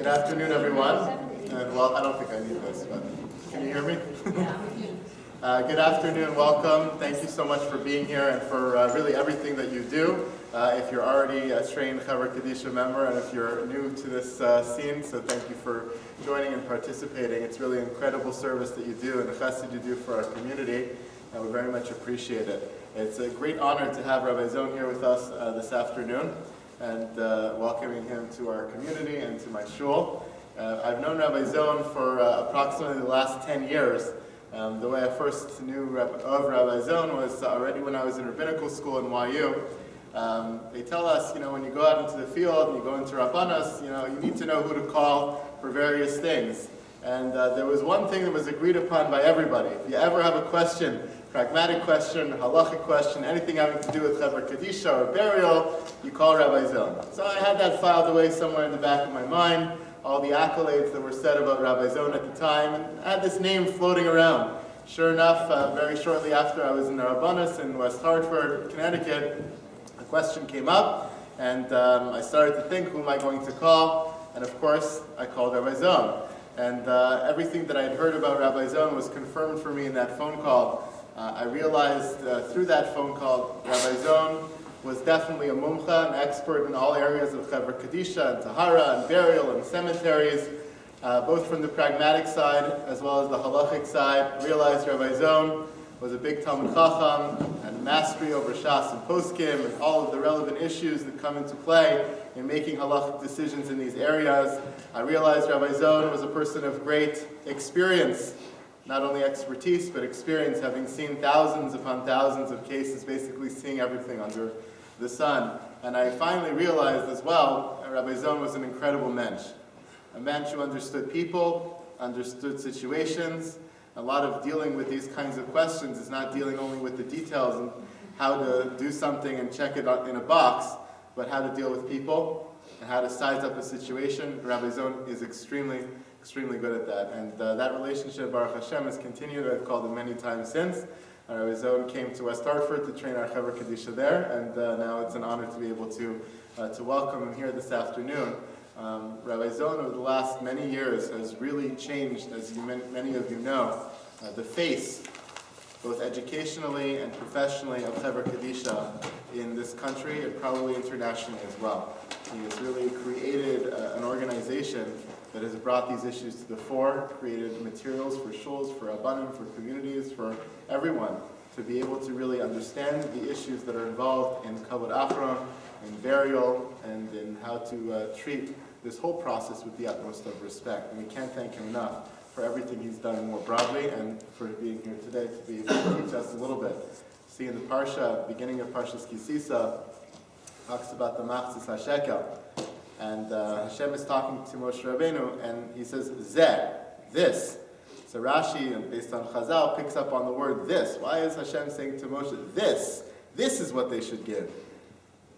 Good afternoon, everyone. Well, I don't think I need this, but can you hear me? Good afternoon, welcome. Thank you so much for being here and for really everything that you do. If you're already a trained Chevra Kadisha member and if you're new to this scene, so thank you for joining and participating. It's really an incredible service that you do and the chesed you do for our community, and we very much appreciate it. It's a great honor to have Rabbi Zohn here with us this afternoon and welcoming him to our community and to my shul. I've known Rabbi Zohn for approximately the last 10 years. The way I first knew of Rabbi Zohn was already when I was in rabbinical school in YU. They tell us, when you go out into the field and you go into Rabbanos, you need to know who to call for various things. And there was one thing that was agreed upon by everybody. If you ever have a question, pragmatic question, halachic question, anything having to do with Chevra Kadisha or burial, you call Rabbi Zohn. So I had that filed away somewhere in the back of my mind, all the accolades that were said about Rabbi Zohn at the time, and I had this name floating around. Sure enough, very shortly after I was in the Rabbanos in West Hartford, Connecticut, a question came up, and I started to think, who am I going to call? And of course, I called Rabbi Zohn. And everything that I had heard about Rabbi Zohn was confirmed for me in that phone call. I realized through that phone call, Rabbi Zohn was definitely a mumcha, an expert in all areas of Chevra Kadisha and Tahara and burial and cemeteries, both from the pragmatic side as well as the halachic side. Realized Rabbi Zohn was a big Talmud Chacham and mastery over Shas and Poskim and all of the relevant issues that come into play in making halachic decisions in these areas. I realized Rabbi Zohn was a person of great experience, not only expertise, but experience, having seen thousands upon thousands of cases, basically seeing everything under the sun. And I finally realized as well, Rabbi Zohn was an incredible mensch. A mensch who understood people, understood situations. A lot of dealing with these kinds of questions is not dealing only with the details and how to do something and check it in a box, but how to deal with people and how to size up a situation. Rabbi Zohn is extremely good at that. And that relationship, Baruch Hashem, has continued. I've called him many times since. Rabbi Zohn came to West Hartford to train our Chevra Kadisha there, and now it's an honor to be able to welcome him here this afternoon. Rabbi Zohn, over the last many years, has really changed, as many of you know, the face, both educationally and professionally, of Chevra Kadisha in this country and probably internationally as well. He has really created an organization that has brought these issues to the fore, created materials for shuls, for rabbanim, for communities, for everyone to be able to really understand the issues that are involved in kavod Aron, in burial, and in how to treat this whole process with the utmost of respect. And we can't thank him enough for everything he's done more broadly and for being here today to be able to teach us a little bit. See in the Parsha, beginning of Parshas Kisisa, talks about the Machzis HaShekel. And Hashem is talking to Moshe Rabbeinu, and he says, Zeh, this. So Rashi, based on Chazal, picks up on the word this. Why is Hashem saying to Moshe, this? This is what they should give.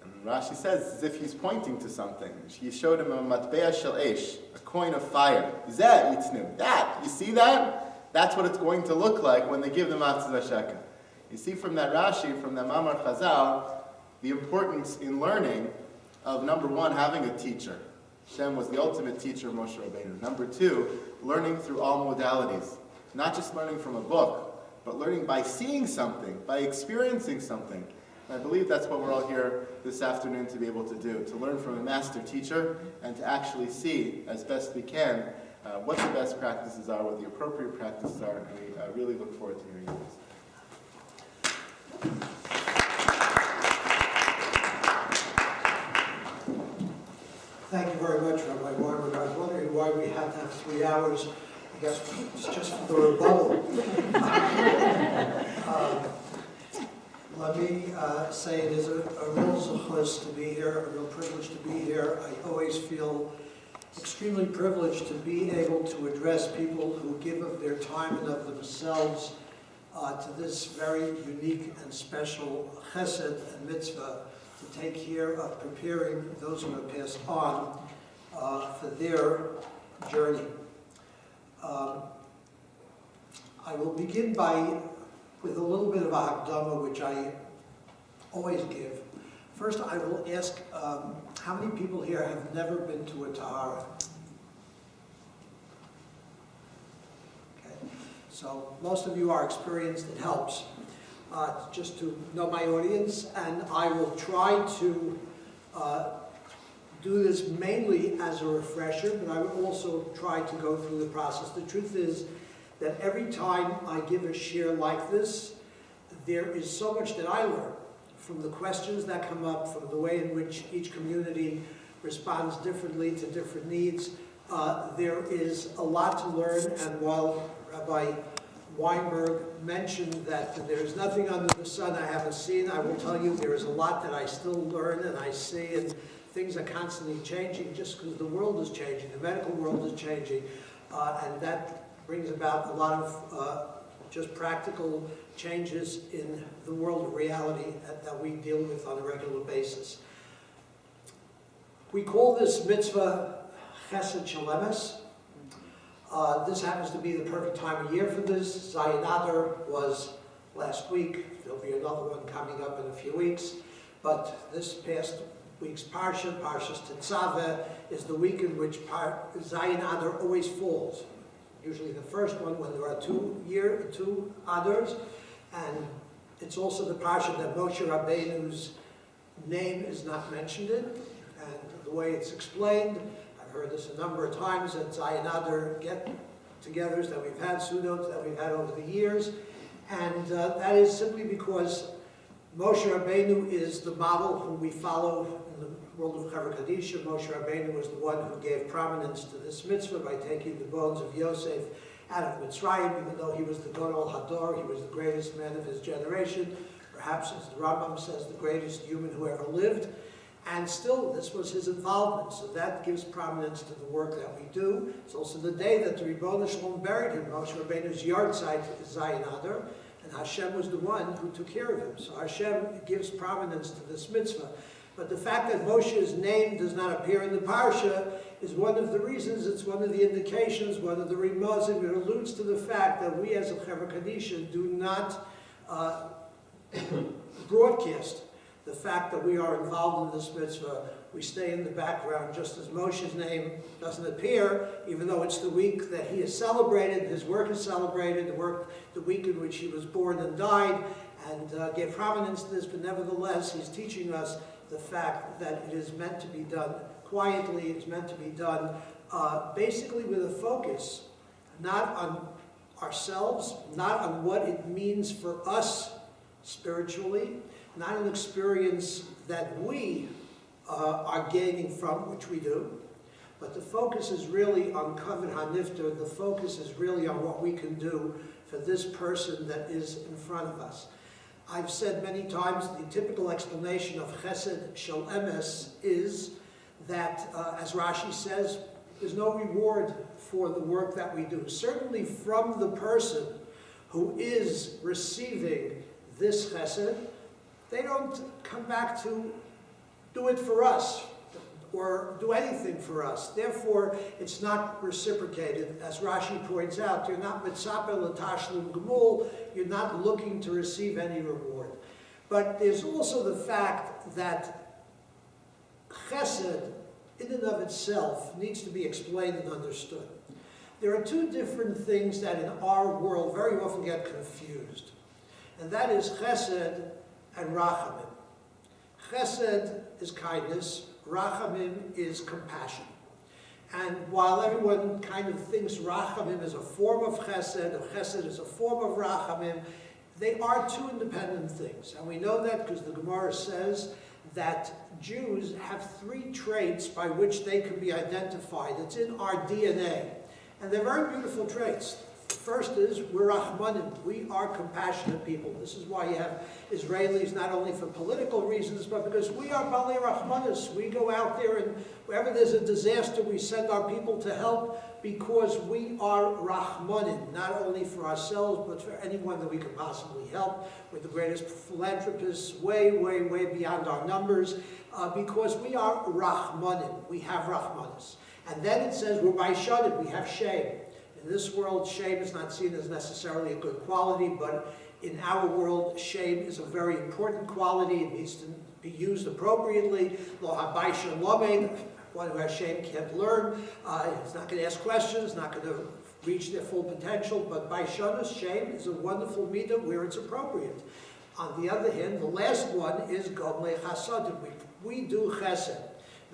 And Rashi says, as if he's pointing to something. He showed him a matbea shel esh, a coin of fire. Zeh yitznu. That, you see that? That's what it's going to look like when they give the Machzis HaShekel. You see from that Rashi, from the Mamar Chazal, the importance in learning of, number one, having a teacher. Hashem was the ultimate teacher of Moshe Rabbeinu. Number two, learning through all modalities. Not just learning from a book, but learning by seeing something, by experiencing something. And I believe that's what we're all here this afternoon to be able to do, to learn from a master teacher and to actually see, as best we can, what the best practices are, what the appropriate practices are, and we really look forward to hearing this. Thank you very much, Rabbi Weinberg. I was wondering why we had to have 3 hours. I guess it's just for the rebuttal. Let me say it is a real zechus to be here, a real privilege to be here. I always feel extremely privileged to be able to address people who give of their time and of themselves to this very unique and special chesed and mitzvah, to take care of preparing those who have passed on for their journey. I will begin with a little bit of a hakdama, which I always give. First, I will ask, how many people here have never been to a Tahara? So most of you are experienced, it helps just to know my audience, and I will try to do this mainly as a refresher, but I will also try to go through the process. The truth is that every time I give a share like this, there is so much that I learn from the questions that come up, from the way in which each community responds differently to different needs. There is a lot to learn, and while Rabbi Weinberg mentioned that there's nothing under the sun I haven't seen, I will tell you there is a lot that I still learn and I see, and things are constantly changing just because the world is changing, the medical world is changing, and that brings about a lot of just practical changes in the world of reality that we deal with on a regular basis. We call this mitzvah Chesed Shalemes. This happens to be the perfect time of year for this. Zayin Adar was last week. There'll be another one coming up in a few weeks. But this past week's Parsha, Parshas Tetzaveh, is the week in which Zayin Adar always falls. Usually the first one when there are two Adars. And it's also the Parsha that Moshe Rabbeinu's name is not mentioned in. And the way it's explained, I've heard this a number of times at Zayin Adar get-togethers that we've had, Sudot that we've had over the years, and that is simply because Moshe Rabbeinu is the model whom we follow in the world of Chevra Kadisha. Moshe Rabbeinu was the one who gave prominence to this mitzvah by taking the bones of Yosef out of Mitzrayim, even though he was the Gadol Hador, he was the greatest man of his generation, perhaps, as the Rambam says, the greatest human who ever lived. And still, this was his involvement, so that gives prominence to the work that we do. It's also the day that the Ribbono Shel Olam buried him. Moshe Rabbeinu's yard site is Zayin Adar, and Hashem was the one who took care of him. So Hashem gives prominence to this mitzvah. But the fact that Moshe's name does not appear in the Parsha is one of the reasons, it's one of the indications, one of the remozim. It alludes to the fact that we as a Chevra Kadisha do not broadcast the fact that we are involved in this mitzvah. We stay in the background, just as Moshe's name doesn't appear, even though it's the week that he is celebrated, his work is celebrated, the week in which he was born and died, and gave prominence to this, but nevertheless, he's teaching us the fact that it is meant to be done quietly, it's meant to be done basically with a focus, not on ourselves, not on what it means for us spiritually, not an experience that we are gaining from, which we do, but the focus is really on Kavod HaNifter, the focus is really on what we can do for this person that is in front of us. I've said many times the typical explanation of Chesed Shel Emes is that, as Rashi says, there's no reward for the work that we do. Certainly from the person who is receiving this Chesed, they don't come back to do it for us or do anything for us. Therefore, it's not reciprocated. As Rashi points out, you're not mitzaper l'tashlum gemul, you're not looking to receive any reward. But there's also the fact that chesed, in and of itself, needs to be explained and understood. There are two different things that in our world very often get confused, and that is chesed and rachamim. Chesed is kindness, rachamim is compassion. And while everyone kind of thinks rachamim is a form of chesed, or chesed is a form of rachamim, they are two independent things. And we know that because the Gemara says that Jews have three traits by which they can be identified. It's in our DNA. And they're very beautiful traits. First is, we're Rahmanim. We are compassionate people. This is why you have Israelis, not only for political reasons, but because we are Balei Rahmanis. We go out there and wherever there's a disaster, we send our people to help because we are Rahmanim, not only for ourselves, but for anyone that we could possibly help. We're the greatest philanthropists, way, way, way beyond our numbers, because we are Rahmanim. We have Rahmanis. And then it says, we're Baishanim. We have shame. In this world, shame is not seen as necessarily a good quality, but in our world, shame is a very important quality. It needs to be used appropriately. Lo habaisha lomein, One who has shame can't learn, is not going to ask questions, not going to reach their full potential, but Baishanus, shame is a wonderful midah where it's appropriate. On the other hand, the last one is Gomle Chasadim. We do Chesed.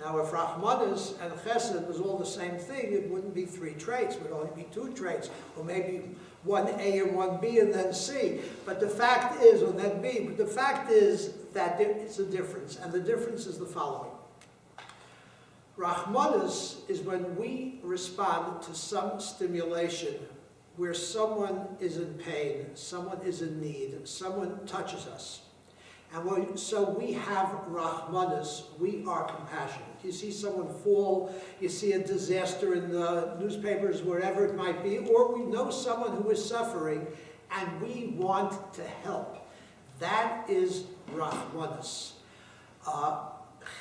Now, if Rahmanas and Chesed was all the same thing, it wouldn't be 3 traits. It would only be 2 traits, or maybe 1A and 1B and then C. But the fact is, or then B, but the fact is that there is a difference, and the difference is the following. Rahmanas is when we respond to some stimulation where someone is in pain, someone is in need, someone touches us. And so we have Rahmanas, we are compassionate. You see someone fall, you see a disaster in the newspapers, wherever it might be, or we know someone who is suffering and we want to help. That is Rahmanas.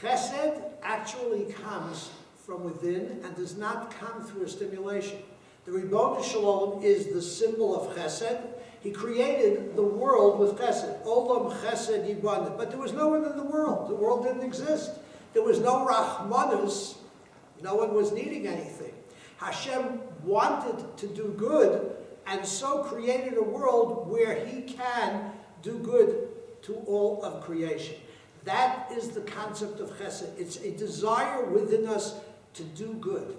Chesed actually comes from within and does not come through a stimulation. The Ribono Shalom is the symbol of Chesed. He created the world with Chesed. Olam Chesed Yibana. But there was no one in the world. The world didn't exist. There was no Rahmanas. No one was needing anything. Hashem wanted to do good and so created a world where He can do good to all of creation. That is the concept of Chesed. It's a desire within us to do good.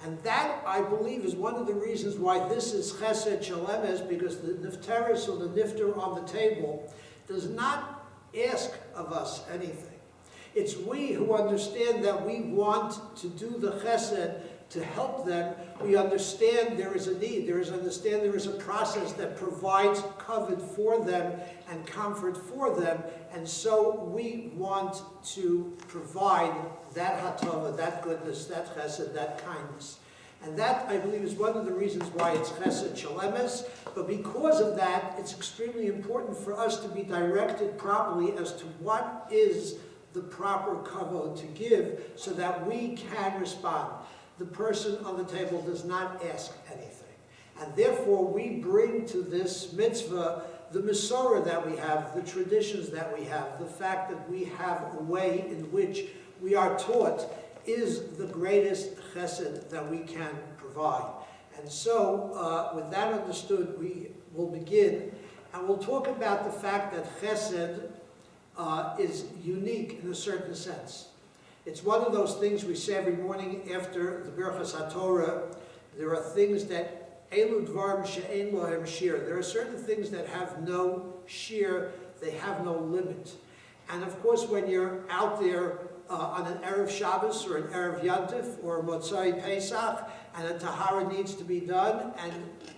And that, I believe, is one of the reasons why this is Chesed Shalemes, because the Nifteris or the Nifter on the table does not ask of us anything. It's we who understand that we want to do the Chesed to help them. We understand there is a need. There is a process that provides covet for them and comfort for them. And so we want to provide that hatova, that goodness, that chesed, that kindness. And that, I believe, is one of the reasons why it's chesed shalemes. But because of that, it's extremely important for us to be directed properly as to what is the proper kavod to give so that we can respond. The person on the table does not ask anything. And therefore, we bring to this mitzvah the Masorah that we have, the traditions that we have, the fact that we have a way in which we are taught is the greatest chesed that we can provide. And so, with that understood, we will begin. And we'll talk about the fact that chesed is unique in a certain sense. It's one of those things we say every morning after the Birchas HaTorah. There are things that Elu Dvarim she'ein lohem shir. There are certain things that have no shir, they have no limit. And of course, when you're out there on an Erev Shabbos or an Erev Yantif or a Motzai Pesach, and a Tahara needs to be done, and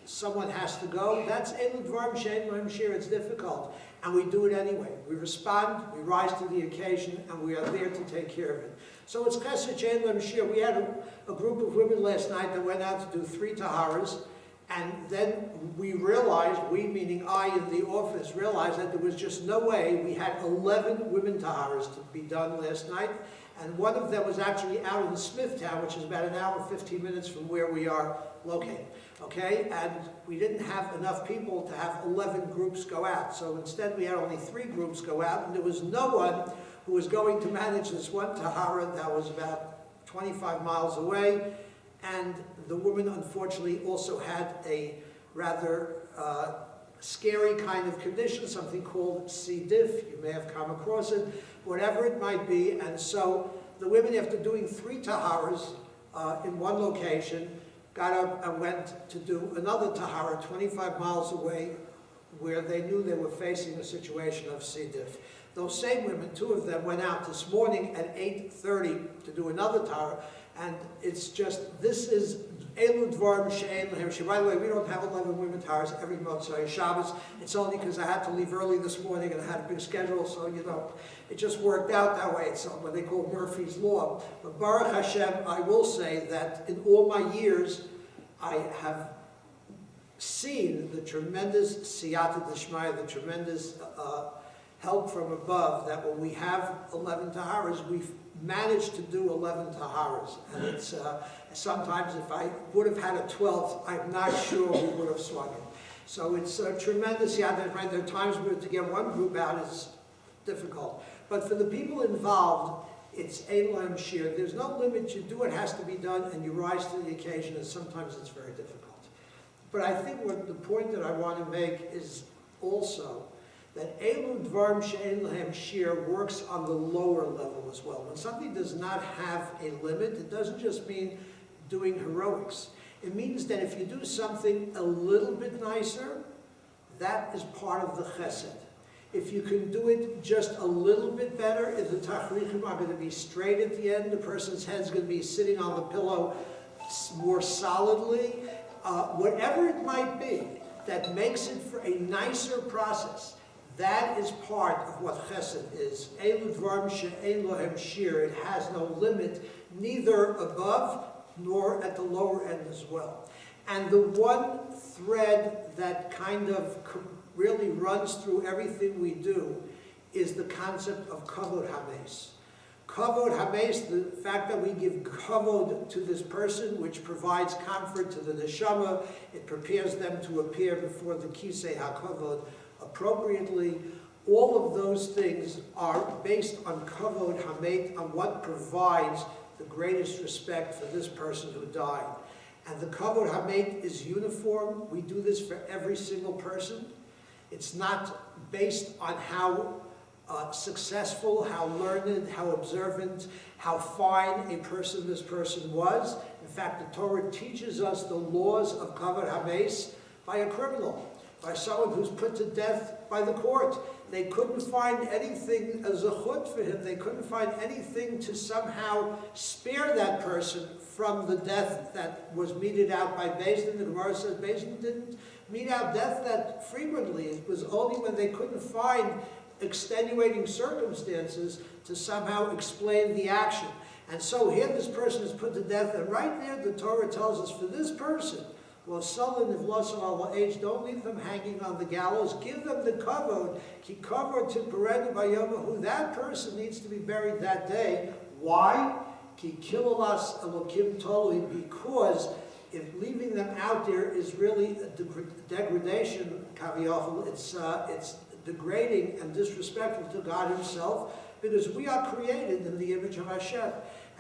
someone has to go, that's Elu Dvarim she'ein lohem shir. It's difficult. And we do it anyway. We respond, we rise to the occasion, and we are there to take care of it. So it's Chesed She'ein Lohem Shir. We had a group of women last night that went out to do 3 Taharas, and then we realized, we meaning I in the office, realized that there was just no way. We had 11 women Taharas to be done last night, and one of them was actually out in Smithtown, which is about an hour, 15 minutes from where we are located. Okay, and we didn't have enough people to have 11 groups go out. So instead we had only 3 groups go out, and there was no one who was going to manage this one Tahara that was about 25 miles away. And the woman, unfortunately, also had a rather scary kind of condition, something called C. diff. You may have come across it, whatever it might be. And so the women, after doing 3 Taharas in one location, got up and went to do another Tahara 25 miles away where they knew they were facing a situation of C. diff. Those same women, 2 of them, went out this morning at 8:30 to do another Tahara, and it's just, this is Elu Dvarim she'ein lohem shir. By the way, we don't have 11 women Taharas every Motzai Shabbos. It's only because I had to leave early this morning and I had a big schedule, so you know, it just worked out that way. It's what they call Murphy's Law. But Baruch Hashem, I will say that in all my years, I have seen the tremendous siyata d'shmaya, the tremendous help from above, that when we have 11 Taharas, we've managed to do 11 Taharas. And it's sometimes if I would have had a 12th, I'm not sure we would have swung it. So it's a tremendous siyata d'shmaya. There are times where to get one group out is difficult. But for the people involved, It's Elam Shir. There's no limit. You do what has to be done, and you rise to the occasion, and sometimes it's very difficult. But I think the point that I want to make is also that Elu Dvarim She'en Lahem Shir works on the lower level as well. When something does not have a limit, it doesn't just mean doing heroics. It means that if you do something a little bit nicer, that is part of the chesed. If you can do it just a little bit better, if the Tachrichim are going to be straight at the end, the person's head's going to be sitting on the pillow more solidly, whatever it might be that makes it for a nicer process, that is part of what chesed is. Elu dvarim she'en lohem shir. It has no limit, neither above nor at the lower end as well. And the one thread that kind of really runs through everything we do is the concept of kavod hames. Kavod hames, the fact that we give kavod to this person, which provides comfort to the neshama, it prepares them to appear before the kisei hakavod appropriately. All of those things are based on kavod hamet, on what provides the greatest respect for this person who died. And the kavod hamet is uniform. We do this for every single person. It's not based on how successful, how learned, how observant, how fine a person this person was. In fact, the Torah teaches us the laws of kavod hames by a criminal, by someone who's put to death by the court. They couldn't find anything as a chut for him. They couldn't find anything to somehow spare that person from the death that was meted out by Beis Din. The Gemara says Beis Din didn't mete out death that frequently. It was only when they couldn't find extenuating circumstances to somehow explain the action. And so here this person is put to death, and right there the Torah tells us for this person, well, Sullivan, if Losam al age, don't leave them hanging on the gallows. Give them the kavod. Ki kavod to Perenu Bayoma, who that person needs to be buried that day. Why? Ki kilolas elokim tolui, because if leaving them out there is really a degradation, kaviyachol, it's degrading and disrespectful to God Himself, because we are created in the image of Hashem.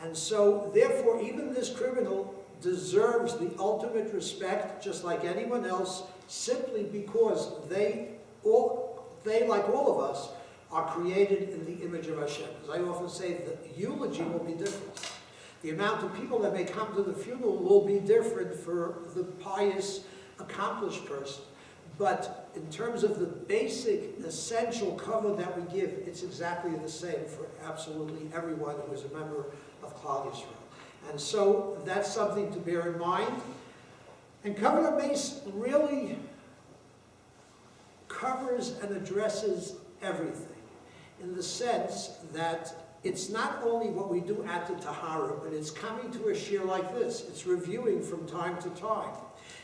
And so, therefore, even this criminal deserves the ultimate respect, just like anyone else, simply because they, like all of us, are created in the image of Hashem. As I often say, the eulogy will be different. The amount of people that may come to the funeral will be different for the pious, accomplished person. But in terms of the basic, essential cover that we give, it's exactly the same for absolutely everyone who is a member of Klal Yisrael. And so that's something to bear in mind. And Kavod HaMeis really covers and addresses everything, in the sense that it's not only what we do at the Tahara, but it's coming to a shir like this. It's reviewing from time to time.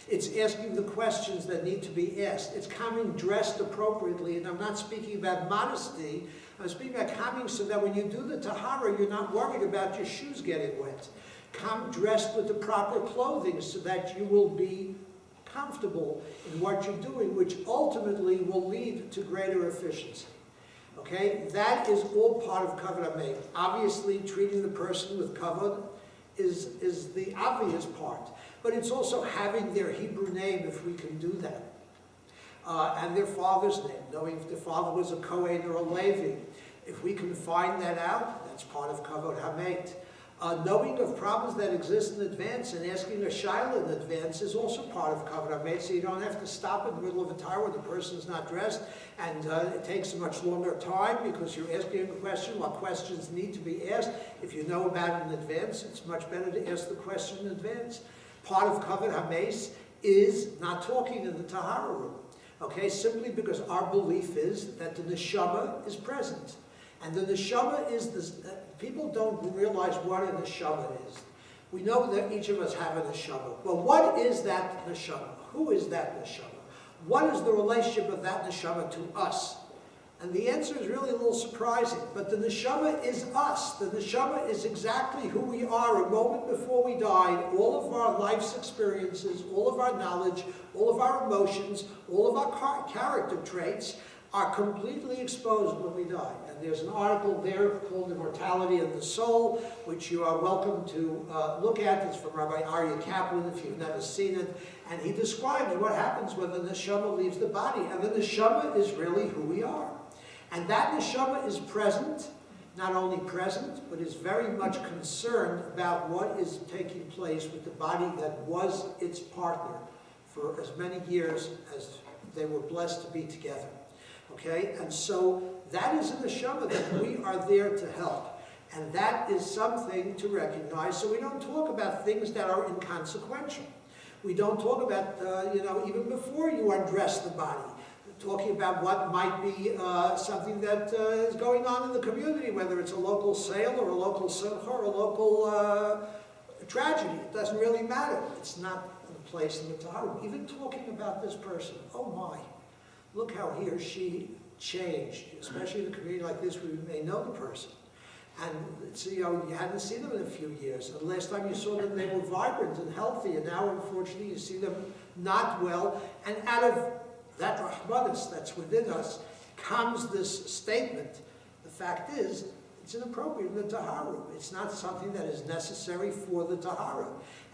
It's asking the questions that need to be asked. It's coming dressed appropriately, and I'm not speaking about modesty. I'm speaking about coming so that when you do the Tahara, you're not worried about your shoes getting wet. Come dressed with the proper clothing so that you will be comfortable in what you're doing, which ultimately will lead to greater efficiency. Okay? That is all part of Kavod HaMeis. Obviously, treating the person with kavod is the obvious part. But it's also having their Hebrew name, if we can do that. And their father's name, knowing if their father was a Kohen or a Levi. If we can find that out, that's part of Kavod HaMeis. Knowing of problems that exist in advance and asking a shaila in advance is also part of Kavod HaMeis, so you don't have to stop in the middle of a Tahara when the person's not dressed, and it takes a much longer time because you're asking a question. What questions need to be asked? If you know about it in advance, it's much better to ask the question in advance. Part of Kavod HaMeis is not talking in the Tahara room, okay? Simply because our belief is that the neshama is present. And the neshama is this, people don't realize what a neshama is. We know that each of us have a neshama. But what is that neshama? Who is that neshama? What is the relationship of that neshama to us? And the answer is really a little surprising. But the neshama is us. The neshama is exactly who we are a moment before we died. All of our life's experiences, all of our knowledge, all of our emotions, all of our character traits are completely exposed when we die. And there's an article there called Immortality of the Soul, which you are welcome to look at. It's from Rabbi Aryeh Kaplan, if you've never seen it. And he describes what happens when the neshama leaves the body. And the neshama is really who we are. And that neshama is present, not only present, but is very much concerned about what is taking place with the body that was its partner for as many years as they were blessed to be together. Okay? And so that is a neshama that we are there to help. And that is something to recognize. So we don't talk about things that are inconsequential. We don't talk about, even before you undress the body, talking about what might be something that is going on in the community, whether it's a local sale or a local simcha or a local tragedy. It doesn't really matter. It's not the place in the Tahara. Even talking about this person, oh my, look how he or she changed, especially in a community like this where you may know the person. And so, you hadn't seen them in a few years. And the last time you saw them, they were vibrant and healthy. And now, unfortunately, you see them not well. And out of that rahmanas that's within us comes this statement. The fact is, it's inappropriate in the Tahara room. It's not something that is necessary for the Tahara.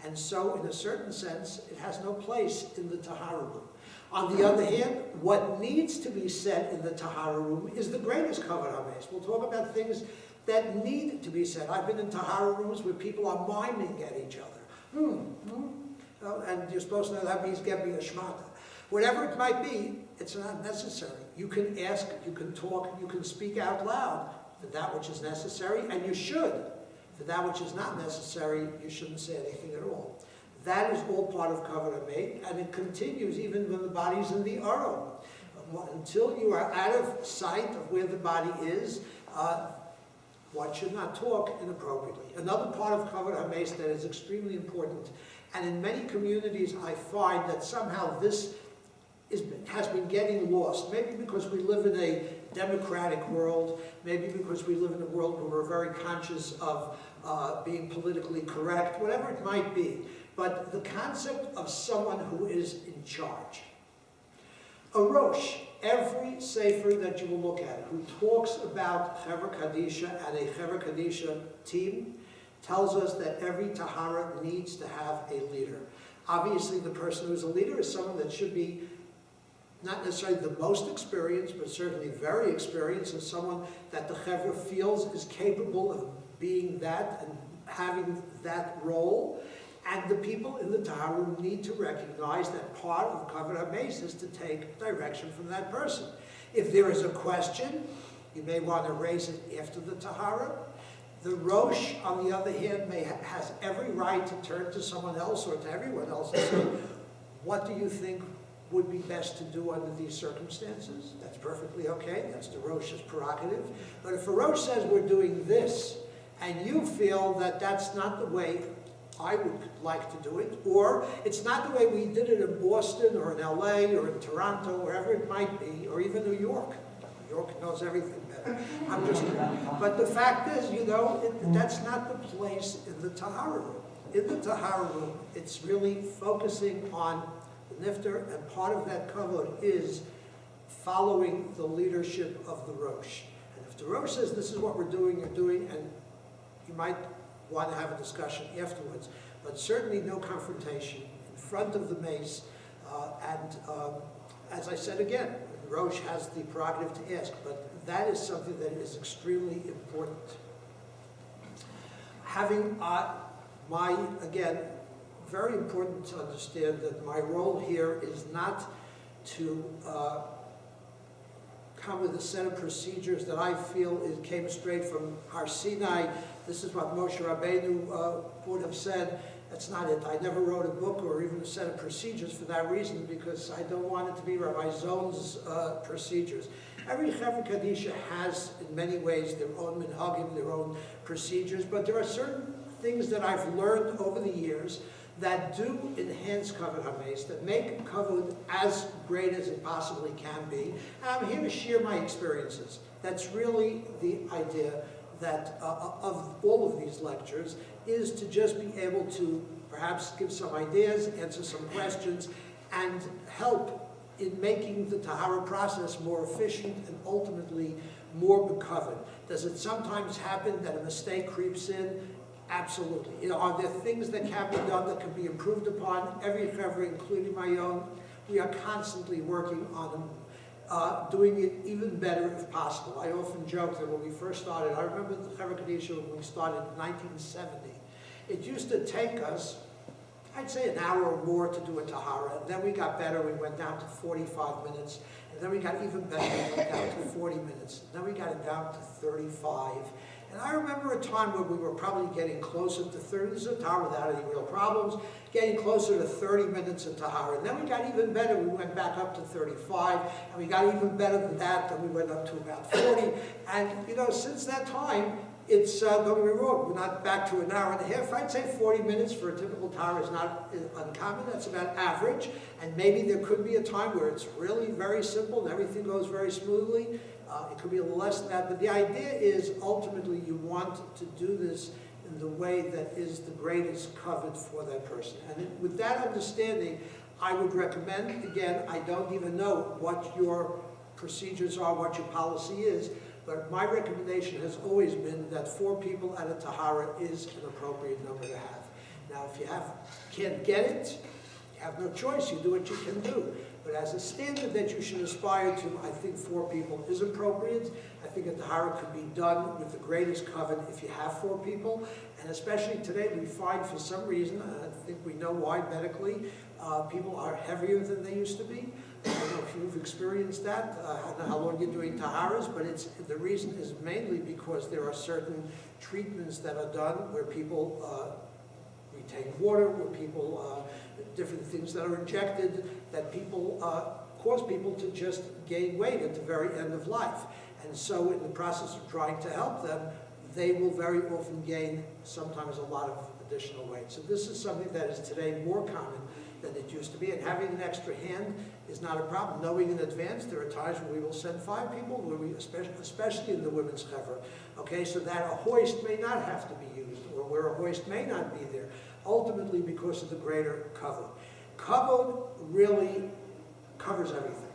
And so, in a certain sense, it has no place in the Tahara room. On the other hand, what needs to be said in the Tahara room is the greatest kavod hameis. We'll talk about things that need to be said. I've been in Tahara rooms where people are miming at each other. And you're supposed to know that means get me a shmata. Whatever it might be, it's not necessary. You can ask, you can talk, you can speak out loud for that which is necessary, and you should. For that which is not necessary, you shouldn't say anything at all. That is all part of kavod hameis, and it continues even when the body's in the Aron. Until you are out of sight of where the body is, one should not talk inappropriately. Another part of kavod hameis that is extremely important, and in many communities I find that somehow this has been getting lost. Maybe because we live in a democratic world, maybe because we live in a world where we're very conscious of being politically correct, whatever it might be. But the concept of someone who is in charge. A Rosh, every sefer that you will look at, who talks about Chevra Kadisha and a Chevra Kadisha team, tells us that every Tahara needs to have a leader. Obviously, the person who's a leader is someone that should be not necessarily the most experienced, but certainly very experienced, and someone that the Chevra feels is capable of being that and having that role. And the people in the Tahara need to recognize that part of kavod hameis is to take direction from that person. If there is a question, you may want to raise it after the Tahara. The Rosh, on the other hand, has every right to turn to someone else or to everyone else and say, what do you think would be best to do under these circumstances? That's perfectly okay. That's the Rosh's prerogative. But if a Rosh says we're doing this, and you feel that that's not the way I would like to do it, or it's not the way we did it in Boston or in LA or in Toronto, wherever it might be, or even New York. New York knows everything better. But the fact is, that's not the place in the Tahara room. In the Tahara room, it's really focusing on the nifter, and part of that kavod is following the leadership of the Rosh. And if the Rosh says this is what we're doing, you're doing, and you might want to have a discussion afterwards, but certainly no confrontation in front of the mace. As I said again, Rosh has the prerogative to ask, but that is something that is extremely important. Having again, very important to understand that my role here is not to come with a set of procedures that I feel came straight from Har Sinai. This is what Moshe Rabbeinu would have said. That's not it. I never wrote a book or even a set of procedures for that reason, because I don't want it to be Rabbi Zohn's procedures. Every Chevra Kadisha has, in many ways, their own minhagim, their own procedures, but there are certain things that I've learned over the years that do enhance kavod hameis, that make kavod as great as it possibly can be. And I'm here to share my experiences. That's really the idea that of all of these lectures, is to just be able to perhaps give some ideas, answer some questions, and help in making the Tahara process more efficient and ultimately more becovered. Does it sometimes happen that a mistake creeps in? Absolutely. You know, are there things that can be done that can be improved upon? Every Chevra, including my own, we are constantly working on them, doing it even better if possible. I often joke that when we first started, I remember the Chevra Kadisha when we started in 1970, it used to take us, I'd say an hour or more to do a Tahara, and then we got better, we went down to 45 minutes, and then we got even better, we went down to 40 minutes, and then we got it down to 35. And I remember a time where we were probably getting closer to 30, this is a Tahara without any real problems, getting closer to 30 minutes of Tahara. And then we got even better, we went back up to 35, and we got even better than that, then we went up to about 40. And you know, since that time, it's, don't get me wrong, we're not back to an hour and a half. I'd say 40 minutes for a typical Tahara is not uncommon, that's about average. And maybe there could be a time where it's really very simple and everything goes very smoothly. It could be a little less than that, but the idea is ultimately you want to do this in the way that is the greatest covered for that person. And with that understanding, I would recommend, again, I don't even know what your procedures are, what your policy is, but my recommendation has always been that 4 people at a Tahara is an appropriate number to have. Now, if you can't get it, you have no choice, you do what you can do. But as a standard that you should aspire to, I think 4 people is appropriate. I think a Tahara could be done with the greatest coven if you have 4 people. And especially today, we find for some reason, I think we know why medically, people are heavier than they used to be. I don't know if you've experienced that. I don't know how long you're doing Taharas, but the reason is mainly because there are certain treatments that are done where people retain water, where people, different things that are injected, that people, cause people to just gain weight at the very end of life. And so in the process of trying to help them, they will very often gain sometimes a lot of additional weight. So this is something that is today more common than it used to be, and having an extra hand is not a problem. Knowing in advance, there are times when we will send 5 people, where we, especially in the women's Chevra, okay, so that a hoist may not have to be used, or where a hoist may not be there, ultimately because of the greater cover. Cover really covers everything.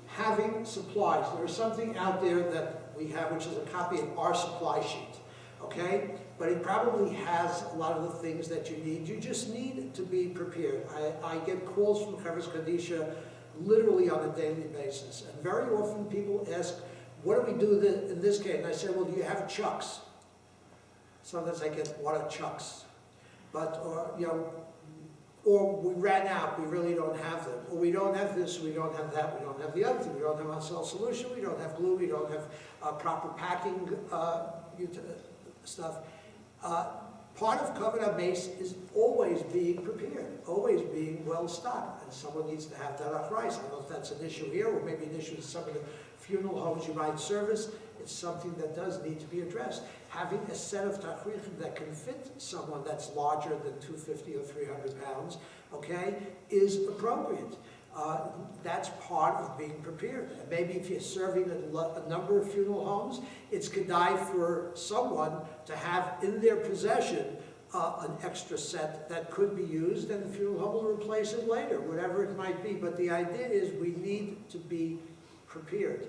Having supplies, there is something out there that we have, which is a copy of our supply sheet, okay? But it probably has a lot of the things that you need. You just need to be prepared. I get calls from Chevra Kadisha literally on a daily basis. And very often people ask, what do we do in this case? And I say, well, do you have chucks? Sometimes I get, what are chucks? But, or, you know, or we ran out, we really don't have them. Or we don't have this, we don't have that, we don't have the other thing. We don't have our cell solution, we don't have glue, we don't have proper packing stuff. Part of covered mace is always being prepared, always being well stocked, and someone needs to have that off rice. I don't know if that's an issue here, or maybe an issue in some of the funeral homes you might service. It's something that does need to be addressed. Having a set of Tachrichim that can fit someone that's larger than 250 or 300 pounds, okay, is appropriate. That's part of being prepared. And maybe if you're serving a number of funeral homes, it's kedai for someone to have in their possession an extra set that could be used, and the funeral home will replace it later, whatever it might be. But the idea is we need to be prepared.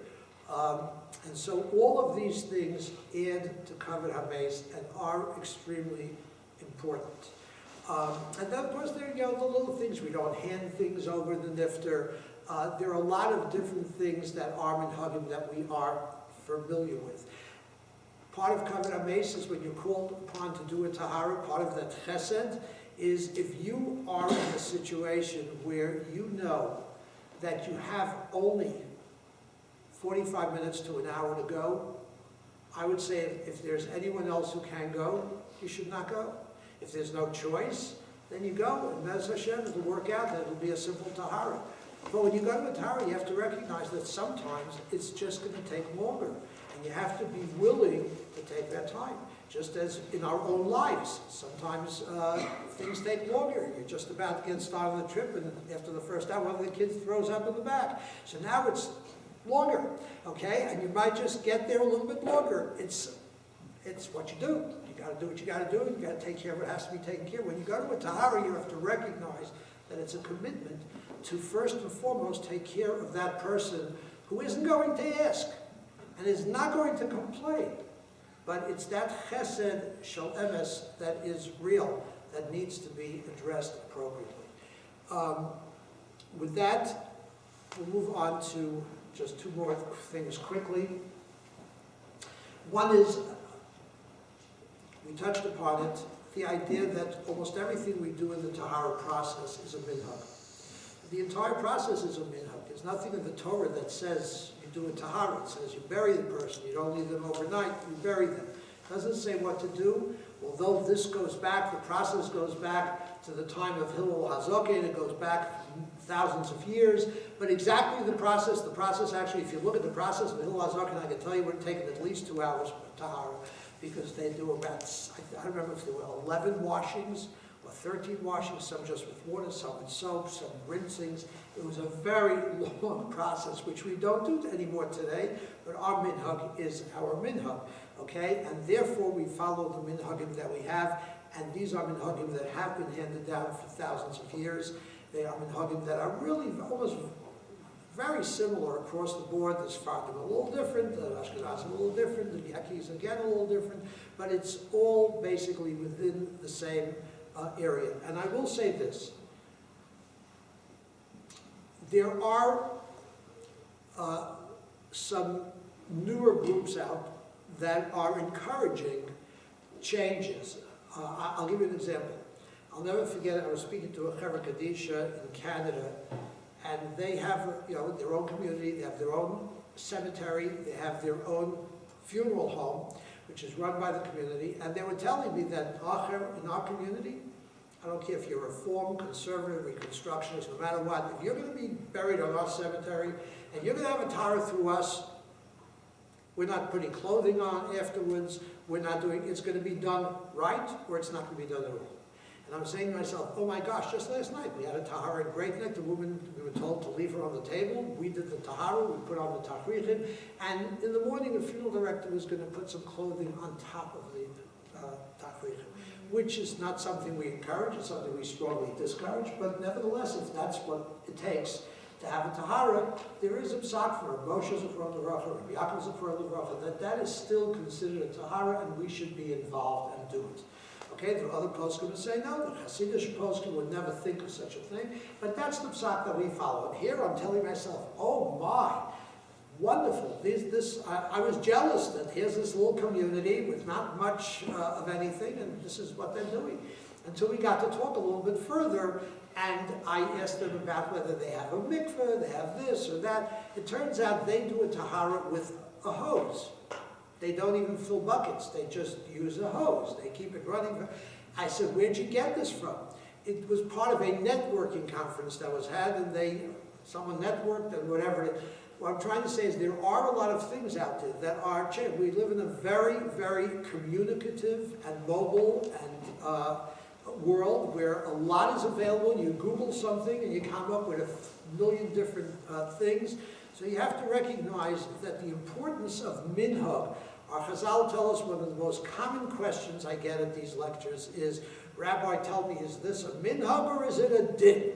And so all of these things add to covered hameis and are extremely important. And then, of course, there are, you know, the little things. We don't hand things over the nifter. There are a lot of different things that are minhagim that we are familiar with. Part of covered hameis is when you're called upon to do a tahara, part of that chesed is if you are in a situation where you know that you have only 45 minutes to an hour to go, I would say if there's anyone else who can go, you should not go. If there's no choice, then you go, and Bez Hashem, it'll work out, that it'll be a simple tahara. But when you go to a tahara, you have to recognize that sometimes it's just going to take longer, and you have to be willing to take that time. Just as in our own lives, sometimes things take longer. You're just about to get started on the trip, and after the first hour, one of the kids throws up in the back. So now it's longer, okay? And you might just get there a little bit longer. It's what you do. You got to do what you got to do. You got to take care of what has to be taken care of. When you go to a tahara, you have to recognize that it's a commitment to first and foremost take care of that person who isn't going to ask and is not going to complain. But it's that chesed shel emes that is real, that needs to be addressed appropriately. With that, we'll move on to just two more things quickly. One is, we touched upon it, the idea that almost everything we do in the Tahara process is a minhag. The entire process is a minhag. There's nothing in the Torah that says you do a Tahara. It says you bury the person, you don't leave them overnight, you bury them. It doesn't say what to do, although this goes back, the process goes back to the time of Hillel HaZoken, it goes back thousands of years, but exactly the process actually, if you look at the process of Hillel HaZoken, I can tell you it would have taken at least 2 hours for Tahara, because they do about, I don't remember if there were 11 washings or 13 washings, some just with water, some with soap, some rinsings. It was a very long process, which we don't do anymore today, but our minhag is our minhag, okay? And therefore we follow the minhagim that we have, and these are minhagim that have been handed down for thousands of years. They are minhagim that are really almost very similar across the board. The Sephardim a little different, the Ashkenazim a little different, the Yakis again a little different, but it's all basically within the same area. And I will say this, there are some newer groups out that are encouraging changes. I'll give you an example. I'll never forget it, I was speaking to a Chevra Kadisha in Canada, and they have, their own community, they have their own cemetery, they have their own funeral home, which is run by the community, and they were telling me that in our community, I don't care if you're Reform, Conservative, Reconstructionist, no matter what, if you're going to be buried on our cemetery, and you're going to have a Tahara through us, we're not putting clothing on afterwards, we're not doing, it's going to be done right, or it's not going to be done at all. And I'm saying to myself, oh my gosh, just last night we had a Tahara in Great Neck. The woman, we were told to leave her on the table. We did the Tahara, we put on the Tachrichim, and in the morning the funeral director was going to put some clothing on top of the Tachrichim, which is not something we encourage, it's something we strongly discourage, but nevertheless, if that's what it takes to have a Tahara, there is a psak for Moshe Zechron Levracha, Rabbi Yaakov Zechron Levracha, that is still considered a Tahara, and we should be involved and do it. Okay, there are other poskim who say no, the Hasidic poskim would never think of such a thing, but that's the psak that we follow. And here I'm telling myself, oh my, wonderful. I was jealous that here's this little community with not much of anything, and this is what they're doing. Until we got to talk a little bit further, and I asked them about whether they have a mikveh, they have this or that. It turns out they do a Tahara with a hose. They don't even fill buckets, they just use a hose. They keep it running. I said, where'd you get this from? It was part of a networking conference that was had, and someone networked and whatever. What I'm trying to say is there are a lot of things out there that are changed. We live in a very, very communicative and mobile and world where a lot is available. You Google something and you come up with a million different things. So you have to recognize that the importance of minhag. Our Chazal tell us one of the most common questions I get at these lectures is, Rabbi, tell me, is this a minhag or is it a din?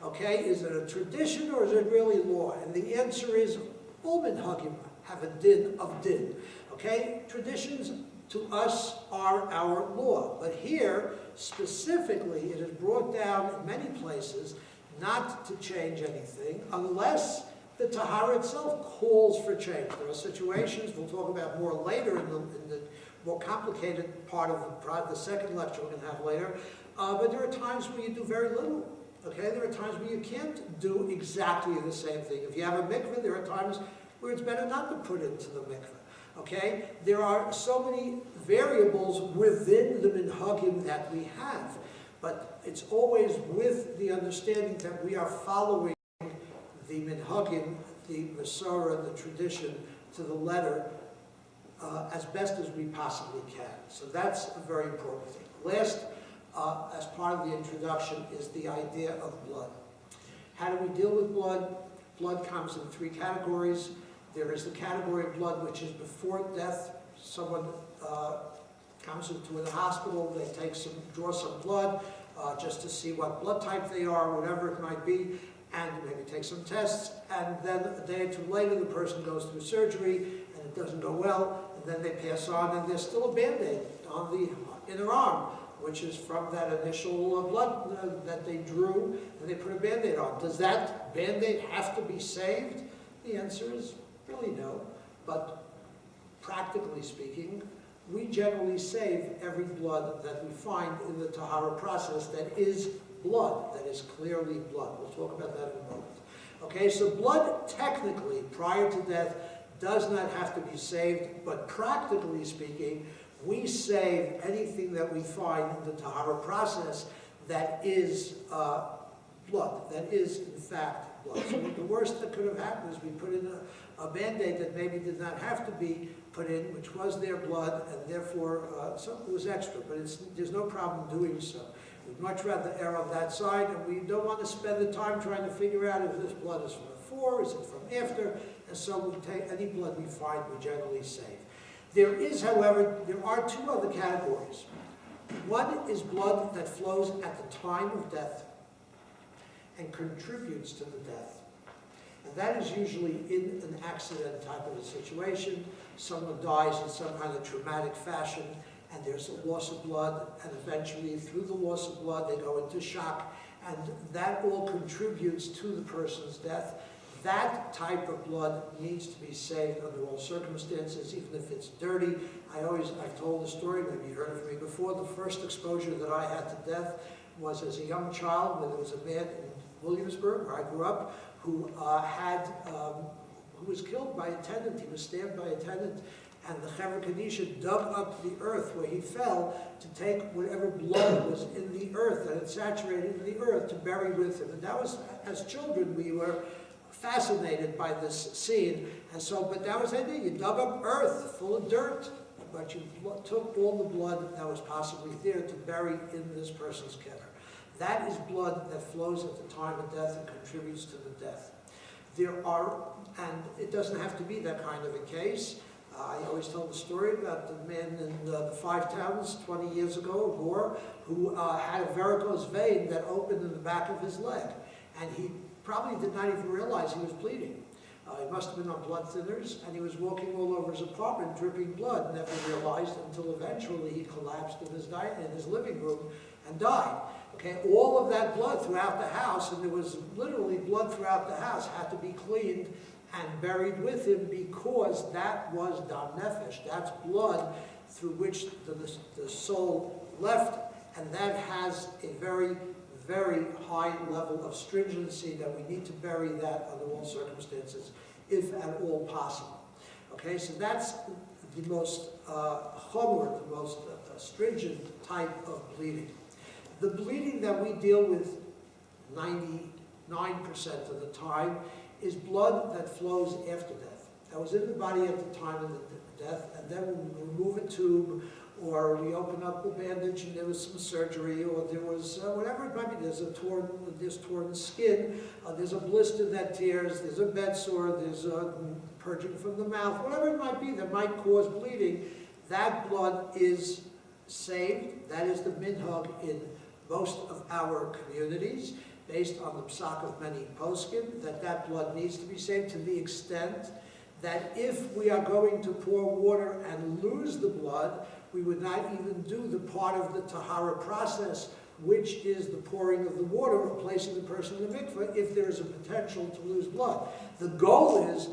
Okay, is it a tradition or is it really law? And the answer is, all minhagim have a din of din. Okay, traditions to us are our law. But here, specifically, it is brought down in many places not to change anything unless the Tahara itself calls for change. There are situations we'll talk about more later in the more complicated part of the second lecture we're going to have later. But there are times where you do very little. Okay, there are times where you can't do exactly the same thing. If you have a mikveh, there are times where it's better not to put it into the mikveh. Okay, there are so many variables within the minhagim that we have, but it's always with the understanding that we are following the minhagim, the Masorah, the tradition, to the letter as best as we possibly can. So that's a very important thing. Last, as part of the introduction, is the idea of blood. How do we deal with blood? Blood comes in 3 categories. There is the category of blood which is before death. Someone comes into the hospital, they draw some blood. just to see what blood type they are, whatever it might be, and maybe take some tests, and then a day or two later the person goes through surgery and it doesn't go well, and then they pass on and there's still a Band-Aid on the inner arm, which is from that initial blood that they drew, and they put a Band-Aid on. Does that Band-Aid have to be saved? The answer is really no, but practically speaking, we generally save every blood that we find in the Tahara process that is blood, that is clearly blood. We'll talk about that in a moment. Okay, so blood technically, prior to death, does not have to be saved, but practically speaking, we save anything that we find in the Tahara process that is blood, that is in fact blood. So the worst that could have happened is we put in a Band-Aid that maybe did not have to be put in, which was their blood, and therefore it was extra, but there's no problem doing so. We'd much rather err on that side, and we don't want to spend the time trying to figure out if this blood is from before, is it from after, and so we take any blood we find, we generally save. There is, however, there are two other categories. One is blood that flows at the time of death and contributes to the death. And that is usually in an accident type of a situation. Someone dies in some kind of traumatic fashion, and there's a loss of blood, and eventually through the loss of blood they go into shock, and that all contributes to the person's death. That type of blood needs to be saved under all circumstances, even if it's dirty. I've told the story, maybe you heard it from me before. The first exposure that I had to death was as a young child, when there was a man in Williamsburg, where I grew up, who was killed by a tenant. He was stabbed by a tenant, and the Chevra Kadisha dug up the earth where he fell to take whatever blood was in the earth that had saturated in the earth to bury with him. And that was, as children, we were fascinated by this scene. And so, but that was the idea. You dug up earth full of dirt, but you took all the blood that was possibly there to bury in this person's kever. That is blood that flows at the time of death and contributes to the death. There are, and it doesn't have to be that kind of a case. I always tell the story about the man in the Five Towns 20 years ago or more who had a varicose vein that opened in the back of his leg. And he probably did not even realize he was bleeding. He must have been on blood thinners, and he was walking all over his apartment dripping blood, never realized until eventually he collapsed in his living room and died. Okay, all of that blood throughout the house, and there was literally blood throughout the house, had to be cleaned and buried with him because that was dam nefesh. That's blood through which the soul left, and that has a very, very high level of stringency that we need to bury that under all circumstances, if at all possible. Okay, so that's the most chomer, the most stringent type of bleeding. The bleeding that we deal with 99% of the time is blood that flows after death. That was in the body at the time of the death, and then when we remove a tube, or we open up a bandage and there was some surgery, or there was whatever it might be, there's torn skin, there's a blister that tears, there's a bed sore, there's purging from the mouth, whatever it might be that might cause bleeding, that blood is saved. That is the minhag in most of our communities, based on the psak of many poskim, that blood needs to be saved to the extent that if we are going to pour water and lose the blood, we would not even do the part of the Tahara process, which is the pouring of the water or placing the person in the mikveh if there is a potential to lose blood. The goal is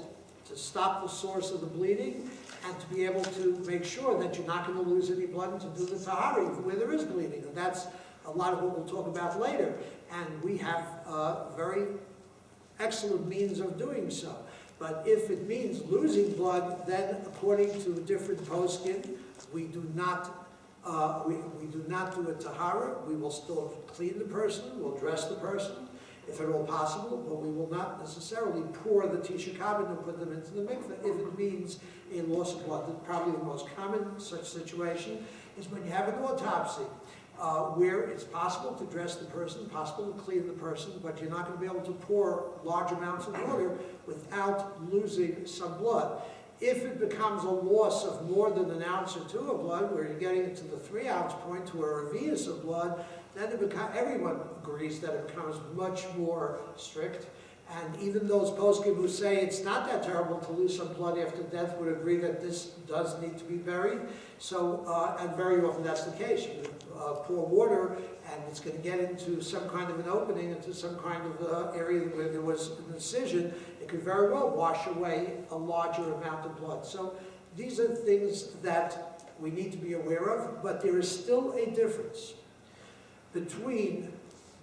to stop the source of the bleeding and to be able to make sure that you're not going to lose any blood and to do the Tahara where there is bleeding. And that's a lot of what we'll talk about later. And we have very excellent means of doing so. But if it means losing blood, then according to different poskim, we do not do a Tahara. We will still clean the person, we'll dress the person, if at all possible, but we will not necessarily pour the tisha kabin and put them into the mikveh if it means a loss of blood. Probably the most common such situation is when you have an autopsy, where it's possible to dress the person, possible to clean the person, but you're not going to be able to pour large amounts of water without losing some blood. If it becomes a loss of more than an ounce or two of blood, where you're getting into the 3-ounce point to a revius of blood, then everyone agrees that it becomes much more strict. And even those poskim who say it's not that terrible to lose some blood after death would agree that this does need to be buried. So, and very often that's the case. You pour water and it's going to get into some kind of an opening, into some kind of area where there was an incision. It could very well wash away a larger amount of blood. So these are things that we need to be aware of, but there is still a difference between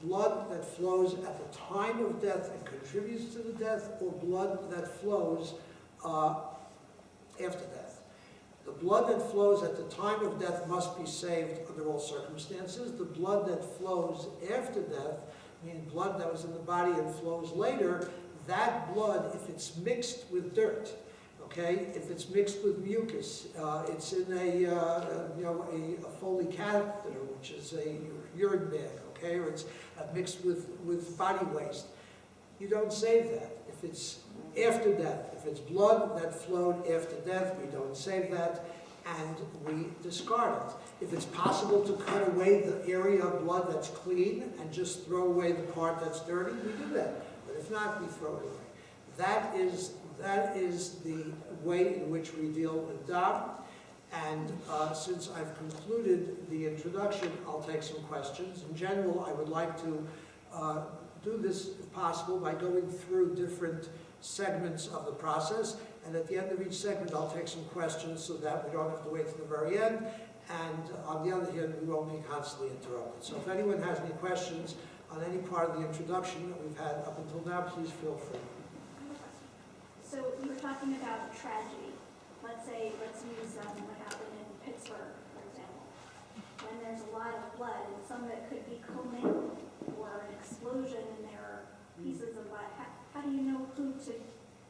blood that flows at the time of death and contributes to the death, or blood that flows after death. The blood that flows at the time of death must be saved under all circumstances. The blood that flows after death, meaning blood that was in the body and flows later, that blood, if it's mixed with dirt, okay, if it's mixed with mucus, it's in a Foley catheter, which is a urine bag, okay, or it's mixed with body waste, you don't save that. If it's after death, if it's blood that flowed after death, we don't save that, and we discard it. If it's possible to cut away the area of blood that's clean and just throw away the part that's dirty, we do that. But if not, we throw it away. That is the way in which we deal with dam. And since I've concluded the introduction, I'll take some questions. In general, I would like to do this, if possible, by going through different segments of the process. And at the end of each segment, I'll take some questions so that we don't have to wait to the very end. And on the other hand, we won't be constantly interrupted. So if anyone has any questions on any part of the introduction that we've had up until now, please feel free. So you were talking about tragedy. Let's use what happened in Pittsburgh, for example. When there's a lot of blood, and some of it could be commingled, or an explosion, and there are pieces of blood. How do you know who to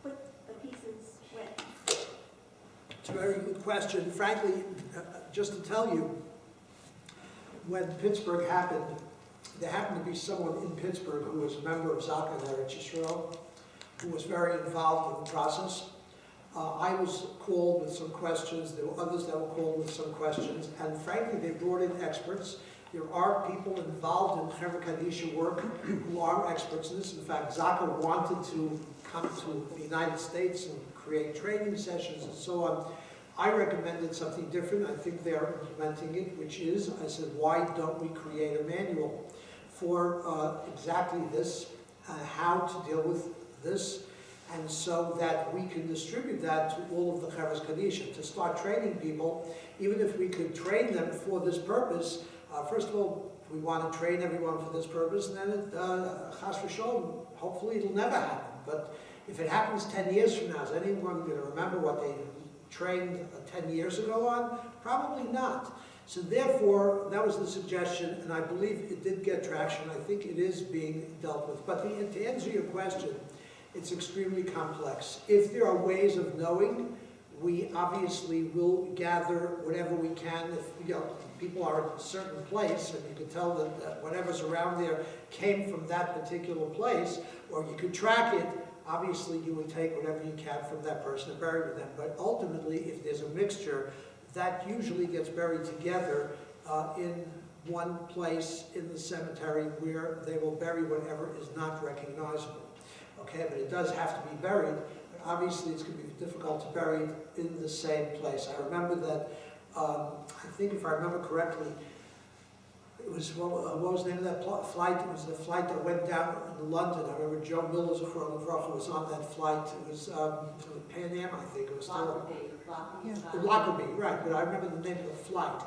put the pieces with? It's a very good question. Frankly, just to tell you, when Pittsburgh happened, there happened to be someone in Pittsburgh who was a member of Zaka and Eretz Yisrael, who was very involved in the process. I was called with some questions. There were others that were called with some questions. And frankly, they brought in experts. There are people involved in Chevra Kadisha work who are experts in this. In fact, Zaka wanted to come to the United States and create training sessions and so on. I recommended something different. I think they are implementing it, which is, I said, why don't we create a manual for exactly this, how to deal with this, and so that we can distribute that to all of the Chevra Kadisha, to start training people, even if we could train them for this purpose. First of all, we want to train everyone for this purpose, and then chas v'sholom, hopefully it'll never happen. But if it happens 10 years from now, is anyone going to remember what they trained 10 years ago on? Probably not. So therefore, that was the suggestion, and I believe it did get traction. I think it is being dealt with. But to answer your question, it's extremely complex. If there are ways of knowing, we obviously will gather whatever we can. If people are at a certain place and you can tell that whatever's around there came from that particular place, or you could track it, obviously you would take whatever you can from that person and bury with them. But ultimately, if there's a mixture, that usually gets buried together in one place in the cemetery where they will bury whatever is not recognizable. Okay, but it does have to be buried. But obviously, it's going to be difficult to bury it in the same place. I remember that, I think if I remember correctly, it was, what was the name of that flight? It was the flight that went down in London. I remember Joe Miller's Zechron was on that flight. It was Pan Am, I think. It was Lockerbie, right, but I remember the name of the flight.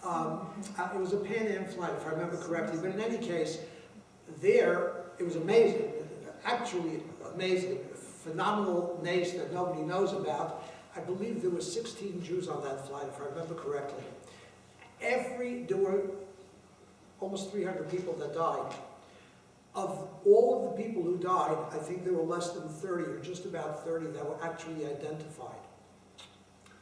It was a Pan Am flight, if I remember correctly. But in any case, there, it was amazing. Actually amazing, phenomenal nace that nobody knows about. I believe there were 16 Jews on that flight, if I remember correctly. There were almost 300 people that died. Of all of the people who died, I think there were less than 30, or just about 30, that were actually identified.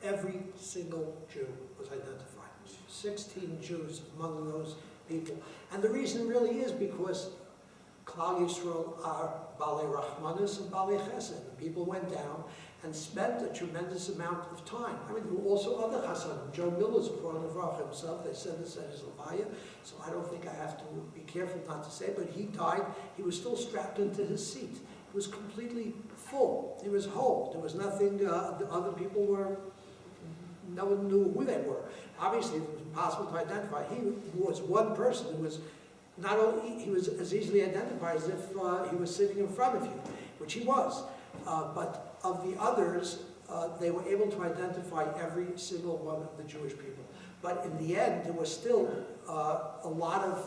Every single Jew was identified. 16 Jews among those people. And the reason really is because Klal Yisrael are Balei Rachmanis and Balei Chesed. The people went down and spent a tremendous amount of time. I mean, there were also other Chassanim. Joe Miller's a Kohen Avracha himself. They said this at his Levaya, so I don't think I have to be careful not to say, but he died. He was still strapped into his seat. He was completely full. He was whole. There was nothing, the other people were, no one knew who they were. Obviously, it was impossible to identify. He was one person who was not only, he was as easily identified as if he was sitting in front of you, which he was. But of the others, they were able to identify every single one of the Jewish people. But in the end, there was still a lot of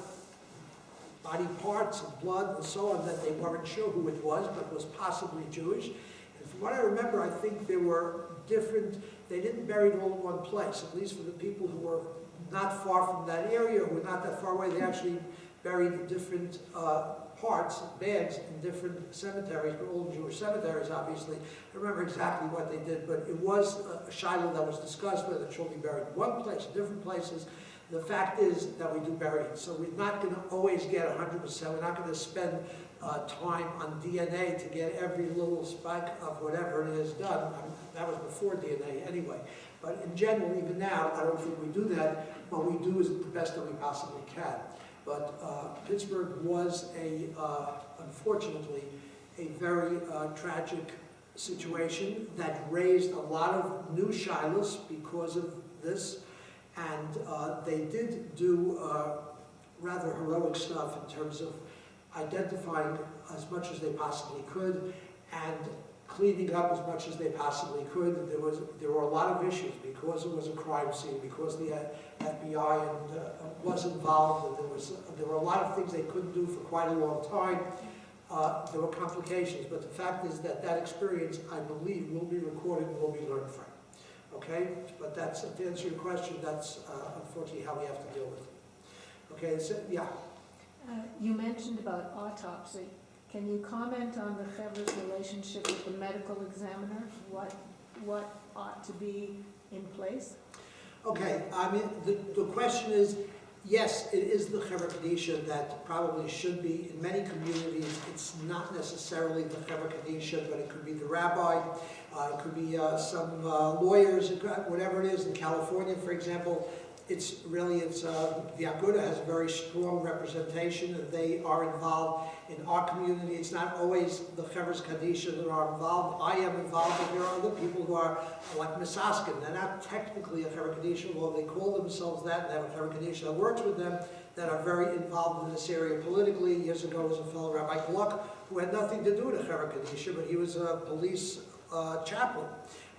body parts and blood and so on that they weren't sure who it was, but was possibly Jewish. And from what I remember, I think there were different, they didn't bury it all in one place, at least for the people who were not far from that area, who were not that far away. They actually buried different parts, bags, in different cemeteries, but all Jewish cemeteries, obviously. I don't remember exactly what they did, but it was a shiloh that was discussed, whether it should be buried in one place, different places. The fact is that we do bury it, so we're not going to always get 100%. We're not going to spend time on DNA to get every little speck of whatever it is done. I mean, that was before DNA anyway. But in general, even now, I don't think we do that. What we do is the best that we possibly can. But Pittsburgh was, unfortunately, a very tragic situation that raised a lot of new shilohs because of this. And they did do rather heroic stuff in terms of identifying as much as they possibly could and cleaning up as much as they possibly could. There were a lot of issues because it was a crime scene, because the FBI was involved, and there were a lot of things they couldn't do for quite a long time. There were complications, but the fact is that that experience, I believe, will be recorded and will be learned from. Okay, but that's, to answer your question, that's unfortunately how we have to deal with it. Okay, so, yeah. You mentioned about autopsy. Can you comment on the Chevra's relationship with the medical examiner? What ought to be in place? Okay, I mean, the question is, yes, it is the Chevra Kadisha that probably should be. In many communities, it's not necessarily the Chevra Kadisha, but it could be the rabbi, it could be some lawyers, whatever it is. In California, for example, the Aguda has a very strong representation, and they are involved. In our community, it's not always the Chevra Kadisha that are involved. I am involved, but there are other people who are like Misaskin. They're not technically a Chevra Kadisha, although they call themselves that, and they have a Chevra Kadisha that works with them, that are very involved in this area politically. Years ago, was a fellow, Rabbi Gluck, who had nothing to do with a Chevra Kadisha, but he was a police chaplain.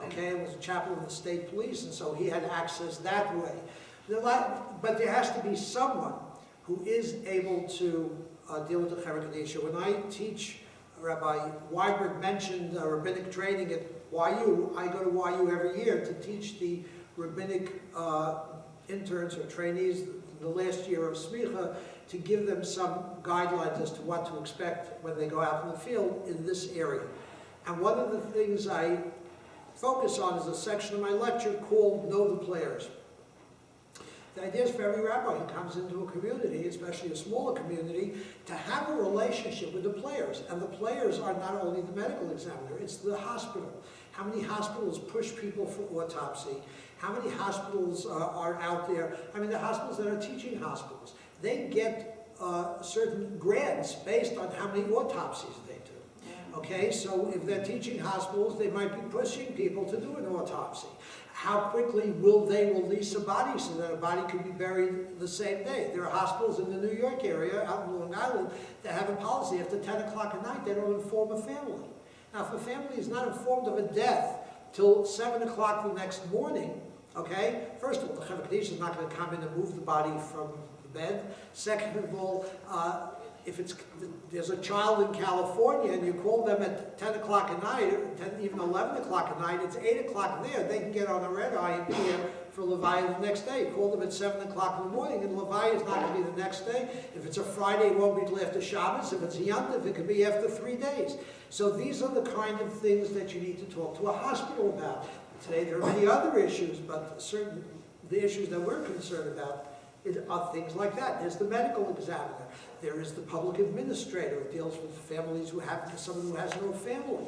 Okay, he was a chaplain of the state police, and so he had access that way. But there has to be someone who is able to deal with the Chevra Kadisha. When I teach, Rabbi Weinberg mentioned rabbinic training at YU. I go to YU every year to teach the rabbinic interns or trainees the last year of Smicha, to give them some guidelines as to what to expect when they go out in the field in this area. And one of the things I focus on is a section of my lecture called Know the Players. The idea is for every rabbi who comes into a community, especially a smaller community, to have a relationship with the players. And the players are not only the medical examiner, it's the hospital. How many hospitals push people for autopsy? How many hospitals are out there? I mean, the hospitals that are teaching hospitals, they get certain grants based on how many autopsies they do. Okay, so if they're teaching hospitals, they might be pushing people to do an autopsy. How quickly will they release a body so that a body can be buried the same day? There are hospitals in the New York area, out in Long Island, that have a policy after 10 o'clock at night, they don't inform a family. Now, if a family is not informed of a death till 7 o'clock the next morning, okay, first of all, the Chevra Kadisha is not going to come in and move the body from the bed. Second of all, if there's a child in California and you call them at 10 o'clock at night, or even 11 o'clock at night, it's 8 o'clock there, they can get on a red eye and be here for Levaya the next day. Call them at 7 o'clock in the morning, and Levaya is not going to be the next day. If it's a Friday, it won't be till after Shabbos. If it's a Yontif, it could be after 3 days. So these are the kind of things that you need to talk to a hospital about. Today there are many other issues, but the issues that we're concerned about are things like that. There's the medical examiner. There is the public administrator who deals with families who have someone who has no family.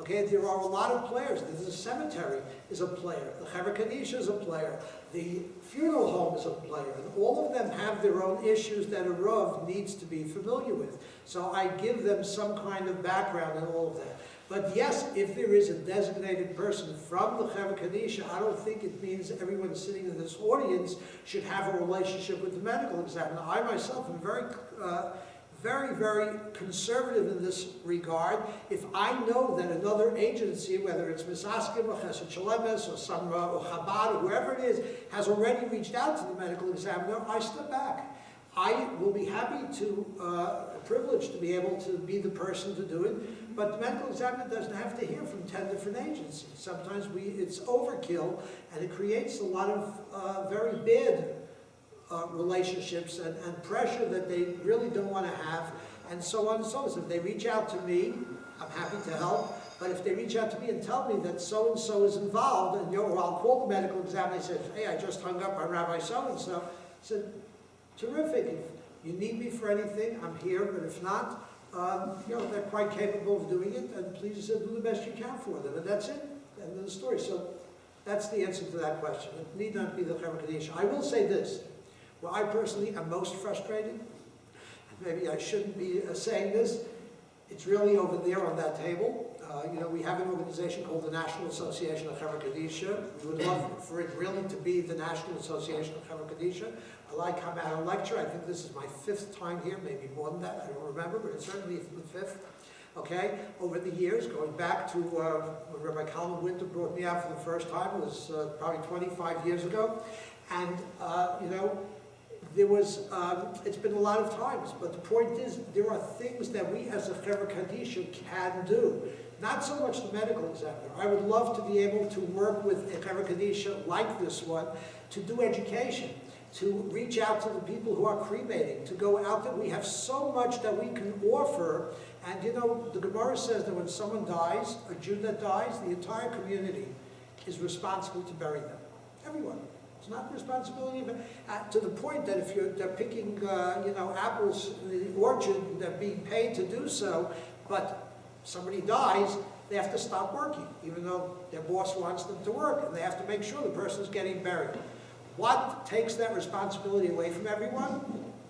Okay, there are a lot of players. The cemetery is a player. The Chevra Kadisha is a player. The funeral home is a player. And all of them have their own issues that a Rav needs to be familiar with. So I give them some kind of background in all of that. But yes, if there is a designated person from the Chevra Kadisha, I don't think it means everyone sitting in this audience should have a relationship with the medical examiner. I myself am very, very conservative in this regard. If I know that another agency, whether it's Misaskim or Chesed Shalemes or Samra or Chabad or whoever it is, has already reached out to the medical examiner, I step back. I will be happy to, privileged to be able to be the person to do it, but the medical examiner doesn't have to hear from 10 different agencies. Sometimes it's overkill, and it creates a lot of very bad relationships and pressure that they really don't want to have, and so on and so on. If they reach out to me, I'm happy to help, but if they reach out to me and tell me that so-and-so is involved, and or I'll call the medical examiner and say, hey, I just hung up on Rabbi so-and-so, I said, terrific, if you need me for anything, I'm here, but if not, they're quite capable of doing it, and please do the best you can for them, and that's it, end of the story. So that's the answer to that question. It need not be the Chevra Kadisha. I will say this. Well, I personally am most frustrated, and maybe I shouldn't be saying this, it's really over there on that table. We have an organization called the National Association of Chevra Kadisha. We would love for it really to be the National Association of Chevra Kadisha. I like come out and lecture. I think this is my 5th time here, maybe more than that. I don't remember, but it's certainly the 5th. Okay, over the years, going back to when Rabbi Elchonon Zohn brought me out for the first time, it was probably 25 years ago. And, there was, it's been a lot of times, but the point is, there are things that we as a Chevra Kadisha can do. Not so much the medical examiner. I would love to be able to work with a Chevra Kadisha like this one, to do education, to reach out to the people who are cremating, to go out there. We have so much that we can offer, and the Gemara says that when someone dies, a Jew that dies, the entire community is responsible to bury them. Everyone. It's not the responsibility of to the point that if they're picking, apples in the orchard, they're being paid to do so, but somebody dies, they have to stop working, even though their boss wants them to work, and they have to make sure the person's getting buried. What takes that responsibility away from everyone?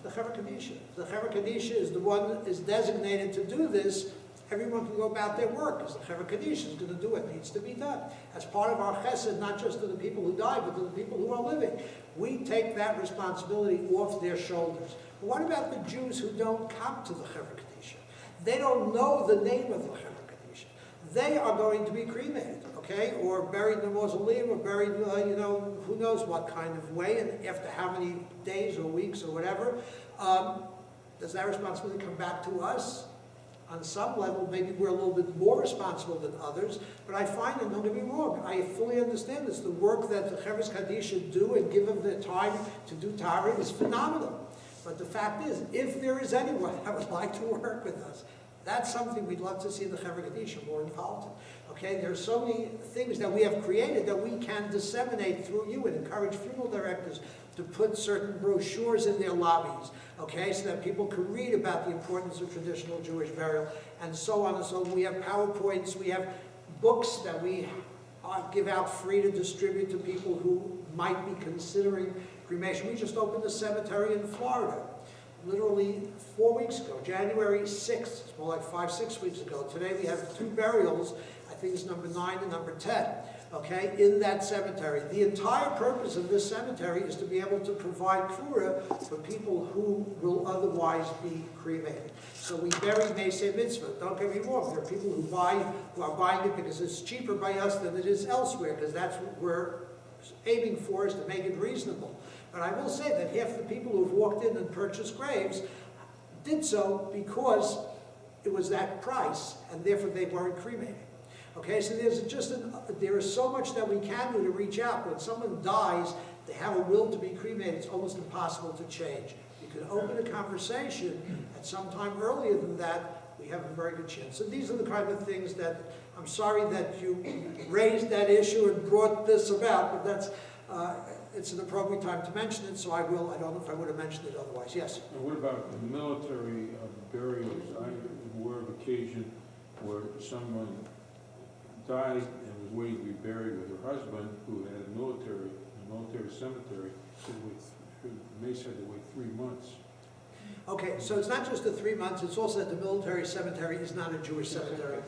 The Chevra Kadisha. The Chevra Kadisha is the one that is designated to do this. Everyone can go about their work, because the Chevra Kadisha is going to do what needs to be done. As part of our chesed, not just to the people who die, but to the people who are living. We take that responsibility off their shoulders. But what about the Jews who don't come to the Chevra Kadisha? They don't know the name of the Chevra Kadisha. They are going to be cremated, okay, or buried in a mausoleum, or buried, who knows what kind of way, and after how many days or weeks or whatever. Does that responsibility come back to us? On some level, maybe we're a little bit more responsible than others, but I find, and don't get me wrong, I fully understand this. The work that the Chevra Kadisha do and give them the time to do Tahara is phenomenal. But the fact is, if there is anyone that would like to work with us, that's something we'd love to see the Chevra Kadisha more involved in. Okay, there's so many things that we have created that we can disseminate through you and encourage funeral directors to put certain brochures in their lobbies, okay, so that people can read about the importance of traditional Jewish burial, and so on and so on. We have PowerPoints, we have books that we give out free to distribute to people who might be considering cremation. We just opened a cemetery in Florida, literally 4 weeks ago, January 6th, it's more like 5-6 weeks ago. Today we have 2 burials, I think it's number 9 and number 10. Okay, in that cemetery. The entire purpose of this cemetery is to be able to provide kura for people who will otherwise be cremated. So we bury Meisei Mitzvah. Don't get me wrong, there are people who are buying it because it's cheaper by us than it is elsewhere, because that's what we're aiming for, is to make it reasonable. But I will say that half the people who've walked in and purchased graves did so because it was that price, and therefore they weren't cremated. Okay, so there is so much that we can do to reach out. When someone dies, they have a will to be cremated. It's almost impossible to change. You can open a conversation at some time earlier than that. We have a very good chance. So these are the kind of things that I'm sorry that you raised that issue and brought this about, but that's it's an appropriate time to mention it, so I will. I don't know if I would have mentioned it otherwise. Yes? And what about the military burials? I'm aware of occasion where someone died and was waiting to be buried with her husband, who had a military cemetery. So Mace had to wait 3 months. Okay, so it's not just the 3 months, it's also that the military cemetery is not a Jewish cemetery.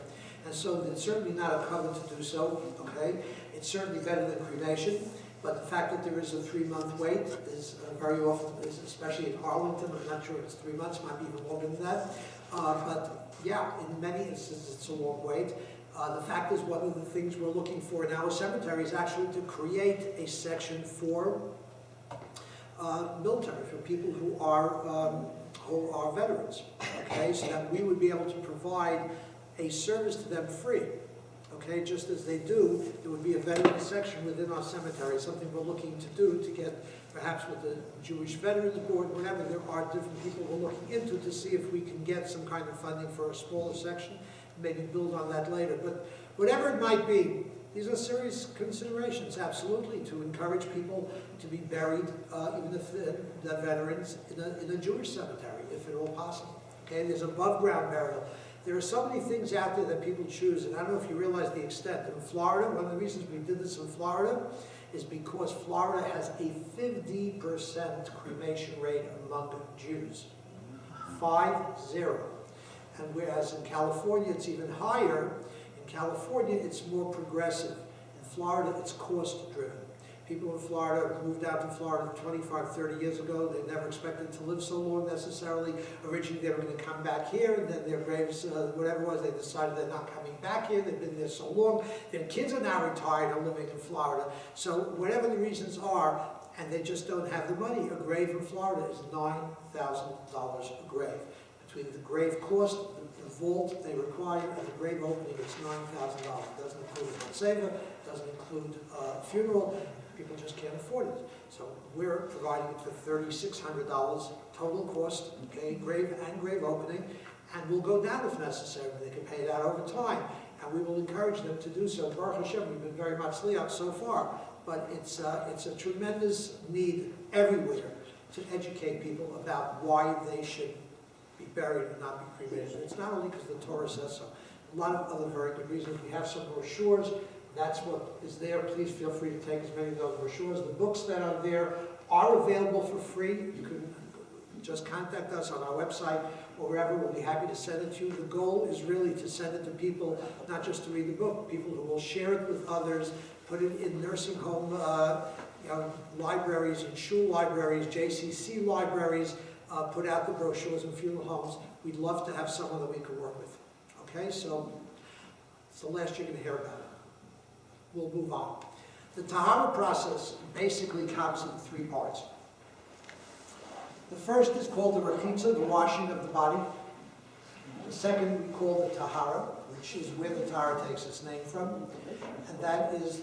And so it's certainly not a covenant to do so, okay? It's certainly better than cremation, but the fact that there is a 3-month wait is very often, especially in Arlington, I'm not sure if it's 3 months, might be even longer than that. But yeah, in many instances, it's a long wait. The fact is, one of the things we're looking for in our cemetery is actually to create a section for military, for people who are veterans, okay? So that we would be able to provide a service to them free, okay? Just as they do, there would be a veteran section within our cemetery, something we're looking to do to get, perhaps with the Jewish Veterans Board, whatever, there are different people we're looking into to see if we can get some kind of funding for a smaller section, maybe build on that later. But whatever it might be, these are serious considerations, absolutely, to encourage people to be buried, even if the veterans, in a Jewish cemetery, if at all possible. Okay, there's above-ground burial. There are so many things out there that people choose, and I don't know if you realize the extent. In Florida, one of the reasons we did this in Florida is because Florida has a 50% cremation rate among Jews. 50. And whereas in California it's even higher, in California it's more progressive. In Florida it's cost-driven. People in Florida moved out to Florida 25, 30 years ago. They never expected to live so long necessarily. Originally they were going to come back here, and then their graves, whatever it was, they decided they're not coming back here. They've been there so long. Their kids are now retired and living in Florida. So whatever the reasons are, and they just don't have the money, a grave in Florida is $9,000 a grave. Between the grave cost, the vault they require, and the grave opening, it's $9,000. It doesn't include a saver, doesn't include a funeral. People just can't afford it. So we're providing it for $3,600 total cost, okay, grave and grave opening, and we'll go down if necessary. They can pay it out over time, and we will encourage them to do so. Baruch Hashem, we've been very much liat so far, but it's a tremendous need everywhere to educate people about why they should be buried and not be cremated. It's not only because the Torah says so. A lot of other very good reasons. We have some brochures. That's what is there. Please feel free to take as many of those brochures. The books that are there are available for free. You can just contact us on our website or wherever. We'll be happy to send it to you. The goal is really to send it to people, not just to read the book, people who will share it with others, put it in nursing home libraries, in shul libraries, JCC libraries, put out the brochures in funeral homes. We'd love to have someone that we can work with. Okay, so it's the last you're going to hear about it. We'll move on. The Tahara process basically comes in 3 parts. The first is called the recited, the washing of the body. The second we call the Tahara, which is where the Tahara takes its name from. And that is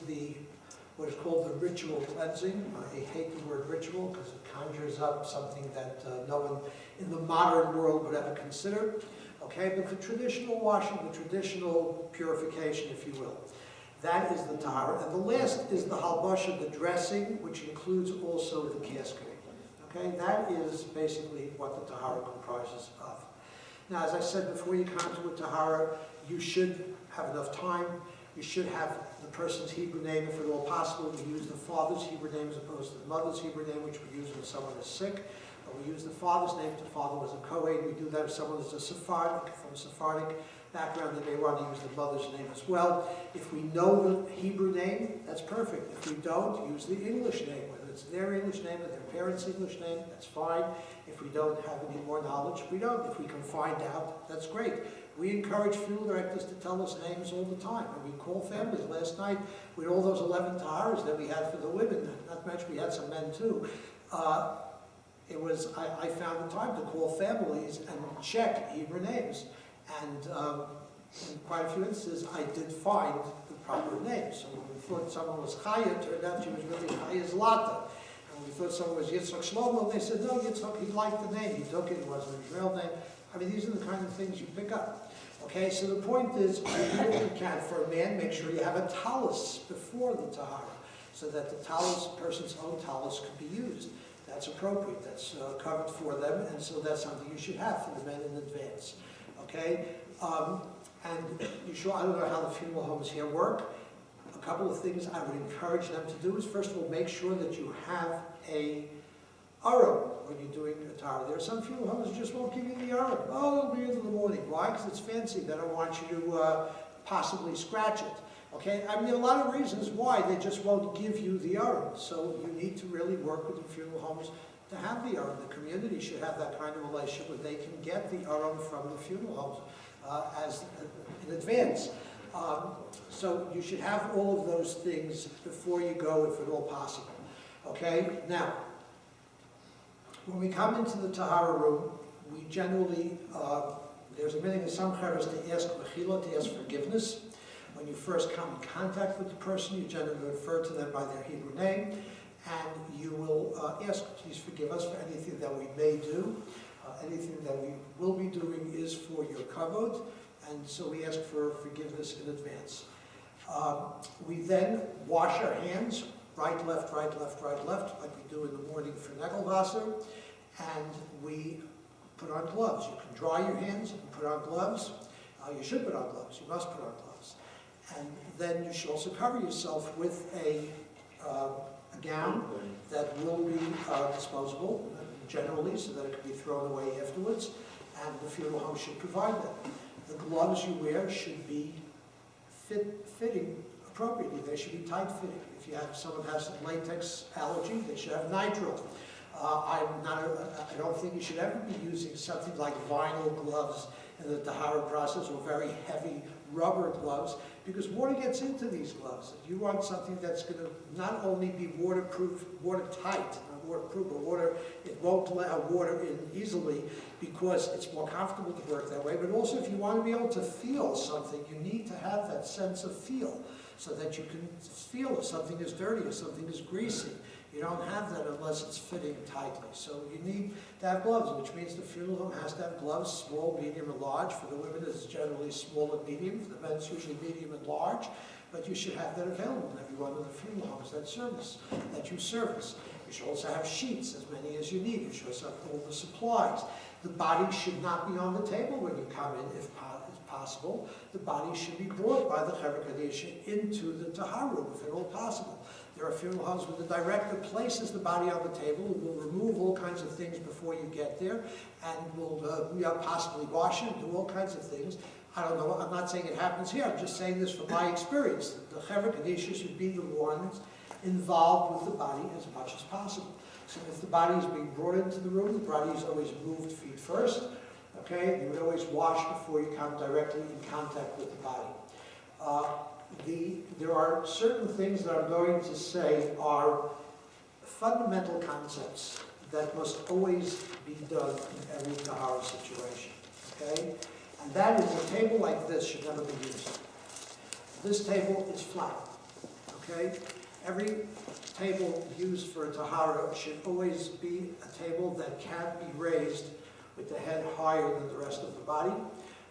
what is called the ritual cleansing. I hate the word ritual because it conjures up something that no one in the modern world would ever consider. Okay, but the traditional washing, the traditional purification, if you will. That is the Tahara. And the last is the halbasha, the dressing, which includes also the casket. Okay, that is basically what the Tahara comprises of. Now, as I said before, you come to a Tahara, you should have enough time. You should have the person's Hebrew name, if at all possible. We use the father's Hebrew name as opposed to the mother's Hebrew name, which we use when someone is sick. We use the father's name if the father was a Kohen. We do that if someone is a Sephardic, from a Sephardic background. They may want to use the mother's name as well. If we know the Hebrew name, that's perfect. If we don't, use the English name. Whether it's their English name or their parents' English name, that's fine. If we don't have any more knowledge, we don't. If we can find out, that's great. We encourage funeral directors to tell us names all the time. And we call families. Last night, with all those 11 Taharas that we had for the women, not to mention we had some men too, I found the time to call families and check Hebrew names. And in quite a few instances, I did find the proper name. So when we thought someone was Chaya, it turned out she was really Chaya Zlata. And we thought someone was Yitzchak Shlomo, and they said, no, Yitzchak, he liked the name. He took it. It wasn't his real name. I mean, these are the kind of things you pick up. Okay, so the point is, you do what you can. For a man, make sure you have a talus before the Tahara. so that the person's own talus could be used. That's appropriate, that's covered for them, and so that's something you should have for the men in advance, okay? And you should, I don't know how the funeral homes here work. A couple of things I would encourage them to do is, first of all, make sure that you have a Aron when you're doing a Tahara. There are some funeral homes that just won't give you the Aron. Oh, it'll be in the morning. Why? Because it's fancy. They don't want you to possibly scratch it. Okay? I mean, there are a lot of reasons why they just won't give you the Aron. So you need to really work with the funeral homes to have the Aron. The community should have that kind of relationship where they can get the Aron from the funeral homes in advance. So you should have all of those things before you go, if at all possible. Okay? Now, when we come into the Tahara room, we generally, there's a meaning in some chevras to ask mechila, to ask forgiveness. When you first come in contact with the person, you generally refer to them by their Hebrew name, and you will ask, please forgive us for anything that we may do. Anything that we will be doing is for your kavod, and so we ask for forgiveness in advance. We then wash our hands, right, left, right, left, right, left, like we do in the morning for Negelwasser, and we put on gloves. You can dry your hands and put on gloves. You should put on gloves. You must put on gloves. And then you should also cover yourself with a gown that will be disposable, generally, so that it can be thrown away afterwards, and the funeral home should provide that. The gloves you wear should be fitting appropriately. They should be tight-fitting. If you have someone has a latex allergy, they should have nitrile. I don't think you should ever be using something like vinyl gloves in the Tahara process, or very heavy rubber gloves, because water gets into these gloves. You want something that's going to not only be waterproof, watertight, not waterproof, but it won't let water in easily, because it's more comfortable to work that way. But also, if you want to be able to feel something, you need to have that sense of feel, so that you can feel if something is dirty, if something is greasy. You don't have that unless it's fitting tightly. So you need to have gloves, which means the funeral home has to have gloves, small, medium, and large. For the women, it's generally small and medium. For the men, it's usually medium and large. But you should have that available in every one of the funeral homes that you service. You should also have sheets, as many as you need. You should also have all the supplies. The body should not be on the table when you come in, if possible. The body should be brought by the Chevra Kadisha into the Tahara room, if at all possible. There are funeral homes where the director places the body on the table, will remove all kinds of things before you get there, and will possibly wash it, do all kinds of things. I don't know, I'm not saying it happens here, I'm just saying this from my experience. The Chevra Kadisha should be the ones involved with the body as much as possible. So if the body is being brought into the room, the body is always moved feet first. Okay, you would always wash before you come directly in contact with the body. There are certain things that I'm going to say are fundamental concepts that must always be done in every Tahara situation. Okay, and that is a table like this should never be used. This table is flat. Okay, every table used for a Tahara should always be a table that can't be raised with the head higher than the rest of the body.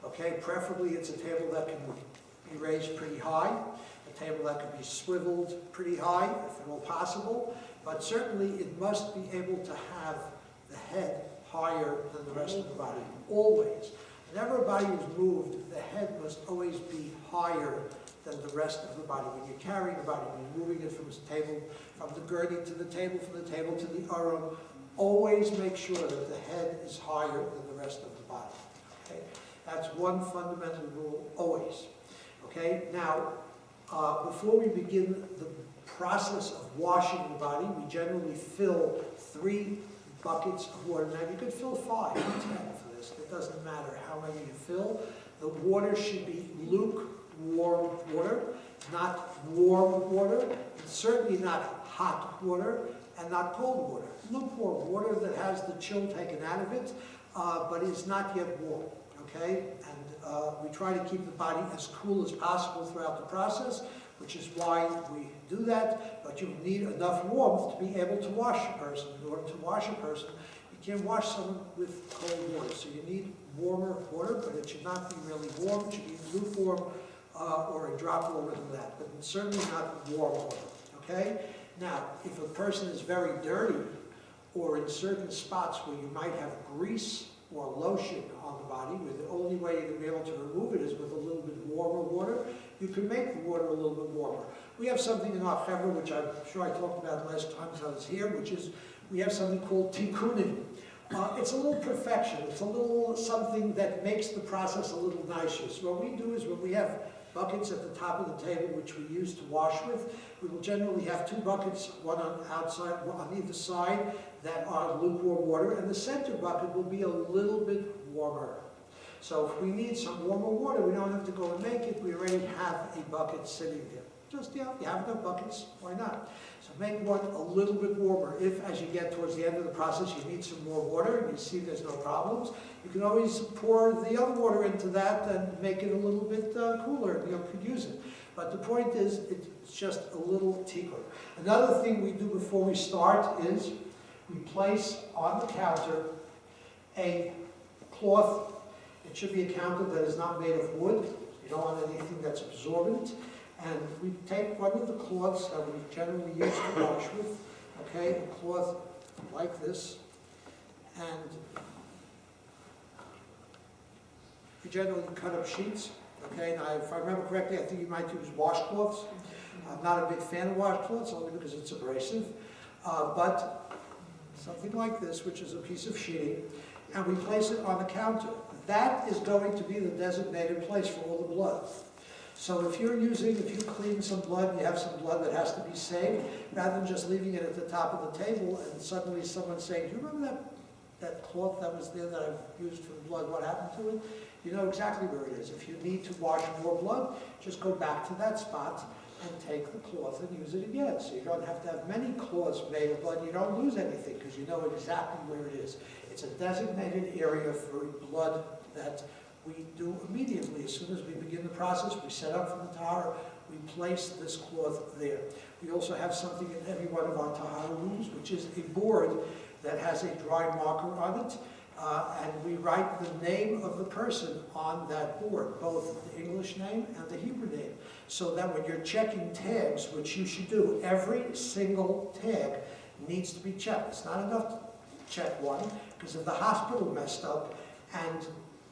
Okay, preferably it's a table that can be raised pretty high, a table that can be swiveled pretty high, if at all possible, but certainly it must be able to have the head higher than the rest of the body, always. Whenever a body is moved, the head must always be higher than the rest of the body. When you're carrying the body, when you're moving it from the table, from the gurney to the table, from the table to the Aron, always make sure that the head is higher than the rest of the body. Okay? That's one fundamental rule, always. Okay? Now, before we begin the process of washing the body, we generally fill 3 buckets of water. Now, you could fill 5 or 10 for this. It doesn't matter how many you fill. The water should be lukewarm water, not warm water, and certainly not hot water, and not cold water. Lukewarm water that has the chill taken out of it, but is not yet warm, okay? And we try to keep the body as cool as possible throughout the process, which is why we do that, but you need enough warmth to be able to wash a person. In order to wash a person, you can't wash someone with cold water, so you need warmer water, but it should not be really warm. It should be lukewarm or a drop warmer than that, but certainly not warm water. okay? Now, if a person is very dirty, or in certain spots where you might have grease or lotion on the body, where the only way you're going to be able to remove it is with a little bit warmer water, you can make the water a little bit warmer. We have something in our Chevra, which I'm sure I talked about last time I was here, which is we have something called tikkunim. It's a little perfection. It's a little something that makes the process a little nicer. So what we do is when we have buckets at the top of the table, which we use to wash with, we will generally have 2 buckets, one on outside, one on either side, that are lukewarm water, and the center bucket will be a little bit warmer. So if we need some warmer water, we don't have to go and make it. We already have a bucket sitting there. Just, you have enough buckets, why not? So make one a little bit warmer. If, as you get towards the end of the process, you need some more water, and you see there's no problems, you can always pour the other water into that and make it a little bit cooler, and you could use it. But the point is, it's just a little tikkun. Another thing we do before we start is we place on the counter a cloth. It should be a counter that is not made of wood. You don't want anything that's absorbent. And we take one of the cloths that we generally use to wash with, okay, a cloth like this, and we generally cut up sheets, okay. Now, if I remember correctly, I think you might use washcloths. I'm not a big fan of washcloths, only because it's abrasive, but something like this, which is a piece of sheeting, and we place it on the counter. That is going to be the designated place for all the blood. So if you clean some blood, you have some blood that has to be saved, rather than just leaving it at the top of the table and suddenly someone saying, do you remember that cloth that was there that I've used for the blood, what happened to it? You know exactly where it is. If you need to wash more blood, just go back to that spot and take the cloth and use it again. So you don't have to have many cloths made of blood. You don't lose anything because you know exactly where it is. It's a designated area for blood that we do immediately. As soon as we begin the process, we set up for the Tahara, we place this cloth there. We also have something in every one of our Tahara rooms, which is a board that has a dry marker on it, and we write the name of the person on that board, both the English name and the Hebrew name, so that when you're checking tags, which you should do, every single tag needs to be checked. It's not enough to check one, because if the hospital messed up and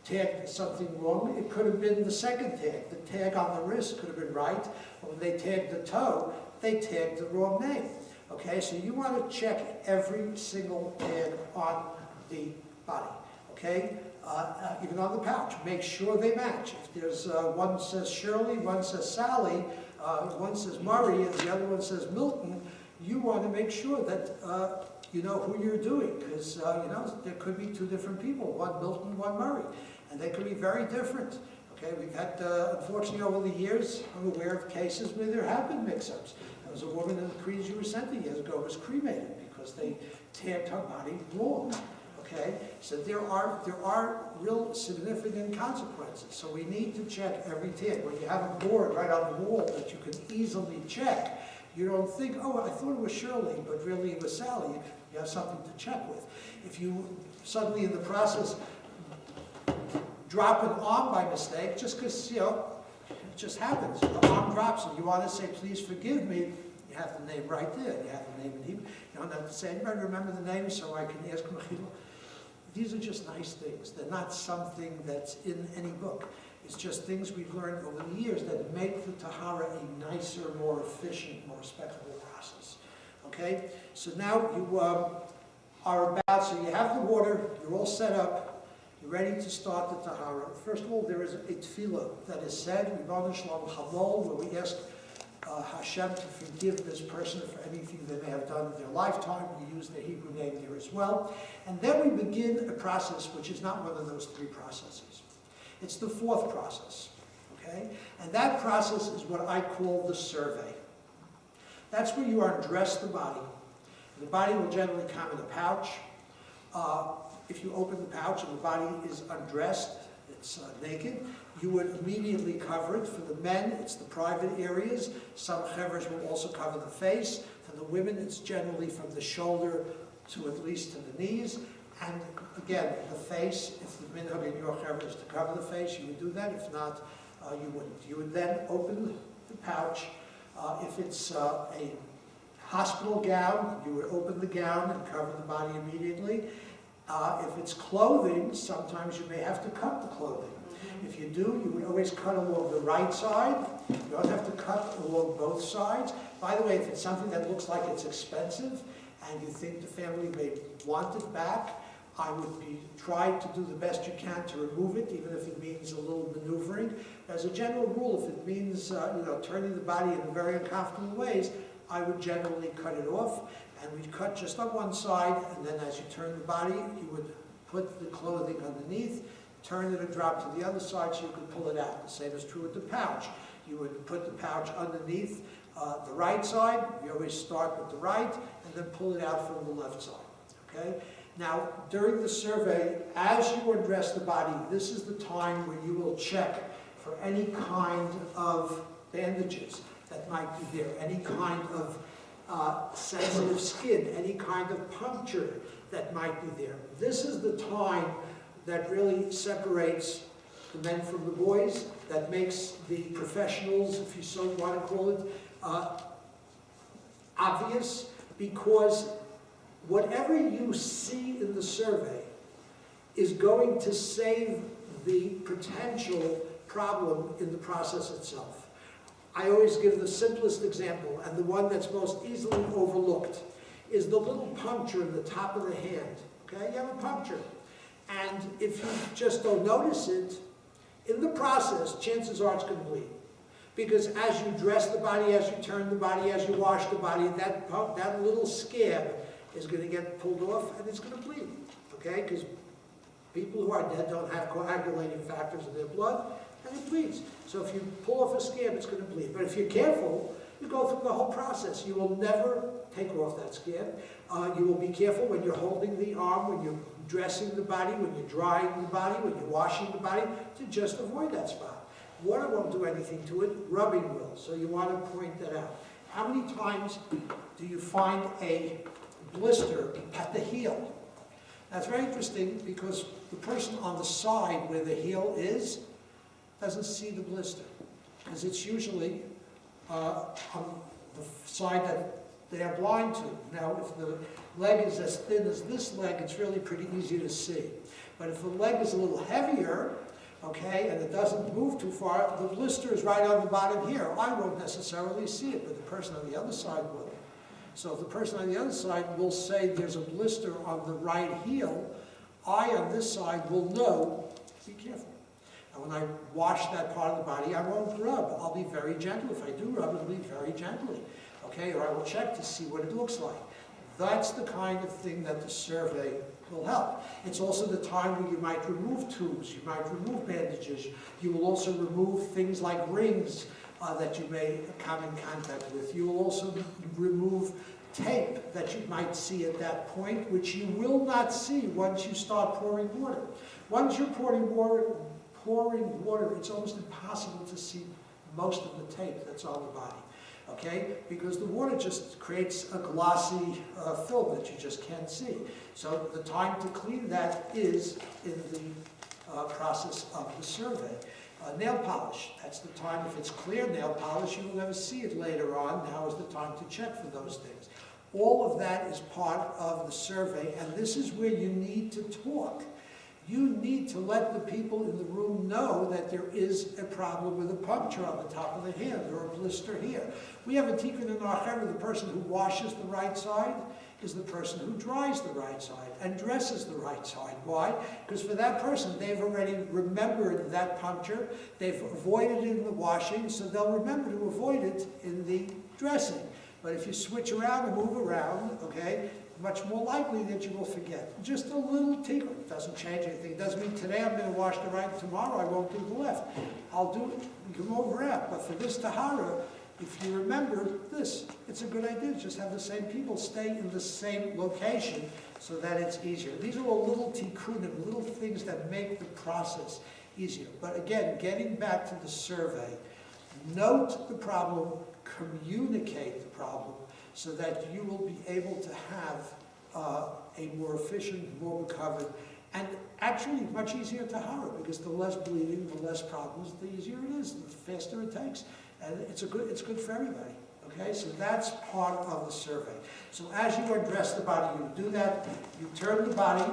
tagged something wrong, it could have been the second tag. The tag on the wrist could have been right, but when they tagged the toe, they tagged the wrong name. Okay, so you want to check every single tag on the body, okay? Even on the pouch, make sure they match. If there's one says Shirley, one says Sally, one says Murray, and the other one says Milton, you want to make sure that you know who you're doing, because you know, there could be 2 different people, one Milton, one Murray, and they could be very different. Okay, we've had, unfortunately, over the years, I'm aware of cases where there have been mix-ups. There was a woman in the Queens you were sent years ago who was cremated because they tagged her body wrong. Okay, so there are real significant consequences. So we need to check every tag. When you have a board right on the wall that you can easily check, you don't think, oh, I thought it was Shirley, but really it was Sally. You have something to check with. If you suddenly in the process drop an arm by mistake, just because, you know, it just happens. The arm drops and you want to say, please forgive me, you have the name right there. You have the name in Hebrew. You don't have to say, anybody remember the name so I can ask Mechila? These are just nice things. They're not something that's in any book. It's just things we've learned over the years that make the Tahara a nicer, more efficient, more respectable process. Okay? So now you are about, so you have the water, you're all set up, you're ready to start the Tahara. First of all, there is a tefillah that is said, Ribbono Shel Olam Chavol, where we ask Hashem to forgive this person for anything they may have done in their lifetime. We use the Hebrew name there as well. And then we begin a process which is not one of those 3 processes. It's the 4th process, okay? And that process is what I call the survey. That's where you undress the body. The body will generally come in a pouch. If you open the pouch and the body is undressed, it's naked, you would immediately cover it. For the men, it's the private areas. Some chevers will also cover the face. For the women, it's generally from the shoulder to at least to the knees. And again, the face, if the minhag in your chever is to cover the face, you would do that. If not, you wouldn't. You would then open the pouch. If it's a hospital gown, you would open the gown and cover the body immediately. If it's clothing, sometimes you may have to cut the clothing. If you do, you would always cut along the right side. You don't have to cut along both sides. By the way, if it's something that looks like it's expensive and you think the family may want it back, I would try to do the best you can to remove it, even if it means a little maneuvering. As a general rule, if it means turning the body in very uncomfortable ways, I would generally cut it off. And we'd cut just on one side, and then as you turn the body, you would put the clothing underneath, turn it and drop to the other side so you could pull it out. The same is true with the pouch. You would put the pouch underneath the right side. You always start with the right, and then pull it out from the left side. Okay? Now, during the survey, as you undress the body, this is the time when you will check for any kind of bandages that might be there, any kind of sensitive skin, any kind of puncture that might be there. This is the time that really separates the men from the boys, that makes the professionals, if you so want to call it, obvious, because whatever you see in the survey is going to save the potential problem in the process itself. I always give the simplest example, and the one that's most easily overlooked, is the little puncture in the top of the hand. Okay, you have a puncture. And if you just don't notice it, in the process, chances are it's going to bleed. Because as you dress the body, as you turn the body, as you wash the body, that little scab is going to get pulled off and it's going to bleed. Okay, because people who are dead don't have coagulating factors in their blood, and it bleeds. So if you pull off a scab, it's going to bleed. But if you're careful, you go through the whole process. You will never take off that scab. You will be careful when you're holding the arm, when you're dressing the body, when you're drying the body, when you're washing the body, to just avoid that spot. Water won't do anything to it, rubbing will. So you want to point that out. How many times do you find a blister at the heel? That's very interesting because the person on the side where the heel is doesn't see the blister, because it's usually on the side that they are blind to. Now, if the leg is as thin as this leg, it's really pretty easy to see. But if the leg is a little heavier, okay, and it doesn't move too far, the blister is right on the bottom here. I won't necessarily see it, but the person on the other side will. So if the person on the other side will say there's a blister on the right heel, I on this side will know, be careful. And when I wash that part of the body, I won't rub. I'll be very gentle. If I do rub, it'll be very gently. Okay, or I will check to see what it looks like. That's the kind of thing that the survey will help. It's also the time where you might remove tubes, you might remove bandages. You will also remove things like rings that you may come in contact with. You will also remove tape that you might see at that point, which you will not see once you start pouring water. Once you're pouring water, it's almost impossible to see most of the tape that's on the body. Okay? Because the water just creates a glossy film that you just can't see. So the time to clean that is in the process of the survey. Nail polish, that's the time. If it's clear nail polish, you will never see it later on. Now is the time to check for those things. All of that is part of the survey, and this is where you need to talk. You need to let the people in the room know that there is a problem with a puncture on the top of the hand or a blister here. We have a tikkun in our Chevra, the person who washes the right side is the person who dries the right side and dresses the right side. Why? Because for that person, they've already remembered that puncture, they've avoided it in the washing, so they'll remember to avoid it in the dressing. But if you switch around and move around, okay, much more likely that you will forget. Just a little tikkun. It doesn't change anything. It doesn't mean today I'm going to wash the right, tomorrow I won't do the left. I'll do it, we can move around. But for this Tahara, if you remember this, it's a good idea to just have the same people stay in the same location so that it's easier. These are all little tikkunim, little things that make the process easier. But again, getting back to the survey, note the problem, communicate the problem, so that you will be able to have a more efficient, more recovered, and actually much easier Tahara, because the less bleeding, the less problems, the easier it is, the faster it takes. And it's good for everybody. Okay, so that's part of the survey. So as you undress the body, you do that, you turn the body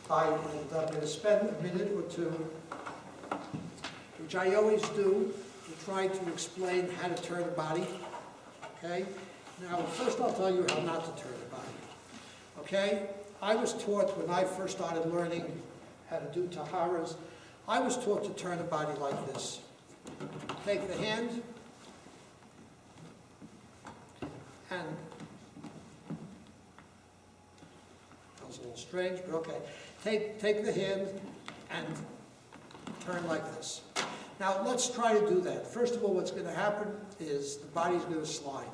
by, and I'm going to spend a minute or two, which I always do, to try to explain how to turn the body. Okay? Now, first I'll tell you how not to turn the body. Okay? I was taught when I first started learning how to do Taharas, I was taught to turn the body like this. Take the hand, and that was a little strange, but okay. Take the hand and turn like this. Now let's try to do that. First of all, what's going to happen is the body's going to slide.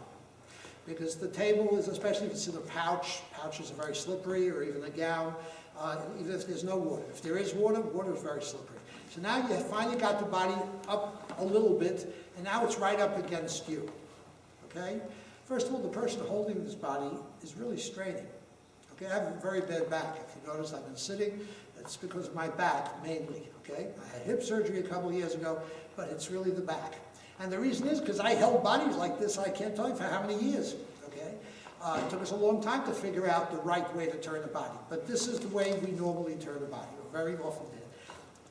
Because the table is, especially if it's in a pouch, pouches are very slippery, or even a gown, even if there's no water. If there is water, water is very slippery. So now you finally got the body up a little bit, and now it's right up against you. Okay? First of all, the person holding this body is really straining. Okay, I have a very bad back. If you notice, I've been sitting. It's because of my back, mainly. Okay? I had hip surgery a couple of years ago, but it's really the back. And the reason is because I held bodies like this, I can't tell you for how many years. Okay? It took us a long time to figure out the right way to turn the body. But this is the way we normally turn the body, or very often did.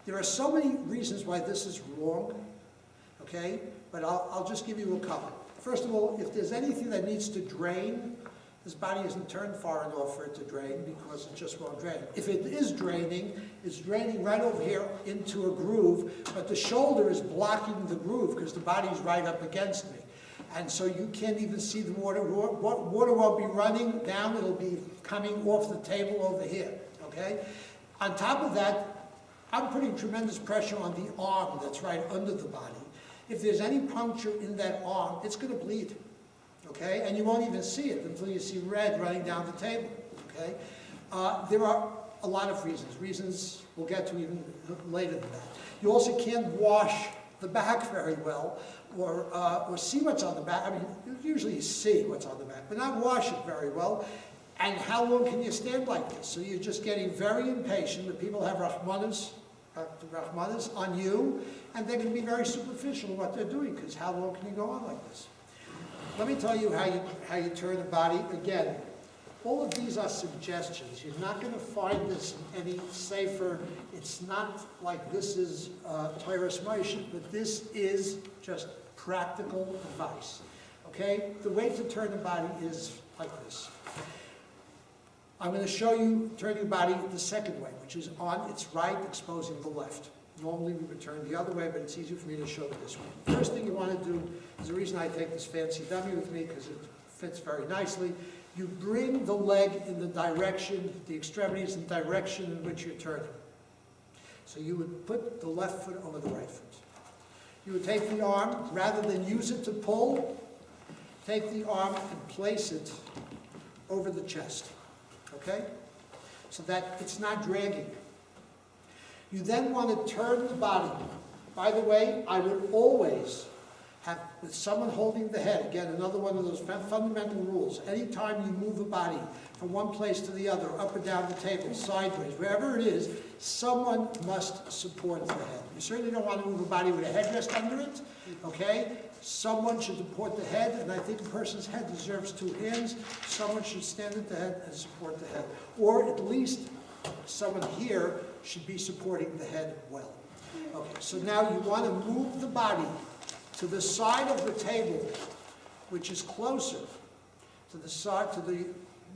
There are so many reasons why this is wrong, okay? But I'll just give you a couple. First of all, if there's anything that needs to drain, this body isn't turned far enough for it to drain because it just won't drain. If it is draining, it's draining right over here into a groove, but the shoulder is blocking the groove because the body's right up against me. And so you can't even see the water. Water won't be running down, it'll be coming off the table over here, okay? On top of that, I'm putting tremendous pressure on the arm that's right under the body. If there's any puncture in that arm, it's going to bleed, okay? And you won't even see it until you see red running down the table, okay? There are a lot of reasons we'll get to even later than that. You also can't wash the back very well or see what's on the back. I mean, usually you see what's on the back, but not wash it very well. And how long can you stand like this? So you're just getting very impatient. The people have rahmanas on you, and they're going to be very superficial in what they're doing, because how long can you go on like this? Let me tell you how you turn the body. Again, all of these are suggestions. You're not going to find this any safer. It's not like this is Torah's Moshe, but this is just practical advice. Okay? The way to turn the body is like this. I'm going to show you turning the body the second way, which is on its right, exposing the left. Normally we would turn the other way, but it's easier for me to show it this way. First thing you want to do is the reason I take this fancy dummy with me, because it fits very nicely. You bring the leg in the direction, the extremities in the direction in which you're turning. So you would put the left foot over the right foot. You would take the arm, rather than use it to pull, take the arm and place it over the chest. Okay? So that it's not dragging. You then want to turn the body. By the way, I would always have, with someone holding the head, again, another one of those fundamental rules, anytime you move a body from one place to the other, up or down the table, sideways, wherever it is, someone must support the head. You certainly don't want to move a body with a headrest under it, okay? Someone should support the head, and I think a person's head deserves two hands. Someone should stand at the head and support the head. Or at least someone here should be supporting the head well. Okay, so now you want to move the body to the side of the table, which is closer to the side,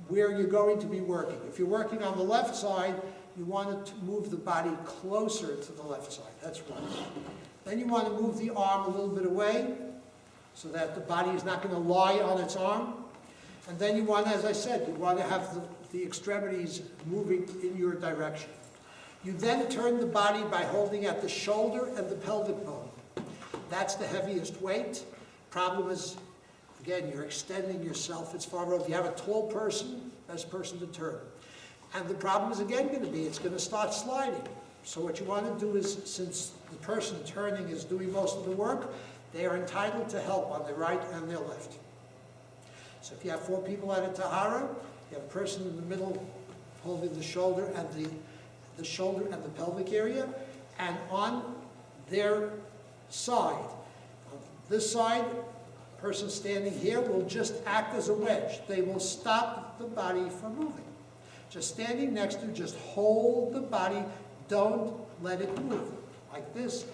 where you're going to be working. If you're working on the left side, you want to move the body closer to the left side. That's one. Then you want to move the arm a little bit away, so that the body is not going to lie on its arm. And then you want, as I said, you want to have the extremities moving in your direction. You then turn the body by holding at the shoulder and the pelvic bone. That's the heaviest weight. Problem is, again, you're extending yourself. It's far over. If you have a tall person, best person to turn. And the problem is, again, going to be, it's going to start sliding. So what you want to do is, since the person turning is doing most of the work, they are entitled to help on their right and their left. So if you have 4 people at a Tahara, you have a person in the middle holding the shoulder and the shoulder and the pelvic area, and on their side, on this side, person standing here will just act as a wedge. They will stop the body from moving. Just standing next to, just hold the body. Don't let it move. Like this,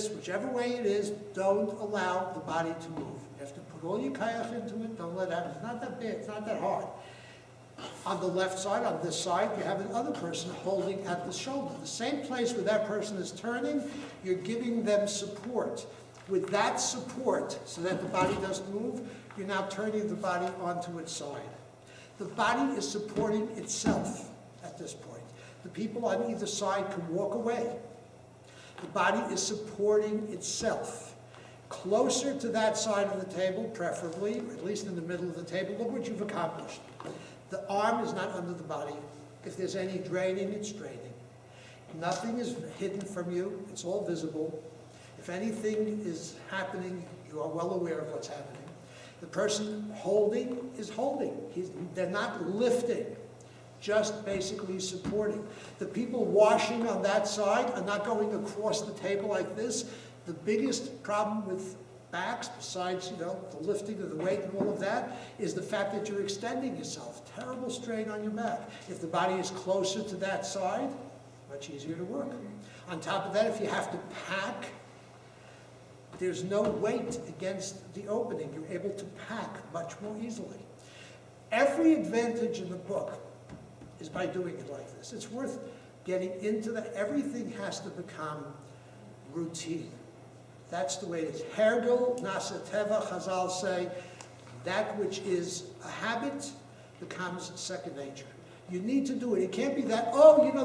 whichever way it is, don't allow the body to move. You have to put all your kayach into it. Don't let it happen. It's not that bad. It's not that hard. On the left side, on this side, you have another person holding at the shoulder. The same place where that person is turning, you're giving them support. With that support, so that the body doesn't move, you're now turning the body onto its side. The body is supporting itself at this point. The people on either side can walk away. The body is supporting itself. Closer to that side of the table, preferably, or at least in the middle of the table, look what you've accomplished. The arm is not under the body. If there's any draining, it's draining. Nothing is hidden from you. It's all visible. If anything is happening, you are well aware of what's happening. The person holding is holding. They're not lifting, just basically supporting. The people washing on that side are not going across the table like this. The biggest problem with backs, besides, the lifting of the weight and all of that, is the fact that you're extending yourself. Terrible strain on your back. If the body is closer to that side, much easier to work. On top of that, if you have to pack, there's no weight against the opening. You're able to pack much more easily. Every advantage in the book is by doing it like this. It's worth getting into that. Everything has to become routine. That's the way it is. Hergel, nasa teva, Chazal say, that which is a habit becomes second nature. You need to do it. It can't be that,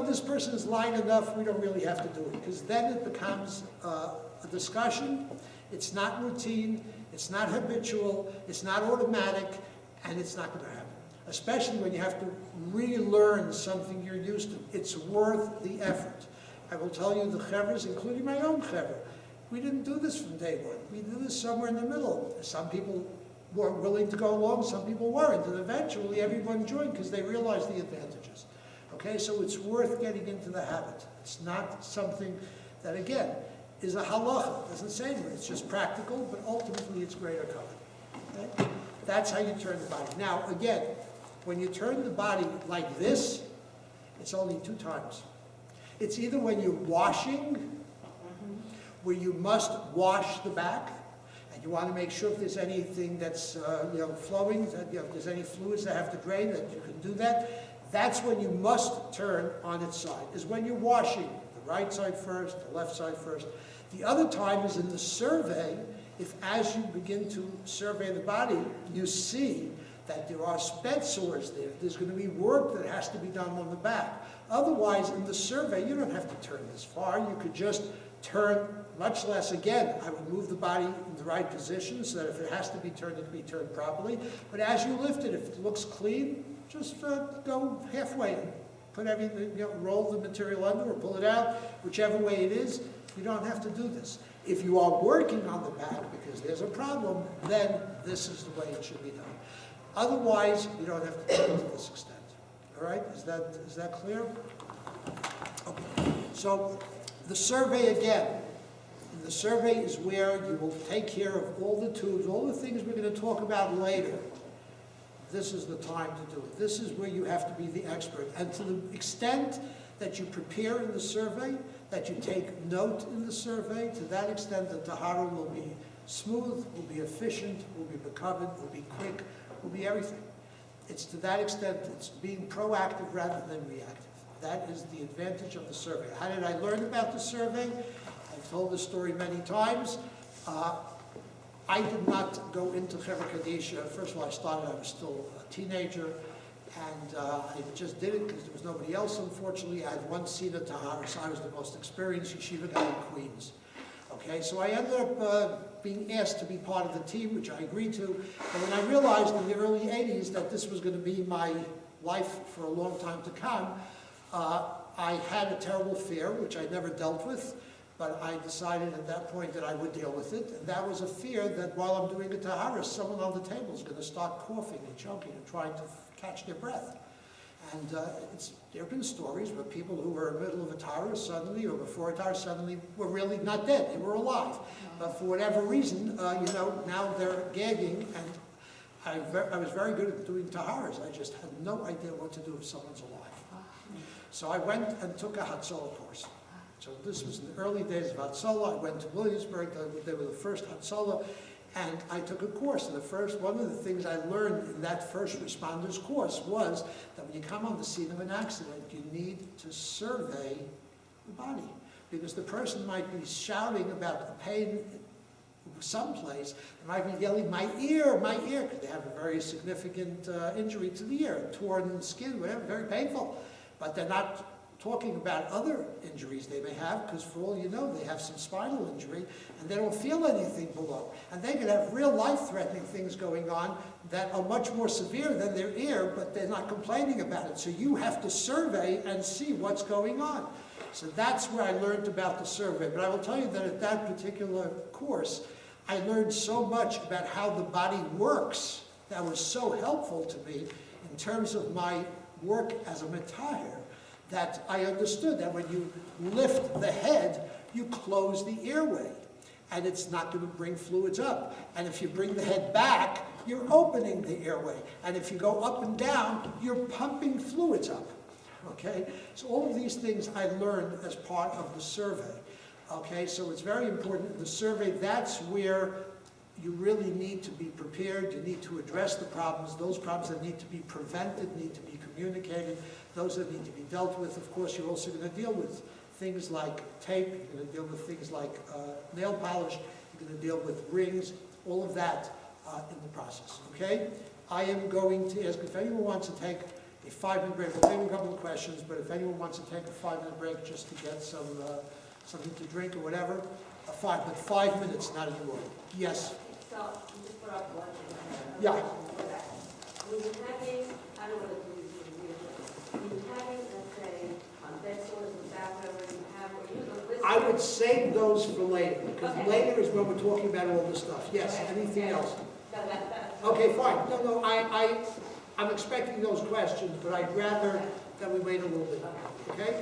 this person is light enough, we don't really have to do it. Because then it becomes a discussion. It's not routine, it's not habitual, it's not automatic, and it's not going to happen. Especially when you have to relearn something you're used to. It's worth the effort. I will tell you, the Chevras, including my own Chevra, we didn't do this from day one. We did this somewhere in the middle. Some people were willing to go along, some people weren't, and eventually everyone joined because they realized the advantages. Okay, so it's worth getting into the habit. It's not something that, again, is a halacha. It doesn't say anything. It's just practical, but ultimately it's greater covenant. Okay? That's how you turn the body. Now, again, when you turn the body like this, it's only 2 times. It's either when you're washing, where you must wash the back, and you want to make sure if there's anything that's flowing, that, if there's any fluids that have to drain, that you can do that. That's when you must turn on its side, is when you're washing. The right side first, the left side first. The other time is in the survey. If as you begin to survey the body, you see that there are bed sores there. There's going to be work that has to be done on the back. Otherwise, in the survey, you don't have to turn this far. You could just turn much less. Again, I would move the body in the right position so that if it has to be turned, it can be turned properly. But as you lift it, if it looks clean, just go halfway. Put everything, roll the material under or pull it out, whichever way it is. You don't have to do this. If you are working on the back because there's a problem, then this is the way it should be done. Otherwise, you don't have to do it to this extent. All right? Is that clear? Okay. So the survey again. The survey is where you will take care of all the tubes, all the things we're going to talk about later. This is the time to do it. This is where you have to be the expert. And to the extent that you prepare in the survey, that you take note in the survey, to that extent the Tahara will be smooth, will be efficient, will be covered, will be quick, will be everything. It's to that extent it's being proactive rather than reactive. That is the advantage of the survey. How did I learn about the survey? I've told this story many times. I did not go into Chevra Kadisha. First of all, I was still a teenager, and I just did it because there was nobody else, unfortunately. I had one seat at Tahara, so I was the most experienced yeshiva guy in Queens. Okay, so I ended up being asked to be part of the team, which I agreed to. And when I realized in the early 80s that this was going to be my life for a long time to come, I had a terrible fear, which I never dealt with. But I decided at that point that I would deal with it. And that was a fear that while I'm doing a Tahara, someone on the table is going to start coughing and choking and trying to catch their breath. And there have been stories where people who were in the middle of a Tahara suddenly, or before a Tahara suddenly, were really not dead, they were alive. But for whatever reason, now they're gagging, and I was very good at doing Taharas. I just had no idea what to do if someone's alive. So I went and took a Hatzalah course. So this was in the early days of Hatzalah. I went to Williamsburg, they were the first Hatzalah, and I took a course. And one of the things I learned in that first responders course was that when you come on the scene of an accident, you need to survey the body. Because the person might be shouting about a pain someplace, they might be yelling, my ear, because they have a very significant injury to the ear, torn skin, whatever, very painful. But they're not talking about other injuries they may have, because for all you know, they have some spinal injury, and they don't feel anything below. And they could have real life-threatening things going on that are much more severe than their ear, but they're not complaining about it. So you have to survey and see what's going on. So that's where I learned about the survey. But I will tell you that at that particular course, I learned so much about how the body works that was so helpful to me in terms of my work as a metayer, that I understood that when you lift the head, you close the airway, and it's not going to bring fluids up. And if you bring the head back, you're opening the airway. And if you go up and down, you're pumping fluids up. Okay? So all of these things I learned as part of the survey. Okay? So it's very important. The survey, that's where you really need to be prepared. You need to address the problems. Those problems that need to be prevented need to be communicated. Those that need to be dealt with. Of course, you're also going to deal with things like tape. You're going to deal with things like nail polish. You're going to deal with rings. All of that in the process. Okay? I am going to ask if anyone wants to take a 5-minute break. We'll take a couple of questions, but if anyone wants to take a 5-minute break just to get something to drink or whatever, but 5 minutes, not an hour. Yes? So, you just brought up one thing. Yeah. When you're having, I don't want to do this in real life. When you're having, let's say, on bed sores and back, whatever you have, or you have a list. I would save those for later, because Okay. later is when we're talking about all this stuff. Yes, anything else? No, that's. Okay, fine. No, I'm expecting those questions, but I'd rather that we wait a little bit. Okay?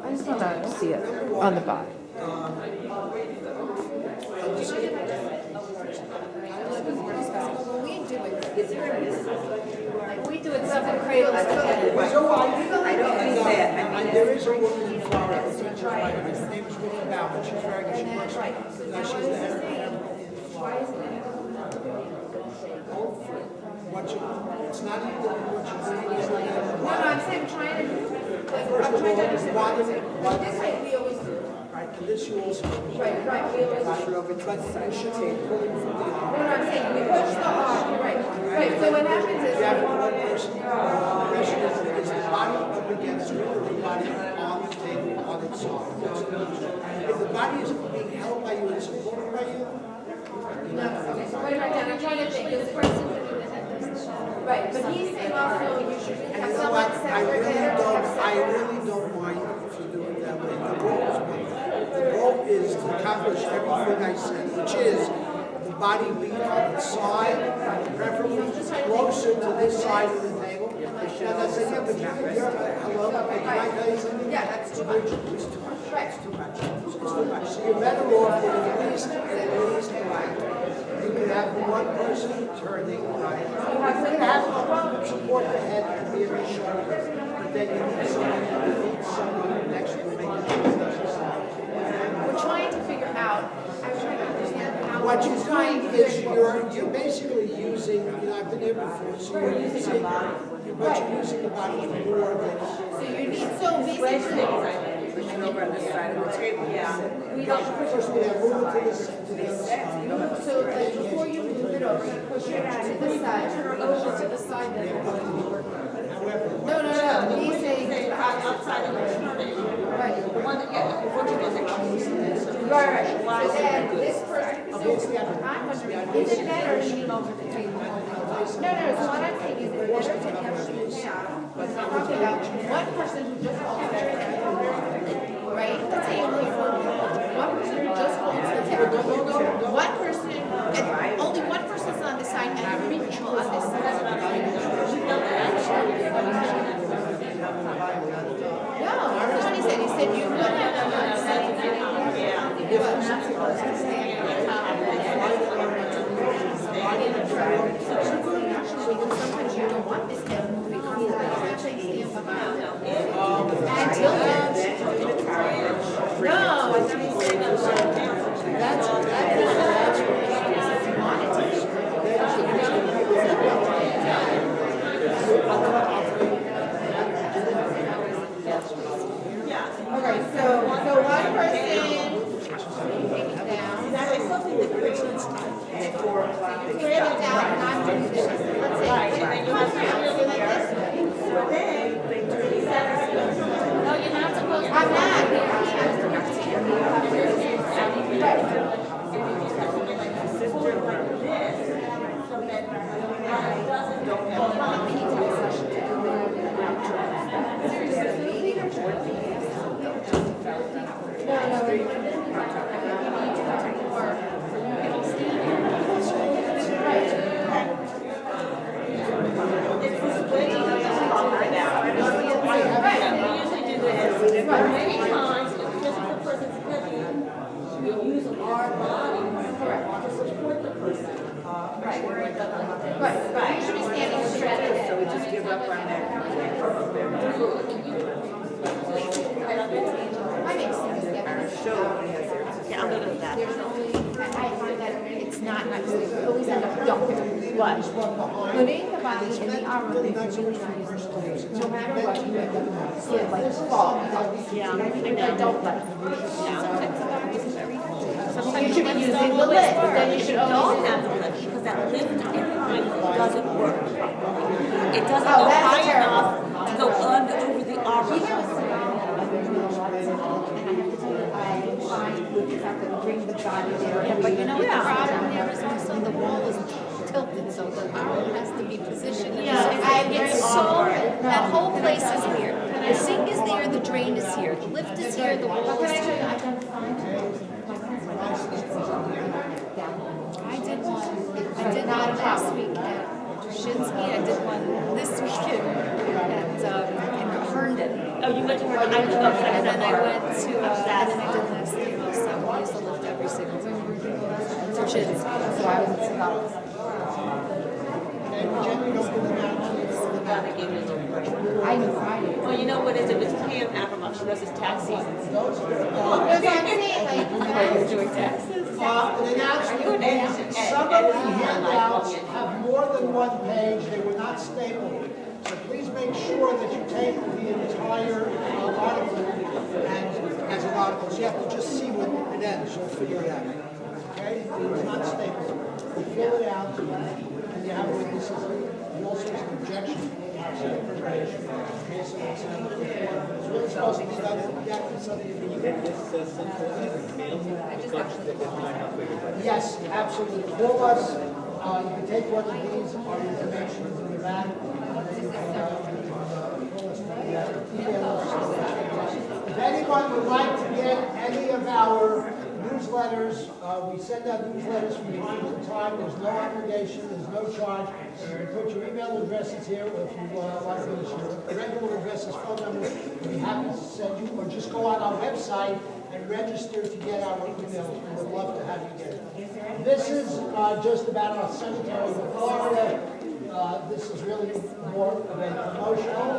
I just want to see it on the body. We do it seven cradles. So I don't mean that. I mean, there is a woman in Florida who teaches writing. Her name is Ruth Bauman. She's very good. She works. She's the head of family in Florida. It's not even what you're doing. No, I'm saying trying to. First of all, This way we always do. right, and this you also. Right, we always. But you should be pulling from the. No, I'm saying we push the arm, right. So what happens is. You have one person, the question is the body up against you or the body on the table on its side? If the body is being held by you and supported by you, No, okay, so wait right down, I'm trying to think, this person. Right, but he's saying also you should really and have you know someone what, separate there. I really don't mind if you do it that way. The goal is to accomplish everything I said, which is the body being on its side, preferably closer to this side of the table. Now that's it, yeah, but you're, hello, can I tell you something? Yeah, that's too much. It's too much. Right. It's too much. It's too much. So you're better off with at least right. You can have one person turning right. You can have support the head and be able to shoulder, but then you need someone next to make it. We're trying to figure out, I'm trying to understand how. What you using, I've been here before, so you're using, but you're using the body for more than. So basically, pushing over on this side of the table. Yeah. We don't push First, we have move it to the other side. So like before you move it over, you push it to the side, over to the side then. No. He's saying Outside of the turn, right. the one that, yeah, before you go there. Right. So then this person, I'm wondering, is it better leaning over the table? No. So what I'm saying is it better to have a shot. We're talking about one person who just holds the table, right? The table is one person who just holds the table. One person, and only one person's on this side and three people on this side. No, that's what he said. He said you no. Sometimes you don't want this to move because until then. No, that's what he said. That's if you want Okay, so one person take it down. That's something that Christians At 4 o'clock. Bring it down and I'm doing this. Let's say, and then you have to so like this. No, you're not supposed to. I'm not. Many times, if the person's heavy, we use our body to support the person. Right. Usually standing straight. So we just give up on that. I make sense. Yeah, I'll leave it at that. There's only, I find that it's not nice. We always end up dumping. What? Putting the body in the Aron is really nice. No matter what, you end up seeing like fall. Yeah, I don't like it. Sometimes You should be using the lift, but then you should don't always have the lift because that lift doesn't work properly. It doesn't Oh, go that's high terrible. enough to go over the Aron. Bring the body there. Yeah, but you know what the problem there is also the wall is tilted, so the Aron has to be positioned. It's so, that whole place is weird. The sink is there, the drain is here, the lift is here, the wall is here. I did one last week at Shinsky, I did one this weekend at Herndon. Oh, you went to her, I was And then I went to, and then I did last year, so I use the lift every single time. For Shinsky. So I was at Scotland's. And we generally don't give them out. I knew Friday. Well, you know what it is? It was Pam Abramoff. She does his tax season. That's what I'm saying, like, Doing taxes. An announcement, And- some of the handouts have more than one page, they were not stapled. So please make sure that you take the entire article and as an article, so you have to just see when it ends, you'll figure it out. Okay, it's not stapled. You fill it out, and you have witnesses, you also have an objection. It's really supposed to be done, yeah, something. Yes, absolutely. Call us. You can take one of these. Our information is in the back. If anyone would like to get any of our newsletters, we send out newsletters from time to time. There's no obligation, there's no charge. You can put your email addresses here, or if you like your regular addresses, phone numbers, we'd be happy to send you, or just go on our website and register to get our emails. We would love to have you get it. This is just about our cemetery in Florida. This is really more of a promotional,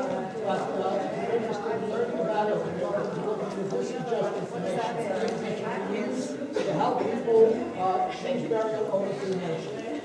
but if you're interested in learning about it, we're going to look into this. Is just information that you can use to help people choose burial over cremation.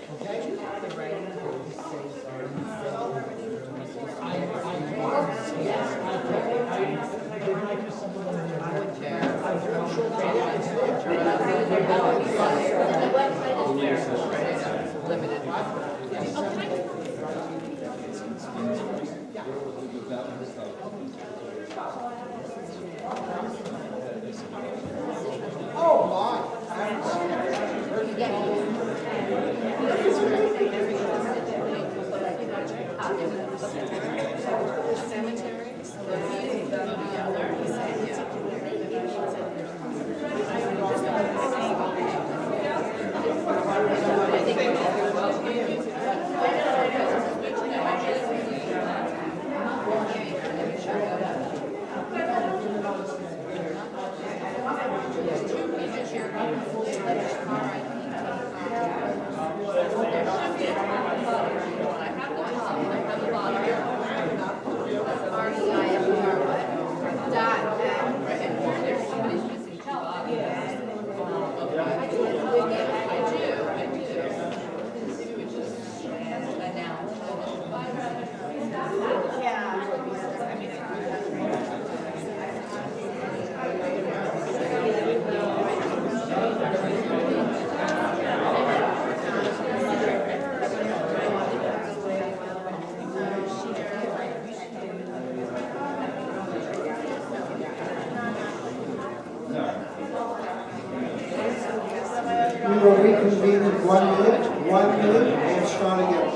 We will reconvene in 1 minute. 1 minute, and start again.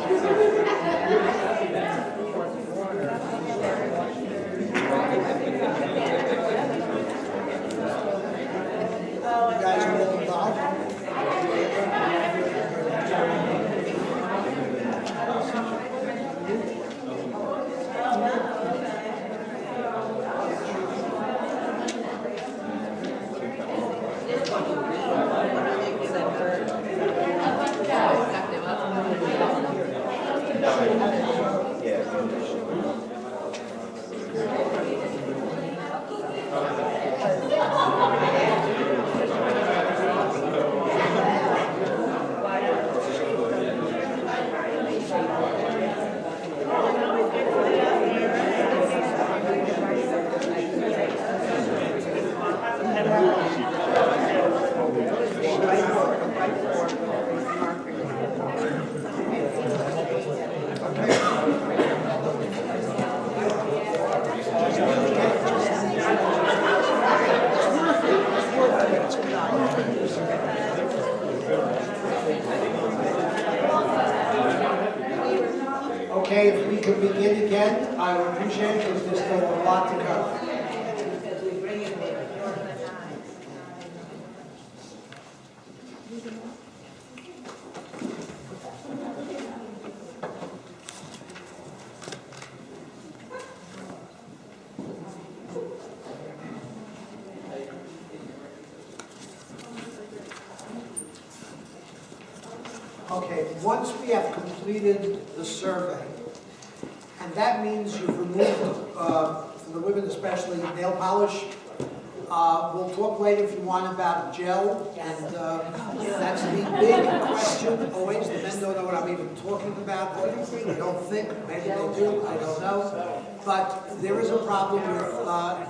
You guys are all involved? Okay, if we could begin again, I would appreciate it because there's still a lot to cover. Okay, once we have completed the survey, and that means you've removed, for the women especially, nail polish. We'll talk later if you want about gel, and that's the big question always. The men don't know what I'm even talking about. I don't think, maybe they do, I don't know. But there is a problem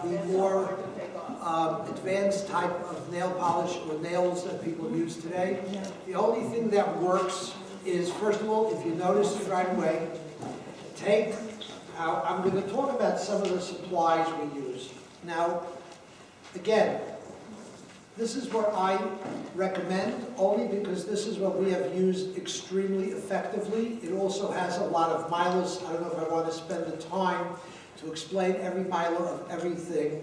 with the more advanced type of nail polish or nails that people use today. The only thing that works is, first of all, if you notice it right away, I'm going to talk about some of the supplies we use. Now, again, this is what I recommend, only because this is what we have used extremely effectively. It also has a lot of milas. I don't know if I want to spend the time to explain every mila of everything.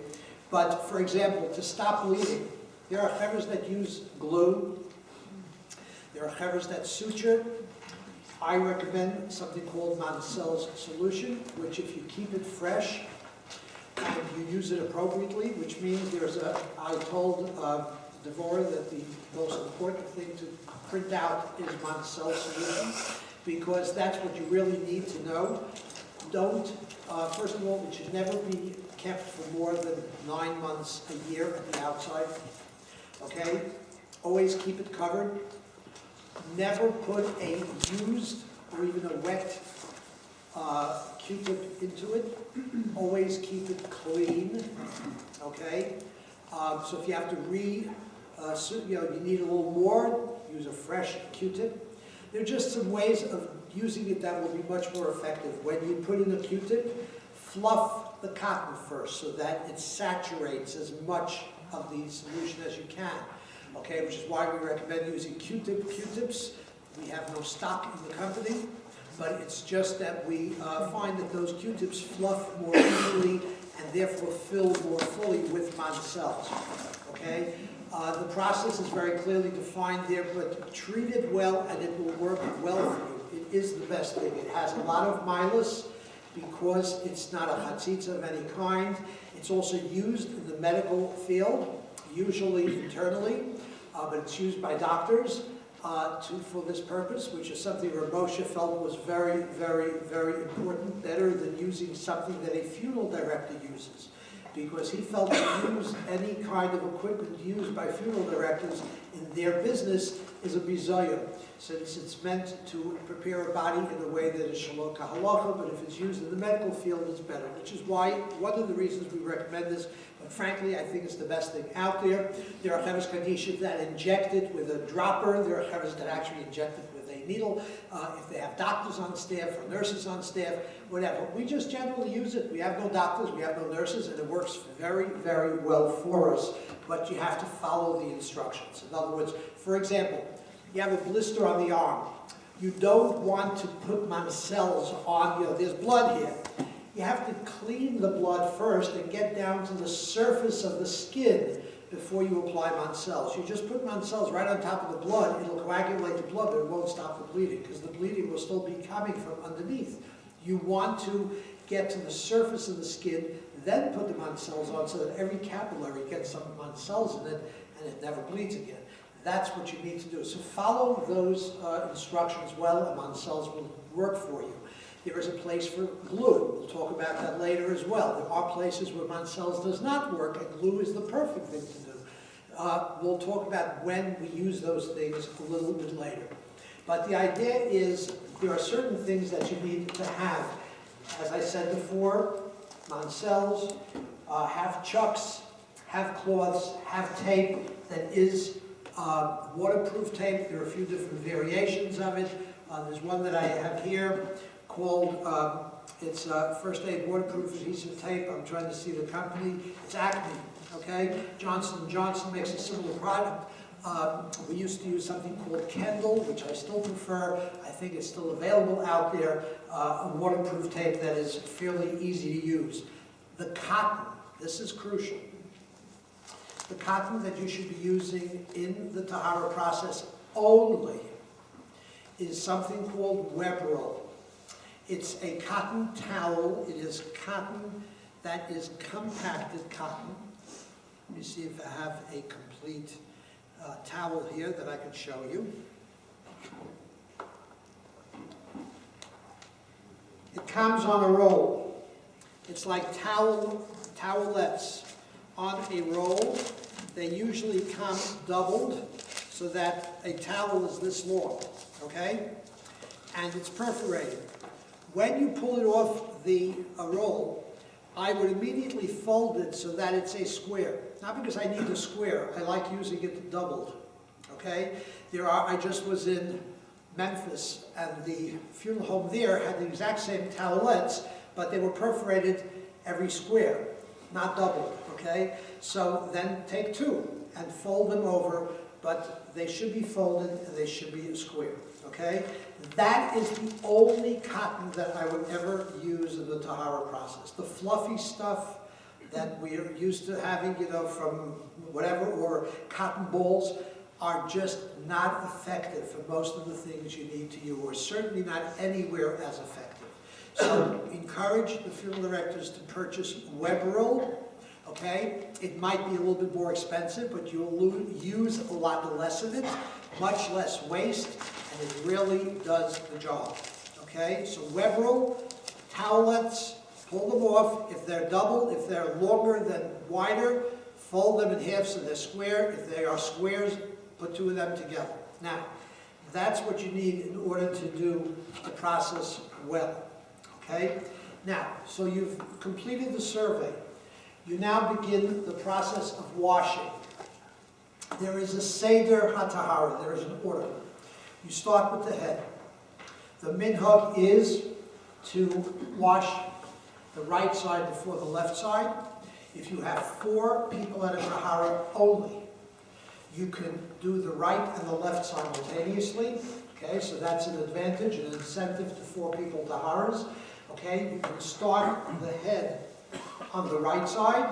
But, for example, to stop bleeding, there are chevras that use glue. There are chevras that suture. I recommend something called Mansel's solution, which if you keep it fresh and you use it appropriately, which means I told Devorah that the most important thing to print out is Mansel's solution, because that's what you really need to know. First of all, it should never be kept for more than 9 months a year at the outside. Okay? Always keep it covered. never put a used or even a wet Q-tip into it. Always keep it clean, okay? So if you have to you need a little more, use a fresh Q-tip. There are just some ways of using it that will be much more effective. When you put in a Q-tip, fluff the cotton first so that it saturates as much of the solution as you can. Okay, which is why we recommend using Q-tips. We have no stock in the company, but it's just that we find that those Q-tips fluff more easily and therefore fill more fully with cells. Okay, the process is very clearly defined there, but treat it well and it will work well for you. It is the best thing. It has a lot of milus because it's not a chatzitza of any kind. It's also used in the medical field, usually internally, but it's used by doctors for this purpose, which is something Rav Moshe felt was very, very, very important, better than using something that a funeral director uses. Because he felt to use any kind of equipment used by funeral directors in their business is a bizayon, since it's meant to prepare a body in a way that is shalom kahalacha, but if it's used in the medical field, it's better, which is why, one of the reasons we recommend this, but frankly, I think it's the best thing out there. There are Chevra Kadisha that inject it with a dropper. There are Chevras that actually inject it with a needle. If they have doctors on staff or nurses on staff, whatever. We just generally use it. We have no doctors, we have no nurses, and it works very, very well for us. But you have to follow the instructions. In other words, for example, you have a blister on the arm. You don't want to put cells on, there's blood here. You have to clean the blood first and get down to the surface of the skin before you apply cells. You just put cells right on top of the blood, it'll coagulate the blood, but it won't stop the bleeding, because the bleeding will still be coming from underneath. You want to get to the surface of the skin, then put the cells on so that every capillary gets some cells in it and it never bleeds again. That's what you need to do. So follow those instructions well, and cells will work for you. There is a place for glue. We'll talk about that later as well. There are places where cells does not work, and glue is the perfect thing to do. We'll talk about when we use those things a little bit later. But the idea is there are certain things that you need to have. As I said before, cells have chucks, have cloths, have tape that is waterproof tape. There are a few different variations of it. There's one that I have here called, it's First Aid Waterproof Adhesive Tape. I'm trying to see the company. It's Acme, okay? Johnson & Johnson makes a similar product. We used to use something called Kendall, which I still prefer. I think it's still available out there, a waterproof tape that is fairly easy to use. The cotton, this is crucial. The cotton that you should be using in the Tahara process only is something called web roll. It's a cotton towel. It is cotton that is compacted cotton. Let me see if I have a complete towel here that I can show you. It comes on a roll. It's like towelettes on a roll. They usually come doubled so that a towel is this long, okay? And it's perforated. When you pull it off the roll, I would immediately fold it so that it's a square. Not because I need a square, I like using it doubled, okay? I just was in Memphis, and the funeral home there had the exact same towelettes, but they were perforated every square, not doubled, okay? So then take two and fold them over, but they should be folded and they should be a square, okay? That is the only cotton that I would ever use in the Tahara process. The fluffy stuff that we're used to having, from whatever, or cotton balls, are just not effective for most of the things you need to use, or certainly not anywhere as effective. So encourage the funeral directors to purchase web roll, okay? It might be a little bit more expensive, but you'll use a lot less of it, much less waste, and it really does the job, okay? So web roll, towelettes, pull them off. If they're double, if they're longer than wider, fold them in half so they're square. If they are squares, put two of them together. Now, That's what you need in order to do the process well, okay? Now, so you've completed the survey. You now begin the process of washing. There is a Seder HaTahara, there is an order. You start with the head. The minhag is to wash the right side before the left side. If you have 4 people at a Tahara only, you can do the right and the left simultaneously. Okay, so that's an advantage, an incentive to 4 people Taharas. Okay, you can start the head on the right side.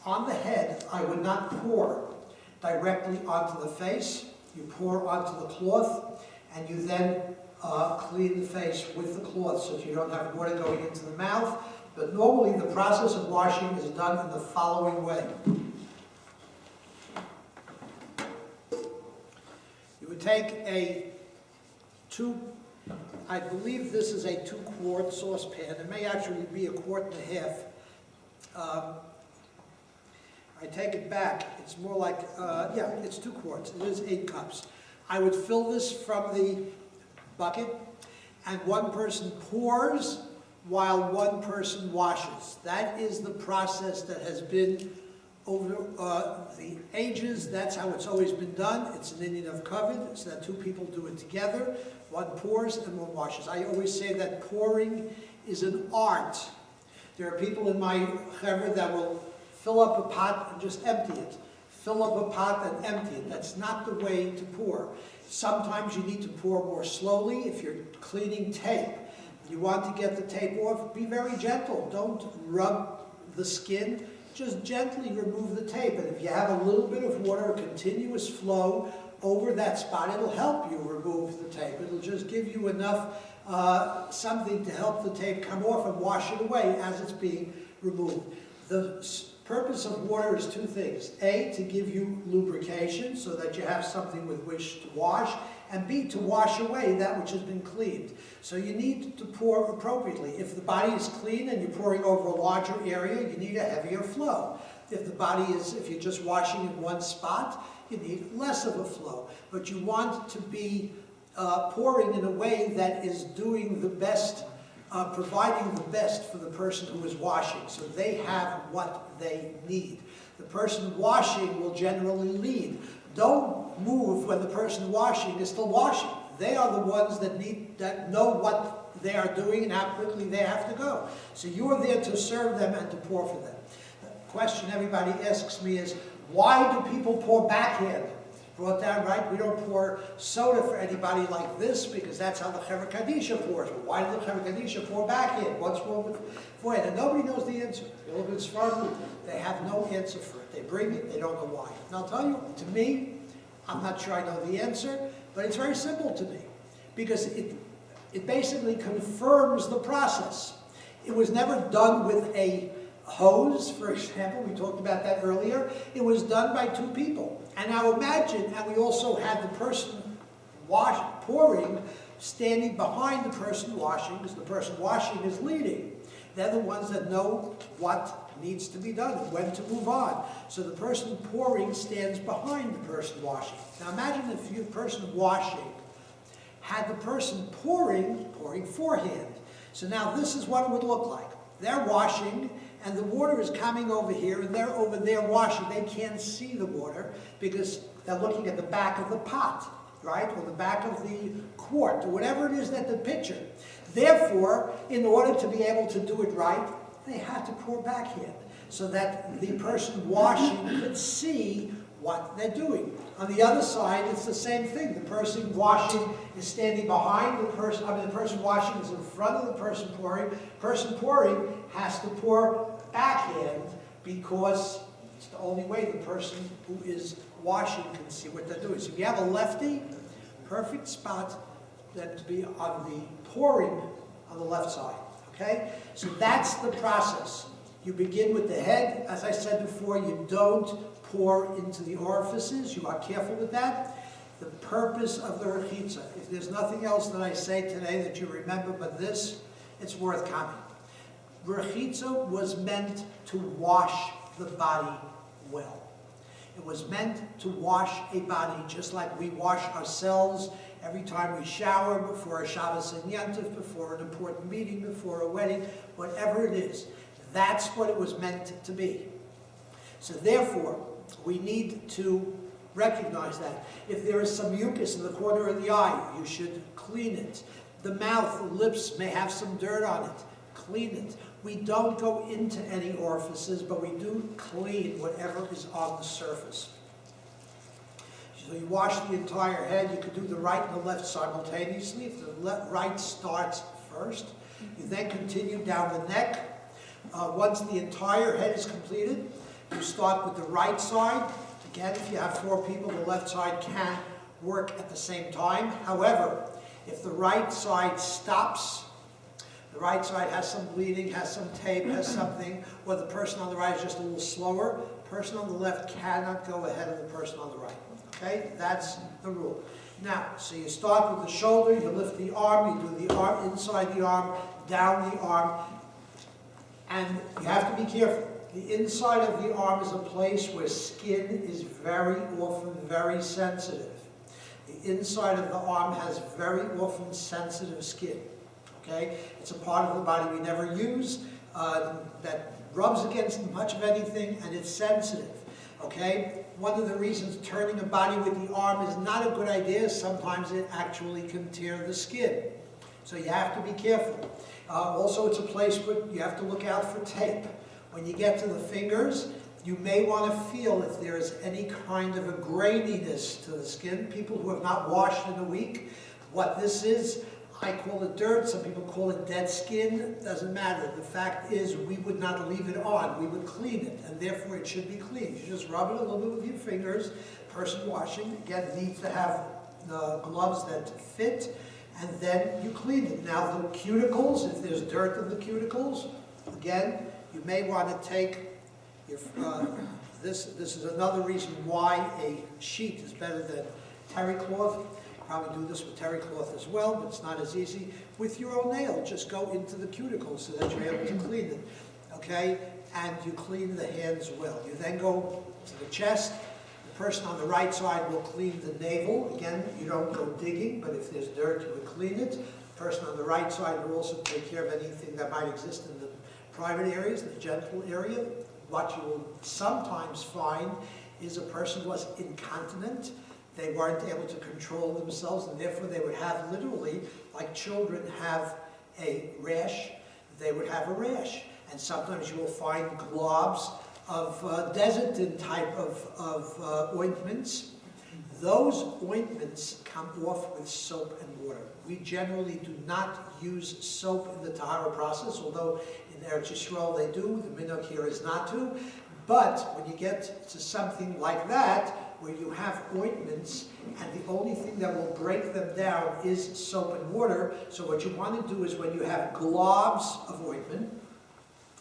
On the head, I would not pour directly onto the face. You pour onto the cloth, and you then clean the face with the cloth so that you don't have water going into the mouth. But normally the process of washing is done in the following way. You would take a I believe this is a 2-quart saucepan. It may actually be 1.5 quarts. I take it back. It's more like, yeah, it's 2 quarts. It is 8 cups. I would fill this from the bucket, and one person pours while one person washes. That is the process that has been over the ages. That's how it's always been done. It's an Indian of covet, so that 2 people do it together. One pours and one washes. I always say that pouring is an art. There are people in my Chevra that will fill up a pot and just empty it. Fill up a pot and empty it. That's not the way to pour. Sometimes you need to pour more slowly. If you're cleaning tape, you want to get the tape off, be very gentle. Don't rub the skin. Just gently remove the tape. And if you have a little bit of water, a continuous flow over that spot, it'll help you remove the tape. It'll just give you enough something to help the tape come off and wash it away as it's being removed. The purpose of water is 2 things. A, to give you lubrication so that you have something with which to wash, and B, to wash away that which has been cleaned. So you need to pour appropriately. If the body is clean and you're pouring over a larger area, you need a heavier flow. If you're just washing in one spot, you need less of a flow. But you want to be pouring in a way that is doing the best, providing the best for the person who is washing, so they have what they need. The person washing will generally lead. Don't move when the person washing is still washing. They are the ones that know what they are doing and how quickly they have to go. So you are there to serve them and to pour for them. The question everybody asks me is, why do people pour backhand? Brought down, right? We don't pour soda for anybody like this because that's how the Chevra Kadisha pours. But why does the Chevra Kadisha pour backhand? What's wrong with forehand? And nobody knows the answer. You look at Sfardim, they have no answer for it. They bring it, they don't know why. And I'll tell you, to me, I'm not sure I know the answer, but it's very simple to me because it basically confirms the process. It was never done with a hose, for example. We talked about that earlier. It was done by 2 people. And now imagine, and we also had the person pouring standing behind the person washing, because the person washing is leading. They're the ones that know what needs to be done, when to move on. So the person pouring stands behind the person washing. Now imagine if the person washing had the person pouring forehand. So now this is what it would look like. They're washing, and the water is coming over here, and they're over there washing. They can't see the water because they're looking at the back of the pot, right? Or the back of the quart, or whatever it is that the pitcher. Therefore, in order to be able to do it right, they had to pour backhand so that the person washing could see what they're doing. On the other side, it's the same thing. The person washing is standing behind the person, the person washing is in front of the person pouring. Person pouring has to pour backhand because it's the only way the person who is washing can see what they're doing. So if you have a lefty, perfect spot then to be on the pouring on the left side. Okay? So that's the process. You begin with the head. As I said before, you don't pour into the orifices. You are careful with that. The purpose of the rechitza. If there's nothing else that I say today that you remember but this, it's worth coming. Rechitza was meant to wash the body well. It was meant to wash a body just like we wash ourselves every time we shower, before a Shabbos and Yantif, before an important meeting, before a wedding, whatever it is. That's what it was meant to be. So therefore, we need to recognize that. If there is some mucus in the corner of the eye, you should clean it. The mouth, the lips may have some dirt on it. Clean it. We don't go into any orifices, but we do clean whatever is on the surface. So you wash the entire head. You could do the right and the left simultaneously. If the right starts first, you then continue down the neck. Once the entire head is completed, you start with the right side. Again, if you have 4 people, the left side can work at the same time. However, if the right side stops, the right side has some bleeding, has some tape, has something, or the person on the right is just a little slower, the person on the left cannot go ahead of the person on the right. Okay? That's the rule. Now, so you start with the shoulder, you lift the arm, you do the arm inside the arm, down the arm, and you have to be careful. The inside of the arm is a place where skin is very often very sensitive. The inside of the arm has very often sensitive skin. Okay? It's a part of the body we never use that rubs against much of anything, and it's sensitive. Okay? One of the reasons turning a body with the arm is not a good idea is sometimes it actually can tear the skin. So you have to be careful. Also, it's a place where you have to look out for tape. When you get to the fingers, you may want to feel if there is any kind of a graininess to the skin. People who have not washed in a week, what this is, I call it dirt, some people call it dead skin, doesn't matter. The fact is we would not leave it on, we would clean it, and therefore it should be clean. You just rub it a little bit with your fingers. Person washing, again, needs to have the gloves that fit, and then you clean it. Now the cuticles, if there's dirt in the cuticles, again, you may want to take your, this is another reason why a sheet is better than terry cloth. You probably do this with terry cloth as well, but it's not as easy. With your own nail, just go into the cuticles so that you're able to clean it. Okay? And you clean the hands well. You then go to the chest. The person on the right side will clean the navel. Again, you don't go digging, but if there's dirt, you would clean it. The person on the right side will also take care of anything that might exist in the private areas, the genital area. What you will sometimes find is a person was incontinent. They weren't able to control themselves, and therefore they would have literally, like children have a rash, they would have a rash. And sometimes you will find globs of Desitin type of ointments. Those ointments come off with soap and water. We generally do not use soap in the Tahara process, although in Eretz Yisrael they do. The minhag here is not to. But when you get to something like that, where you have ointments, and the only thing that will break them down is soap and water, so what you want to do is when you have globs of ointment,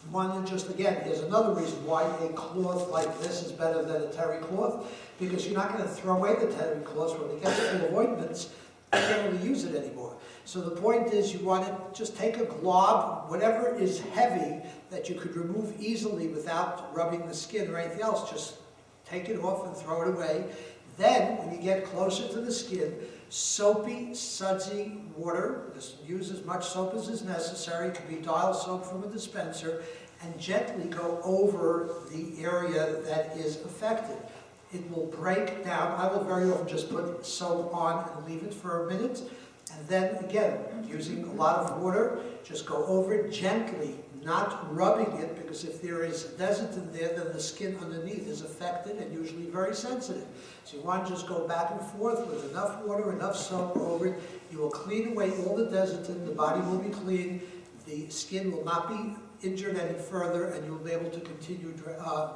you want to just, again, here's another reason why a cloth like this is better than a terry cloth, because you're not going to throw away the terry cloth when it gets full of ointments. You can't really use it anymore. So the point is you want to just take a glob, whatever is heavy that you could remove easily without rubbing the skin or anything else, just take it off and throw it away. Then, when you get closer to the skin, soapy, sudsy water, just use as much soap as is necessary, it could be dial soap from a dispenser, and gently go over the area that is affected. It will break down. I will very often just put soap on and leave it for a minute, and then again, using a lot of water, just go over it gently, not rubbing it, because if there is Desitin there, then the skin underneath is affected and usually very sensitive. So you want to just go back and forth with enough water, enough soap over it. You will clean away all the Desitin, the body will be clean, the skin will not be injured any further, and you'll be able to continue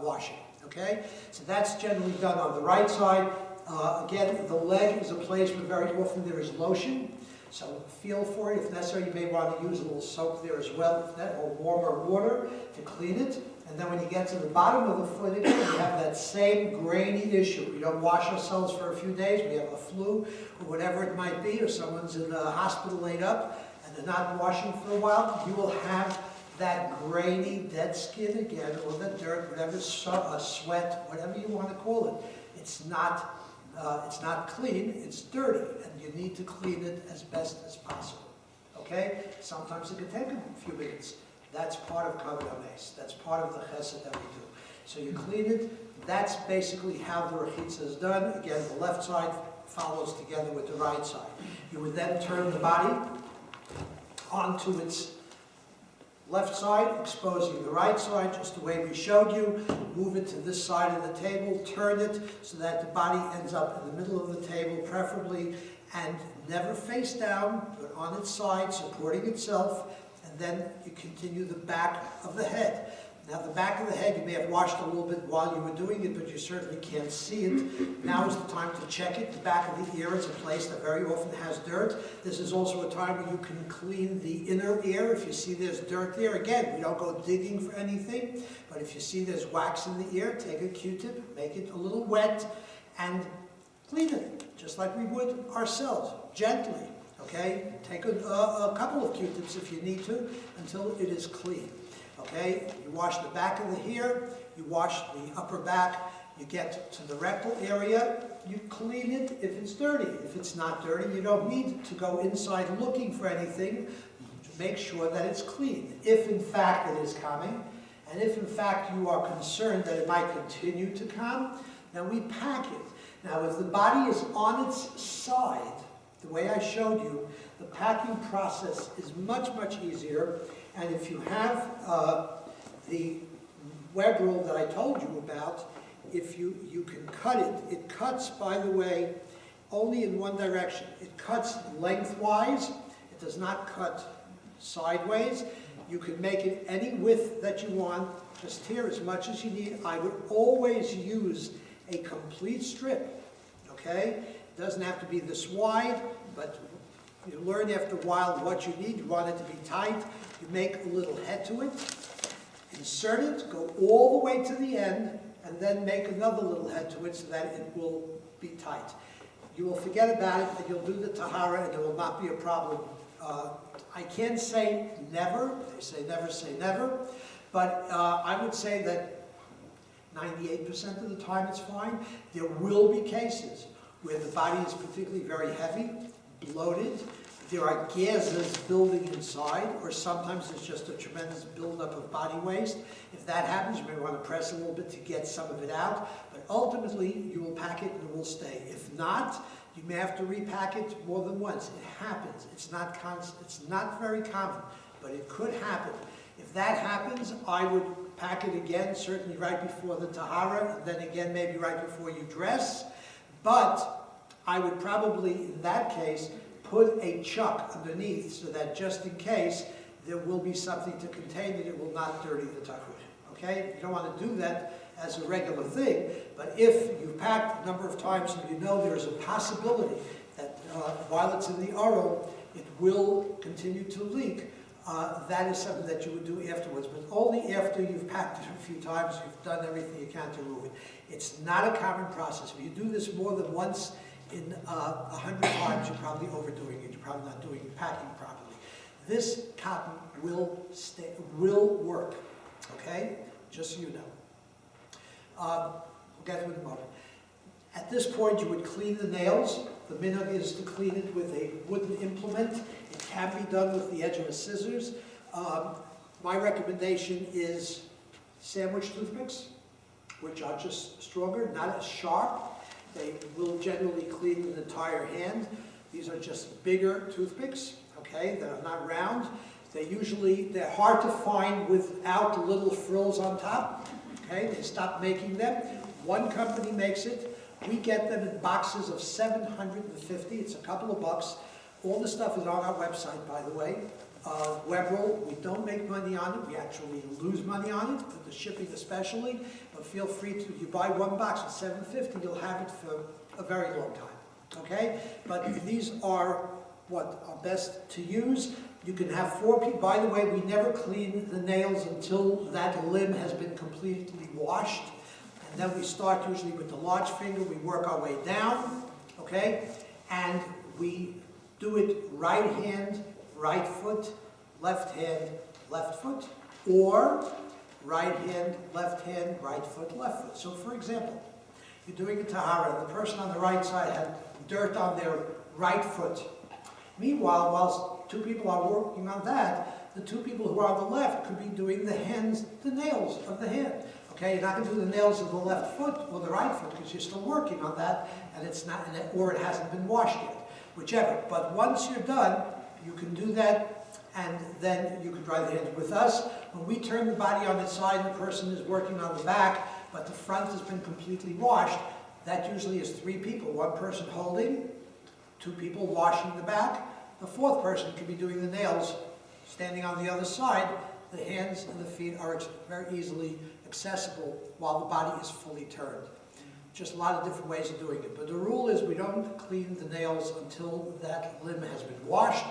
washing. Okay? So that's generally done on the right side. Again, the leg is a place where very often there is lotion. So feel for it. If necessary, you may want to use a little soap there as well, or warmer water to clean it. And then when you get to the bottom of the foot again, you have that same grainy issue. We don't wash ourselves for a few days. We have a flu or whatever it might be, or someone's in the hospital laid up and they're not washing for a while. You will have that grainy dead skin again, or the dirt, whatever, sweat, whatever you want to call it. It's not clean, it's dirty, and you need to clean it as best as possible. Okay? Sometimes it can take a few minutes. That's part of Kavod HaMeis. That's part of the chesed that we do. So you clean it. That's basically how the rechitza is done. Again, the left side follows together with the right side. You would then turn the body onto its left side, exposing the right side, just the way we showed you. Move it to this side of the table, turn it so that the body ends up in the middle of the table, preferably, and never face down, but on its side, supporting itself, and then you continue the back of the head. Now the back of the head, you may have washed a little bit while you were doing it, but you certainly can't see it. Now is the time to check it. The back of the ear is a place that very often has dirt. This is also a time where you can clean the inner ear. If you see there's dirt there, again, we don't go digging for anything, but if you see there's wax in the ear, take a Q-tip, make it a little wet, and clean it, just like we would ourselves, gently, okay? Take a couple of Q-tips if you need to, until it is clean. Okay, you wash the back of the ear, you wash the upper back, you get to the rectal area, you clean it if it's dirty. If it's not dirty, you don't need to go inside looking for anything to make sure that it's clean. If in fact it is coming, and if in fact you are concerned that it might continue to come, then we pack it. Now if the body is on its side, the way I showed you, the packing process is much, much easier. And if you have the web roll that I told you about, if you can cut it, it cuts, by the way, only in one direction. It cuts lengthwise, it does not cut sideways. You can make it any width that you want, just here as much as you need. I would always use a complete strip, okay? It doesn't have to be this wide, but you learn after a while what you need. You want it to be tight. You make a little head to it, insert it, go all the way to the end, and then make another little head to it so that it will be tight. You will forget about it, and you'll do the Tahara, and it will not be a problem. I can't say never. They say never. But I would say that 98% of the time it's fine. There will be cases where the body is particularly very heavy, bloated. There are gases building inside, or sometimes it's just a tremendous buildup of body waste. If that happens, you may want to press a little bit to get some of it out, but ultimately you will pack it and it will stay. If not, you may have to repack it more than once. It happens. It's not constant. It's not very common, but it could happen. If that happens, I would pack it again, certainly right before the Tahara, and then again maybe right before you dress. But I would probably, in that case, put a chuck underneath so that just in case there will be something to contain it, it will not dirty the Tachrichim. Okay? You don't want to do that as a regular thing, but if you've packed a number of times and you know there is a possibility that while it's in the Aron, it will continue to leak, that is something that you would do afterwards, but only after you've packed it a few times, you've done everything you can to remove it. It's not a common process. If you do this more than once in 100 times, you're probably overdoing it. You're probably not doing packing properly. This cotton will work, okay? Just so you know. We'll get to it in a moment. At this point, you would clean the nails. The minhag is to clean it with a wooden implement. It can be done with the edge of a scissors. My recommendation is sandwich toothpicks, which are just stronger, not as sharp. They will generally clean an entire hand. These are just bigger toothpicks, okay, that are not round. They're hard to find without little frills on top, okay? They stopped making them. One company makes it. We get them in boxes of 750. It's a couple of bucks. All the stuff is on our website, by the way. Web roll, we don't make money on it. We actually lose money on it, for the shipping especially. But feel free to, you buy one box at $7.50, you'll have it for a very long time. Okay? But these are what are best to use. You can have 4 people. By the way, we never clean the nails until that limb has been completely washed. And then we start usually with the large finger. We work our way down. Okay? And we do it right hand, right foot, left hand, left foot, Or right hand, right foot, left foot. So for example, you're doing a Tahara, the person on the right side had dirt on their right foot. Meanwhile, whilst two people are working on that, the two people who are on the left could be doing the nails of the hand. Okay, you're not going to do the nails of the left foot or the right foot because you're still working on that, and it's not, or it hasn't been washed yet, whichever. But once you're done, you can do that, and then you can dry the hands. With us, when we turn the body on its side, the person is working on the back, but the front has been completely washed. That usually is 3 people, 1 person holding, 2 people washing the back. The 4th person could be doing the nails, standing on the other side. The hands and the feet are very easily accessible while the body is fully turned. Just a lot of different ways of doing it. But the rule is we don't clean the nails until that limb has been washed.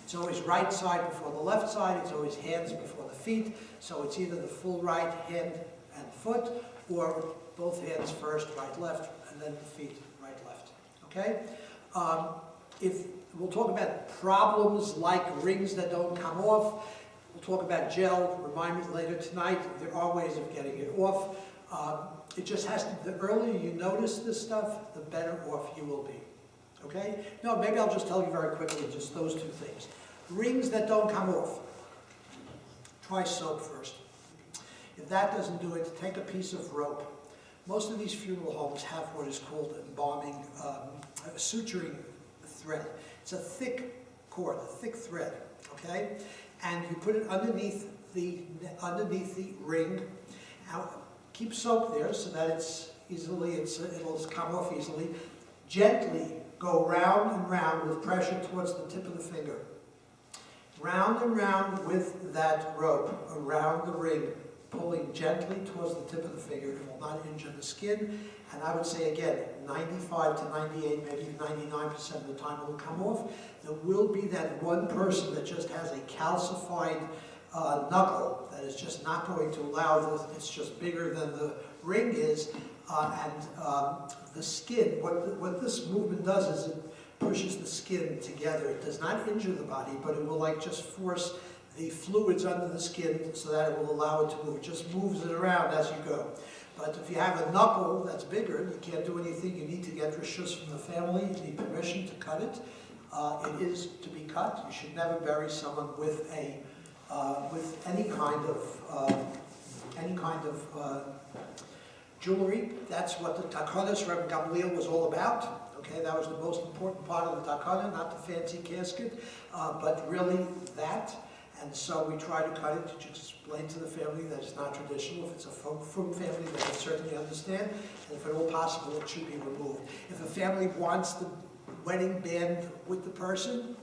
It's always right side before the left side. It's always hands before the feet. So it's either the full right hand and foot, or both hands first, right, left, and then the feet, right, left. Okay? We'll talk about problems like rings that don't come off. We'll talk about gel. Remind me later tonight. There are ways of getting it off. It just has to, the earlier you notice this stuff, the better off you will be. Okay? No, maybe I'll just tell you very quickly just those 2 things. Rings that don't come off. Try soap first. If that doesn't do it, take a piece of rope. Most of these funeral homes have what is called embalming, suturing thread. It's a thick cord, a thick thread, okay? And you put it underneath the ring. Now, keep soap there so that it'll come off easily. Gently go round and round with pressure towards the tip of the finger. Round and round with that rope around the ring, pulling gently towards the tip of the finger. It will not injure the skin. And I would say again, 95 to 98, maybe 99% of the time it will come off. There will be that one person that just has a calcified knuckle that is just not going to allow it's just bigger than the ring is. The skin, what this movement does is it pushes the skin together. It does not injure the body, but it will like just force the fluids under the skin so that it will allow it to move. It just moves it around as you go. But if you have a knuckle that's bigger, you can't do anything. You need to get reshus from the family. You need permission to cut it. It is to be cut. You should never bury someone with any kind of jewelry. That's what the takana, Rabbi Gamliel, was all about. Okay, that was the most important part of the takana, not the fancy casket, but really that. And so we try to cut it to explain to the family that it's not traditional. If it's a fruit family, they can certainly understand. And if at all possible, it should be removed. If a family wants the wedding band with the person,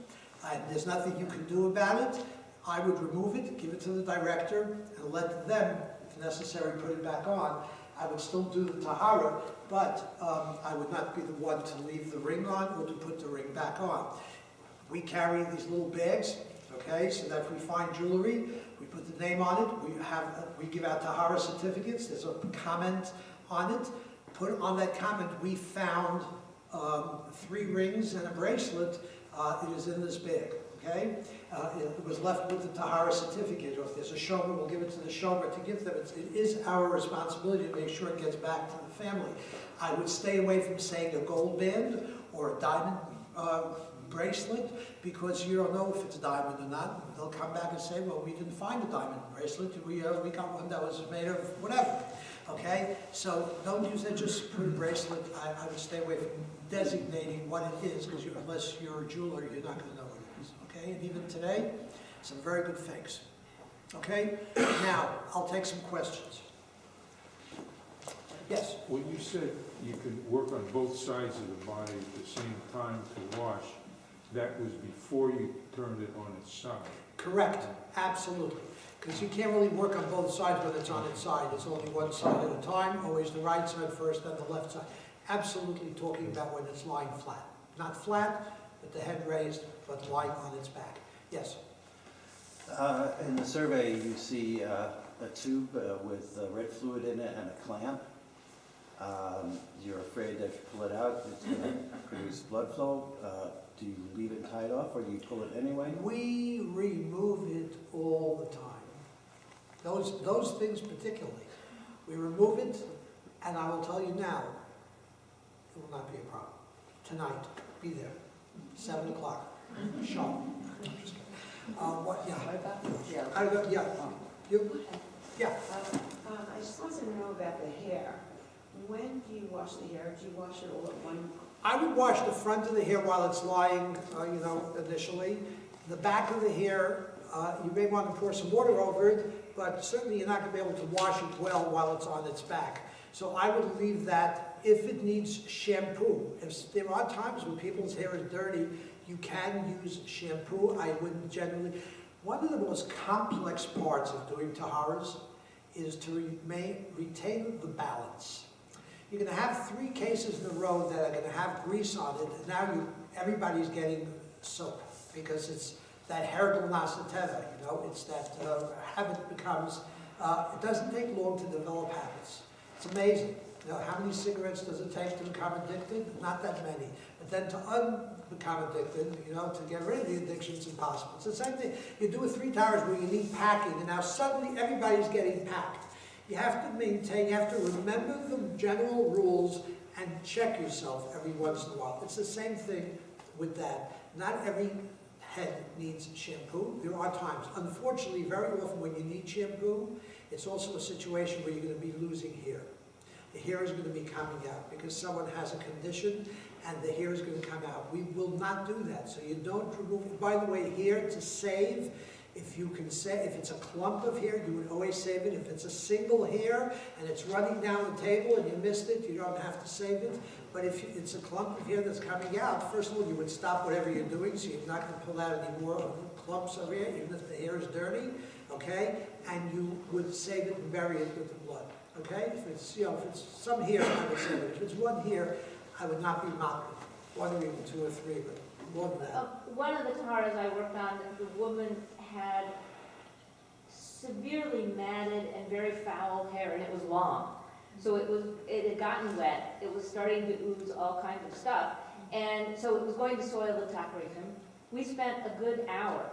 and there's nothing you can do about it, I would remove it, give it to the director, and let them, if necessary, put it back on. I would still do the Tahara, but I would not be the one to leave the ring on or to put the ring back on. We carry these little bags, okay, so that if we find jewelry, we put the name on it. We give out Tahara certificates. There's a comment on it. Put on that comment, we found 3 rings and a bracelet. It is in this bag, okay? It was left with the Tahara certificate. Or if there's a Shomer, we'll give it to the Shomer to give them. It is our responsibility to make sure it gets back to the family. I would stay away from saying a gold band or a diamond bracelet, because you don't know if it's a diamond or not. They'll come back and say, well, we didn't find a diamond bracelet. We got one that was made of whatever. Okay? So don't use it, just put a bracelet. I would stay away from designating what it is, because unless you're a jeweler, you're not going to know what it is. Okay? And even today, some very good fakes. Okay? Now, I'll take some questions. Yes? When you said you could work on both sides of the body at the same time to wash, that was before you turned it on its side. Correct, absolutely. Because you can't really work on both sides when it's on its side. It's only one side at a time, always the right side first, then the left side. Absolutely talking about when it's lying flat. Not flat, with the head raised, but lying on its back. Yes? In the survey, you see a tube with red fluid in it and a clamp. You're afraid that if you pull it out, it's going to produce blood flow. Do you leave it tied off, or do you pull it anyway? We remove it all the time. Those things particularly. We remove it, and I will tell you now, it will not be a problem. Tonight, be there, 7 o'clock, sharp. I'm just kidding. What, yeah. You? Yeah. I just want to know about the hair. When do you wash the hair? Do you wash it all at one? I would wash the front of the hair while it's lying, initially. The back of the hair, you may want to pour some water over it, but certainly you're not going to be able to wash it well while it's on its back. So I would leave that. If it needs shampoo, if there are times when people's hair is dirty, you can use shampoo. I wouldn't generally. One of the most complex parts of doing taharas is to retain the balance. You're going to have 3 cases in a row that are going to have grease on it, and now everybody's getting soap because it's that hergel nasateva, it's that habit becomes, it doesn't take long to develop habits. It's amazing. How many cigarettes does it take to become addicted? Not that many. But then to unbecome addicted, to get rid of the addiction is impossible. It's the same thing. You do a 3 towers where you need packing, and now suddenly everybody's getting packed. You have to maintain, you have to remember the general rules and check yourself every once in a while. It's the same thing with that. Not every head needs shampoo. There are times. Unfortunately, very often when you need shampoo, it's also a situation where you're going to be losing hair. The hair is going to be coming out because someone has a condition and the hair is going to come out. We will not do that. So you don't remove it. By the way, hair to save, if you can say, if it's a clump of hair, you would always save it. If it's a single hair and it's running down the table and you missed it, you don't have to save it. But if it's a clump of hair that's coming out, first of all, you would stop whatever you're doing, so you're not going to pull out any more clumps of hair, even if the hair is dirty, okay? And you would save it and bury it with the blood, okay? If it's, if it's some hair, I would save it. If it's one hair, I would not be mocking. 1 or even 2 or 3, but more than that. One of the taharas I worked on, the woman had severely matted and very foul hair, and it was long. So it had gotten wet. It was starting to ooze all kinds of stuff. And so it was going to soil the Tachrichim. We spent a good hour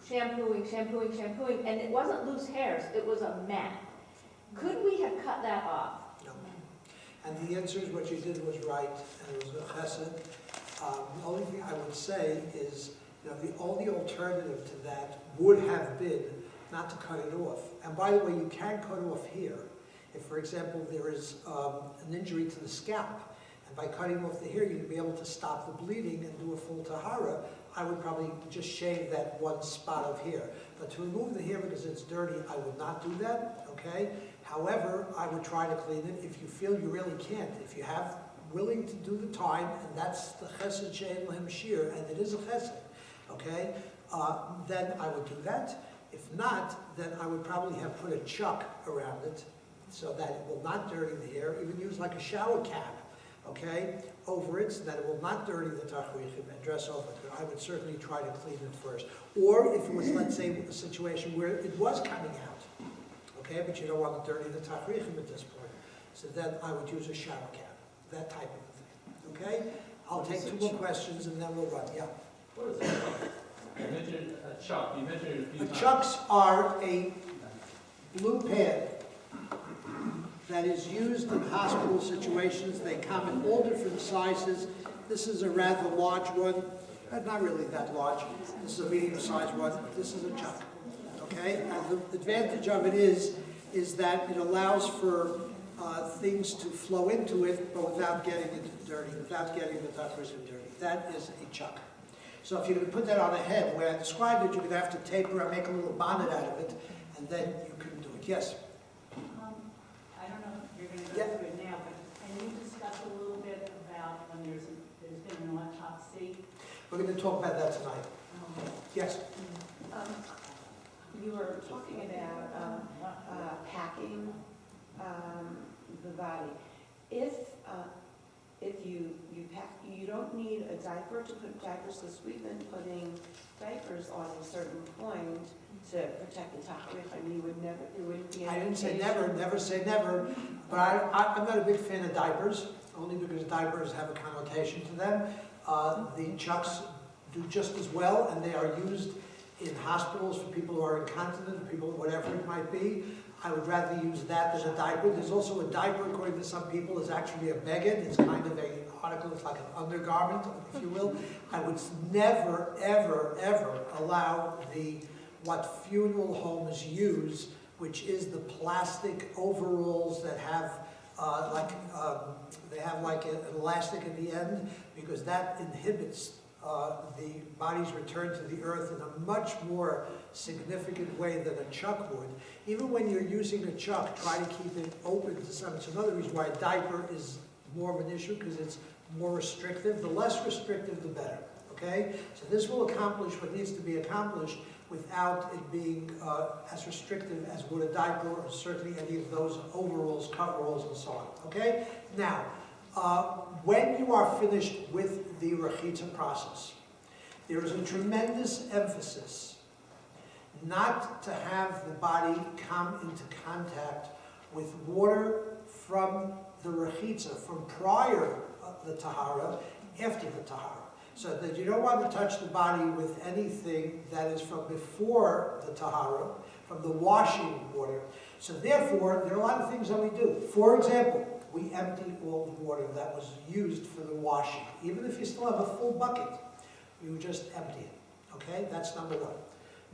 shampooing, and it wasn't loose hairs, it was a mat. Could we have cut that off? No. And the answer is what you did was right, and it was a chesed. The only thing I would say is, the only alternative to that would have been not to cut it off. And by the way, you can cut off here. If, for example, there is an injury to the scalp, and by cutting off the hair, you'd be able to stop the bleeding and do a full tahara, I would probably just shave that one spot of hair. But to remove the hair because it's dirty, I would not do that, okay? However, I would try to clean it if you feel you really can't. If you have willing to do the time, and that's the chesed she'en lehem shir, and it is a chesed, okay? Then I would do that. If not, then I would probably have put a chuck around it so that it will not dirty the hair, even use like a shower cap, okay, over it so that it will not dirty the Tachrichim and dress over it. I would certainly try to clean it first. Or if it was, let's say, a situation where it was coming out, okay, but you don't want to dirty the Tachrichim at this point, so then I would use a shower cap, that type of thing, okay? I'll take 2 more questions and then we'll run, yeah. What is a chuck? You mentioned a chuck. You mentioned it a few times. Chucks are a blue pad that is used in hospital situations. They come in all different sizes. This is a rather large one, not really that large. This is a medium-sized one. This is a chuck, okay? And the advantage of it is that it allows for things to flow into it, but without getting it dirty, without getting the Tachrichim dirty. That is a chuck. So if you're going to put that on a head, where I described it, you're going to have to taper and make a little bonnet out of it, and then you can do it. Yes? I don't know if you're going to go through it now, but can you discuss a little bit about when there's been an autopsy? We're going to talk about that tonight. Yes? You were talking about packing the body. If you pack, you don't need a diaper to put diapers, because we've been putting diapers on a certain point to protect the Tachrichim. You would never, there wouldn't be any. I didn't say never, never say never, but I'm not a big fan of diapers, only because diapers have a connotation to them. The chucks do just as well, and they are used in hospitals for people who are incontinent, people, whatever it might be. I would rather use that than a diaper. There's also a diaper, according to some people, is actually a beged. It's kind of a article, it's like an undergarment, if you will. I would never, ever, ever allow what funeral homes use, which is the plastic overalls that have they have like an elastic at the end, because that inhibits the body's return to the earth in a much more significant way than a chuck would. Even when you're using a chuck, try to keep it open to some. It's another reason why a diaper is more of an issue, because it's more restrictive. The less restrictive, the better, okay? So this will accomplish what needs to be accomplished without it being as restrictive as would a diaper, or certainly any of those overalls, coveralls, and so on, okay? Now, when you are finished with the recited process, there is a tremendous emphasis not to have the body come into contact with water from the recited, from prior the Tahara, after the Tahara. So that you don't want to touch the body with anything that is from before the Tahara, from the washing water. So therefore, there are a lot of things that we do. For example, we empty all the water that was used for the washing. Even if you still have a full bucket, you would just empty it. Okay, that's number one.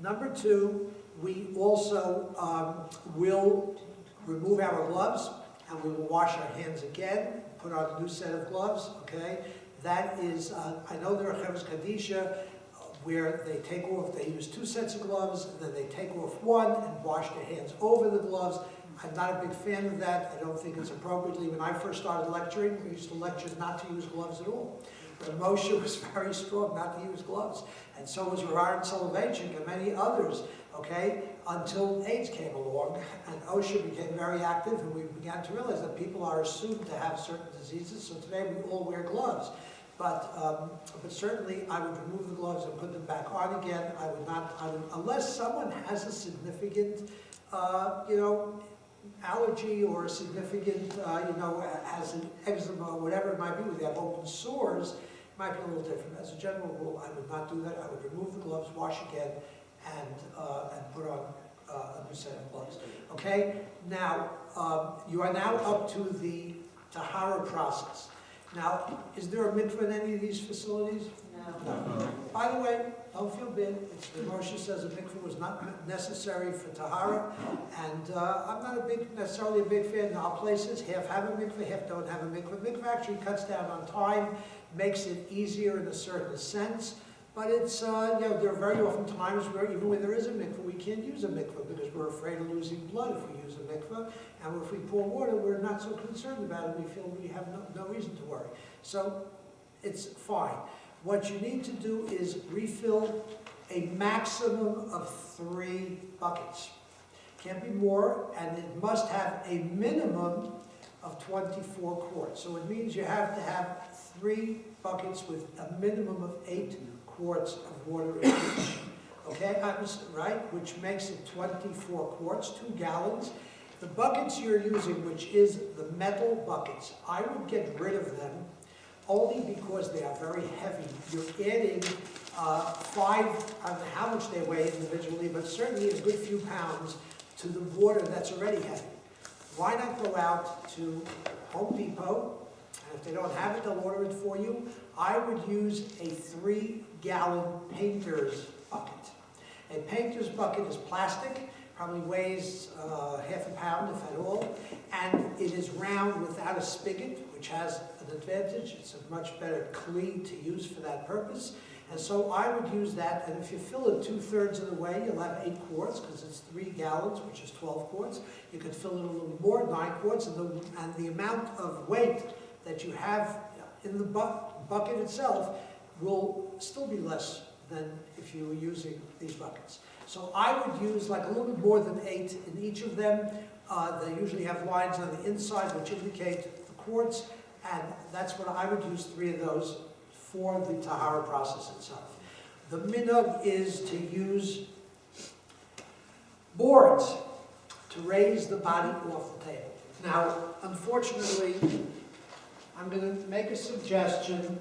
Number two, we also will remove our gloves, and we will wash our hands again, put on a new set of gloves, okay? That is, I know there are Chevra Kadisha where they take off, they use 2 sets of gloves, and then they take off one and wash their hands over the gloves. I'm not a big fan of that. I don't think it's appropriately. When I first started lecturing, we used to lecture not to use gloves at all. But Moshe was very strong not to use gloves. And so was Aron and many others, okay, until AIDS came along, and OSHA became very active, and we began to realize that people are assumed to have certain diseases, so today we all wear gloves. But certainly I would remove the gloves and put them back on again. I would, unless someone has a significant, allergy or a significant, has an eczema or whatever it might be, where they have open sores, it might be a little different. As a general rule, I would not do that. I would remove the gloves, wash again, and put on a new set of gloves. Okay? Now, you are now up to the Tahara process. Now, is there a mikveh in any of these facilities? No. By the way, don't feel bad. The Moshe says a mikveh was not necessary for Tahara, and I'm not necessarily a big fan. In our places, half have a mikveh, half don't have a mikveh. Mikveh actually cuts down on time, makes it easier in a certain sense, but it's, there are very often times where even when there is a mikveh, we can't use a mikveh because we're afraid of losing blood if we use a mikveh, and if we pour water, we're not so concerned about it. We feel we have no reason to worry. So it's fine. What you need to do is refill a maximum of 3 buckets. Can't be more, and it must have a minimum of 24 quarts. So it means you have to have 3 buckets with a minimum of 8 quarts of water in each. Okay, right? Which makes it 24 quarts, 2 gallons. The buckets you're using, which is the metal buckets, I would get rid of them only because they are very heavy. You're adding 5, I don't know how much they weigh individually, but certainly a good few pounds to the water that's already heavy. Why not go out to Home Depot, and if they don't have it, they'll order it for you. I would use a 3-gallon painter's bucket. A painter's bucket is plastic, probably weighs half a pound, if at all, and it is round without a spigot, which has an advantage. It's a much better clean to use for that purpose. And so I would use that, and if you fill it 2/3 of the way, you'll have 8 quarts, because it's 3 gallons, which is 12 quarts. You could fill it a little more, 9 quarts, and the amount of weight that you have in the bucket itself will still be less than if you were using these buckets. So I would use like a little bit more than 8 in each of them. They usually have lines on the inside which indicate the quarts, and that's what I would use 3 of those for the Tahara process itself. The minhag is to use boards to raise the body off the table. Now, unfortunately, I'm going to make a suggestion.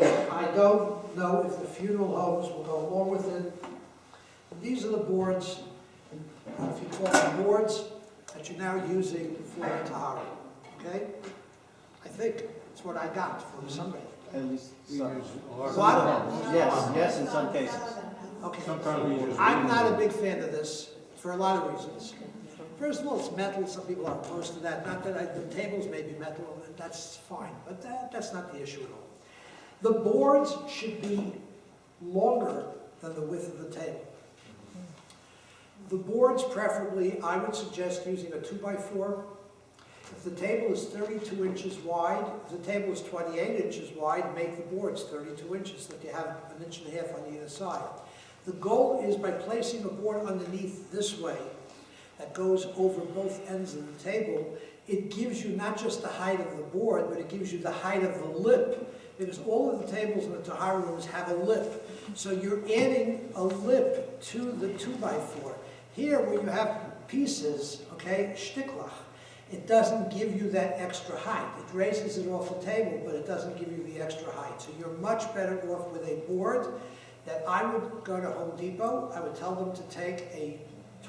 I don't know if the funeral homes will go along with it. These are the boards, if you call them boards, that you're now using for the Tahara, okay? I think it's what I got from somebody. At least We some. use What? Yes, in some cases. Okay. Sometimes we use. I'm not a big fan of this for a lot of reasons. First of all, it's metal. Some people are opposed to that. Not that the tables may be metal, and that's fine, but that's not the issue at all. The boards should be longer than the width of the table. The boards, preferably, I would suggest using a 2x4. If the table is 32 inches wide, if the table is 28 inches wide, make the boards 32 inches so that you have an inch and a half on either side. The goal is by placing a board underneath this way, that goes over both ends of the table, it gives you not just the height of the board, but it gives you the height of the lip, because all of the tables in the Tahara rooms have a lip. So you're adding a lip to the 2x4. Here, where you have pieces, okay, shtiklach, it doesn't give you that extra height. It raises it off the table, but it doesn't give you the extra height. So you're much better off with a board that I would go to Home Depot. I would tell them to take a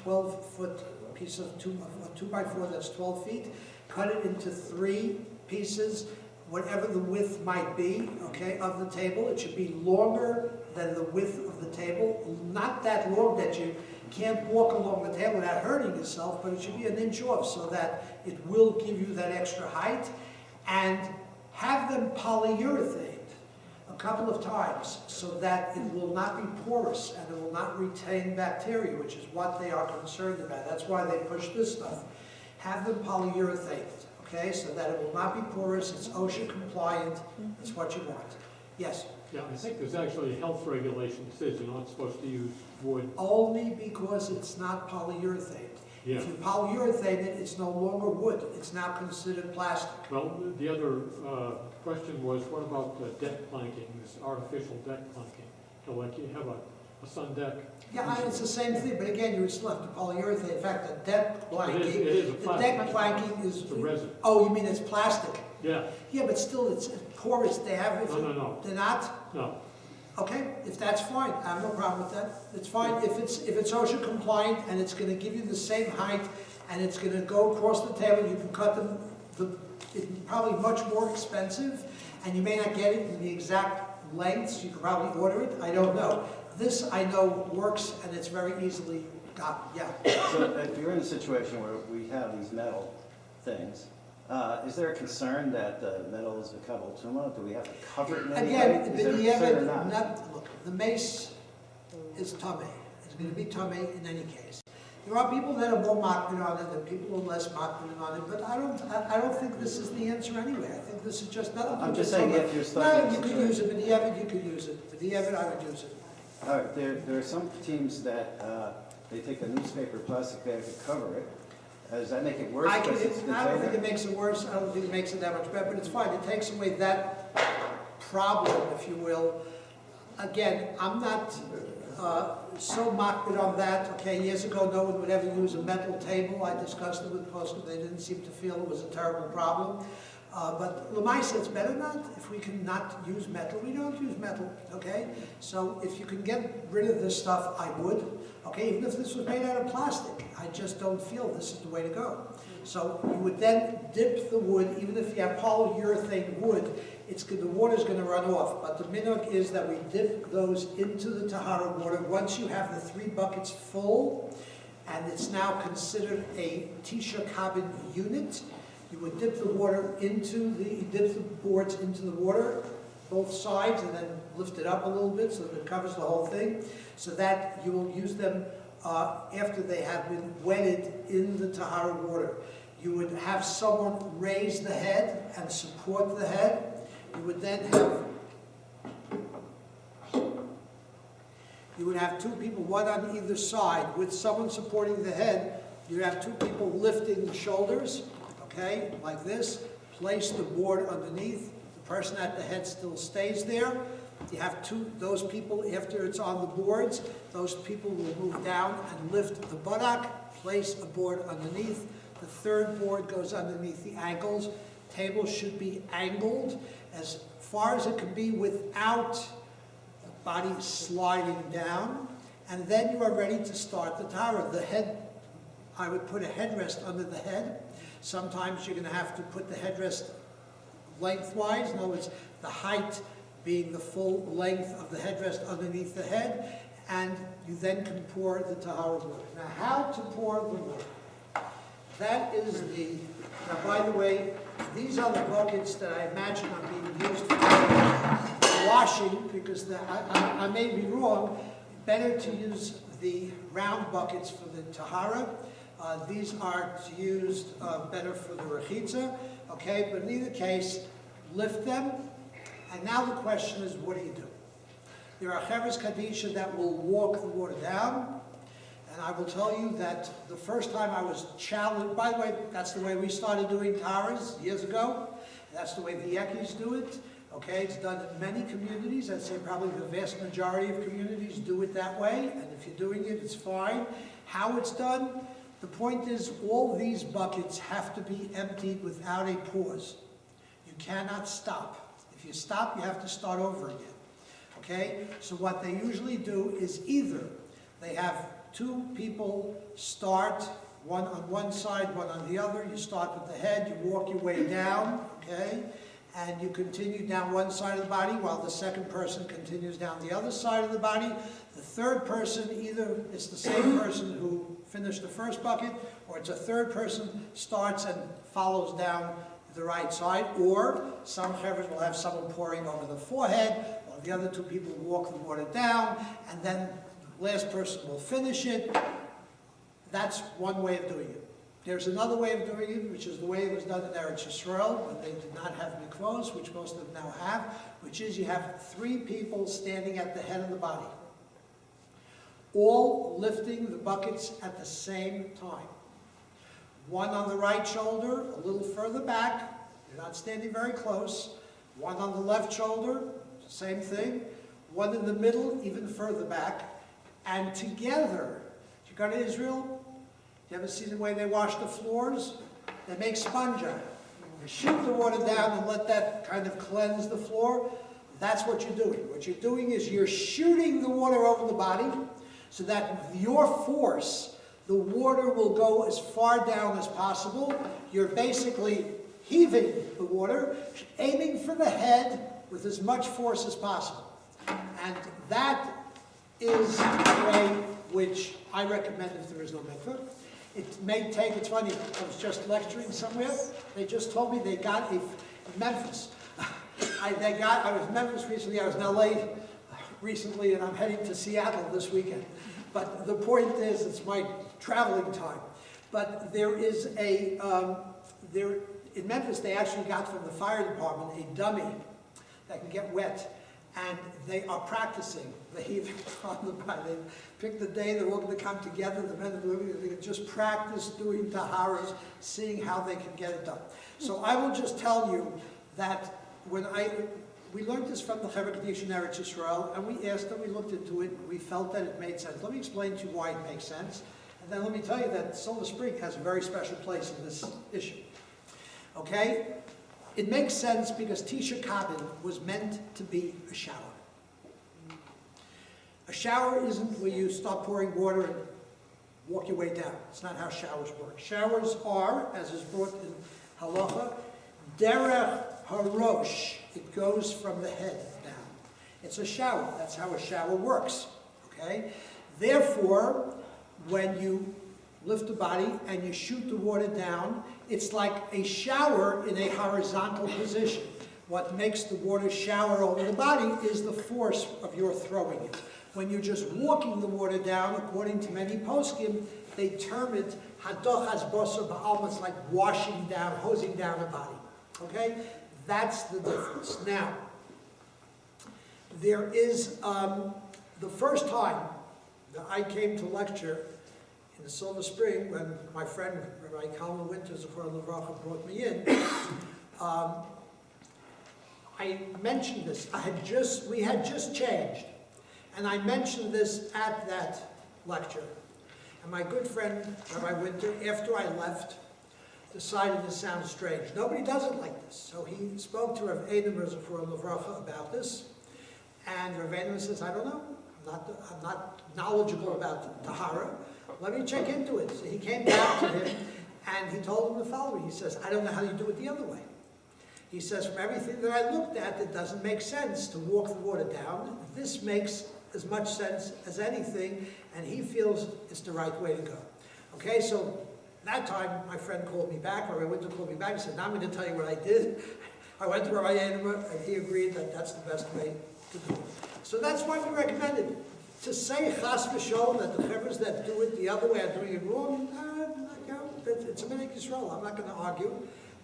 12-foot piece of a 2x4 that's 12 feet, cut it into 3 pieces, whatever the width might be, okay, of the table. It should be longer than the width of the table, not that long that you can't walk along the table without hurting yourself, but it should be an inch off so that it will give you that extra height. And have them polyurethane a couple of times so that it will not be porous and it will not retain bacteria, which is what they are concerned about. That's why they push this stuff. Have them polyurethane, okay, so that it will not be porous, it's OSHA compliant, it's what you want. Yes? Yeah, I think there's actually a health regulation that says you're not supposed to use wood. Only because it's not polyurethane. Yeah. If you polyurethane it, it's no longer wood. It's now considered plastic. Well, the other question was, what about deck planking, this artificial deck planking? So like you have a sun deck. Yeah, it's the same thing, but again, you would still have to polyurethane. In fact, the deck planking, It is a the plastic. deck planking is... It's a resin. Oh, you mean it's plastic? Yeah. Yeah, but still, it's porous. They have... No. They're not? No. Okay, if that's fine, I have no problem with that. It's fine if it's OSHA compliant and it's going to give you the same height and it's going to go across the table. You can cut them. It's probably much more expensive, and you may not get it in the exact lengths. You can probably order it. I don't know. This I know works and it's very easily gotten. Yeah. So if you're in a situation where we have these metal things, is there a concern that the metal has become tuma? Do we have to cover it in any way? Again, Is there a concern or not? look, the mace is tameh. It's going to be tameh in any case. There are people that are more makbid on it and people who are less makbid on it, but I don't think this is the answer anyway. I think this is just nothing. I'm just saying if you're stuck in No, a you could use it. For the Evid, you could use it. For the Evid, I would use it. All right, there are some teams that they take a newspaper plastic bag to cover it. Does that make it worse? I because it's don't think it container? makes it worse. I don't think it makes it that much better, but it's fine. It takes away that problem, if you will. Again, I'm not so makbid on that. Okay, years ago, no one would ever use a metal table. I discussed it with Postal. They didn't seem to feel it was a terrible problem. But Lamaisa, it's better not. If we can not use metal, we don't use metal, okay? So if you can get rid of this stuff, I would. Okay, even if this was made out of plastic, I just don't feel this is the way to go. So you would then dip the wood, even if you have polyurethane wood, the water's going to run off. But the minhag is that we dip those into the Tahara water. Once you have the 3 buckets full, and it's now considered a Tisha cabin unit, you would dip the boards into the water, both sides, and then lift it up a little bit so that it covers the whole thing, so that you will use them after they have been wetted in the Tahara water. You would have someone raise the head and support the head. You would then have 2 people, one on either side, with someone supporting the head. You have 2 people lifting the shoulders. Okay, like this, place the board underneath, the person at the head still stays there. You have those people, after it's on the boards, those people will move down and lift the buttock, place a board underneath. The 3rd board goes underneath the ankles. Table should be angled as far as it can be without the body sliding down. and then you are ready to start the Tahara. The head, I would put a headrest under the head. Sometimes you're going to have to put the headrest lengthwise, in other words, the height being the full length of the headrest underneath the head, and you then can pour the Tahara water. Now, how to pour the water? That is now by the way, these are the buckets that I imagine are being used for washing, because I may be wrong. Better to use the round buckets for the Tahara. These are used better for the recited, okay? But in either case, lift them. And now the question is, what do you do? There are Chevra Kadisha that will walk the water down. And I will tell you that the first time I was challenged, by the way, that's the way we started doing Taharas years ago. That's the way the Yekis do it. Okay, it's done in many communities. I'd say probably the vast majority of communities do it that way. And if you're doing it, it's fine. How it's done, the point is all these buckets have to be emptied without a pause. You cannot stop. If you stop, you have to start over again. Okay, so what they usually do is either they have two people start, one on one side, one on the other. You start with the head, you walk your way down, okay? And you continue down one side of the body while the second person continues down the other side of the body. The third person, either it's the same person who finished the first bucket, or it's a third person starts and follows down the right side, or some chevras will have someone pouring over the forehead, while the other two people walk the water down, and then the last person will finish it. That's one way of doing it. There's another way of doing it, which is the way it was done in Eretz Yisrael, when they did not have mikvos, which most of them now have, which is you have three people standing at the head of the body, all lifting the buckets at the same time. One on the right shoulder, a little further back, you're not standing very close. One on the left shoulder, same thing. One in the middle, even further back. And together, if you go to Israel, you ever see the way they wash the floors? They make sponge out of it. You shoot the water down and let that kind of cleanse the floor. That's what you're doing. What you're doing is you're shooting the water over the body so that with your force, the water will go as far down as possible. You're basically heaving the water, aiming for the head with as much force as possible. And that is the way which I recommend if there is no mikveh. It may take, it's funny, I was just lecturing somewhere, they just told me they got in Memphis. I was in Memphis recently, I was in LA recently, and I'm heading to Seattle this weekend. But the point is, it's my traveling time. But there is in Memphis, they actually got from the fire department a dummy that can get wet. And they are practicing the heaving on the body. They pick the day they're all going to come together, the men and the women, they can just practice doing taharas, seeing how they can get it done. So I will just tell you that when we learned this from the Chevra Kadisha in Eretz Yisrael, and we asked them, we looked into it, we felt that it made sense. Let me explain to you why it makes sense. And then let me tell you that Silver Spring has a very special place in this issue. Okay? It makes sense because Tisha Kabin was meant to be a shower. A shower isn't where you start pouring water and walk your way down. It's not how showers work. Showers are, as is brought in halacha, derech harosh. It goes from the head down. It's a shower. That's how a shower works. Okay? Therefore, when you lift the body and you shoot the water down, it's like a shower in a horizontal position. What makes the water shower over the body is the force of your throwing it. When you're just walking the water down, according to many poskim, they term it hadochas bosor ba'alma. It's like washing down, hosing down a body. Okay? That's the difference. Now, there is the first time that I came to lecture in the Silver Spring, when my friend Rabbi Elchonon Zohn brought me in, I mentioned this. We had just changed, and I mentioned this at that lecture. And my good friend Rabbi Winter, after I left, decided this sounds strange. Nobody does it like this. So he spoke to Rav Elchonon Zohn about this, and Rav Elchonon says, I don't know. I'm not knowledgeable about Tahara. Let me check into it. So he came back to him and he told him the following. He says, I don't know how you do it the other way. He says, from everything that I looked at, it doesn't make sense to walk the water down. This makes as much sense as anything, and he feels it's the right way to go. Okay, so that time my friend called me back, or Rabbi Winter called me back and said, now I'm going to tell you what I did. I went to Rabbi Elchonon, and he agreed that that's the best way to do it. So that's why we recommended. To say chas v'sholom that the chevras that do it the other way are doing it wrong, it's a minhag Yisrael. I'm not going to argue.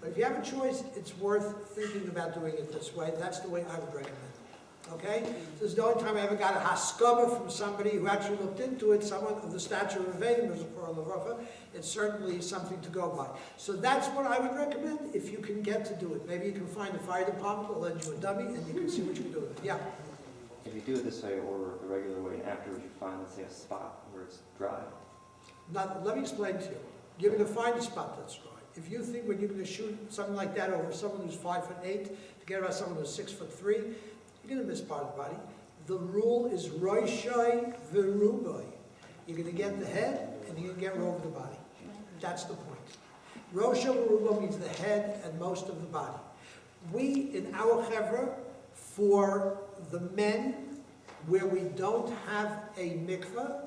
But if you have a choice, it's worth thinking about doing it this way. That's the way I would recommend it. Okay? This is the only time I ever got a haskama from somebody who actually looked into it, someone of the stature of Avedim, as a Levracha. It's certainly something to go by. So that's what I would recommend if you can get to do it. Maybe you can find a fire department will lend you a dummy and you can see what you can do with it. Yeah? If you do it this way or the regular way, and afterwards you find, let's say, a spot where it's dry. Now, let me explain to you. You're going to find a spot that's dry. If you think when you're going to shoot something like that over someone who's 5'8", forget about someone who's 6'3", you're going to miss part of the body. The rule is roishai v'rubai. You're going to get the head and you're going to get over the body. That's the point. Roshai v'rubai means the head and most of the body. We, in our chevra, for the men, where we don't have a mikveh,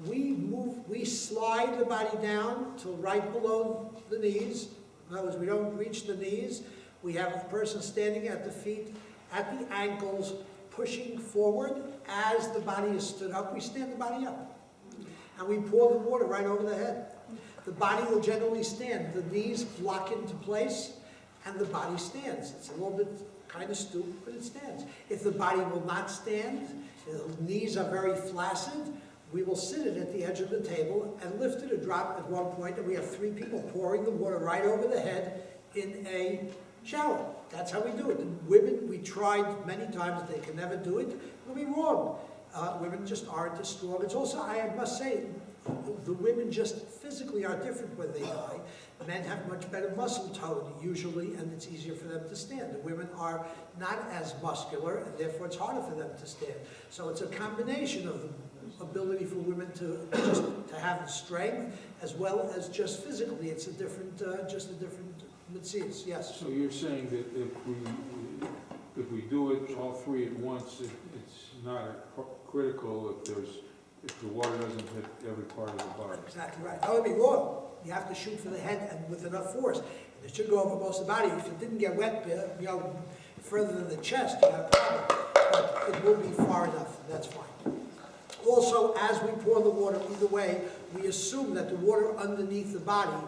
we slide the body down till right below the knees. In other words, we don't reach the knees. We have a person standing at the feet, at the ankles, pushing forward. As the body is stood up, we stand the body up. And we pour the water right over the head. The body will generally stand. The knees lock into place, and the body stands. It's a little bit kind of stooped, but it stands. If the body will not stand, the knees are very flaccid, we will sit it at the edge of the table and lift it or drop at one point, and we have 3 people pouring the water right over the head in a shower. That's how we do it. The women, we tried many times, they can never do it. It'll be wrong. Women just aren't as strong. It's also, I must say, the women just physically are different when they die. Men have much better muscle tone usually, and it's easier for them to stand. The women are not as muscular, and therefore it's harder for them to stand. So it's a combination of the ability for women to have the strength, as well as just physically. It's a different, just a different mitzvahs. Yes. So you're saying that if we do it all 3 at once, it's not critical if the water doesn't hit every part of the body. Exactly right. That would be wrong. You have to shoot for the head and with enough force. And it should go over most of the body. If it didn't get wet, further than the chest, you have a problem. But it will be far enough, and that's fine. Also, as we pour the water either way, we assume that the water underneath the body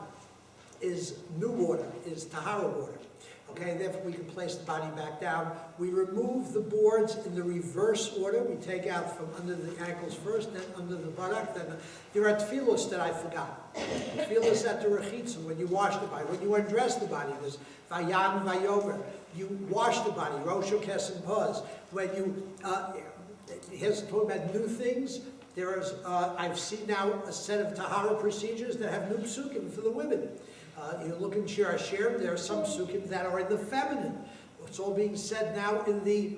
is new water, is Tahara water. Okay, therefore we can place the body back down. We remove the boards in the reverse order. We take out from under the ankles first, then under the buttock. Then there are tefillos that I forgot. Tefillos at the recited, when you wash the body. When you undress the body, there's vayam vayomer. You wash the body, rosho kesem paz. When you, here's talking about new things. There is, I've seen now a set of Tahara procedures that have new psukim for the women. You look in Shir Hashem, there are some psukim that are in the feminine. It's all being said now in the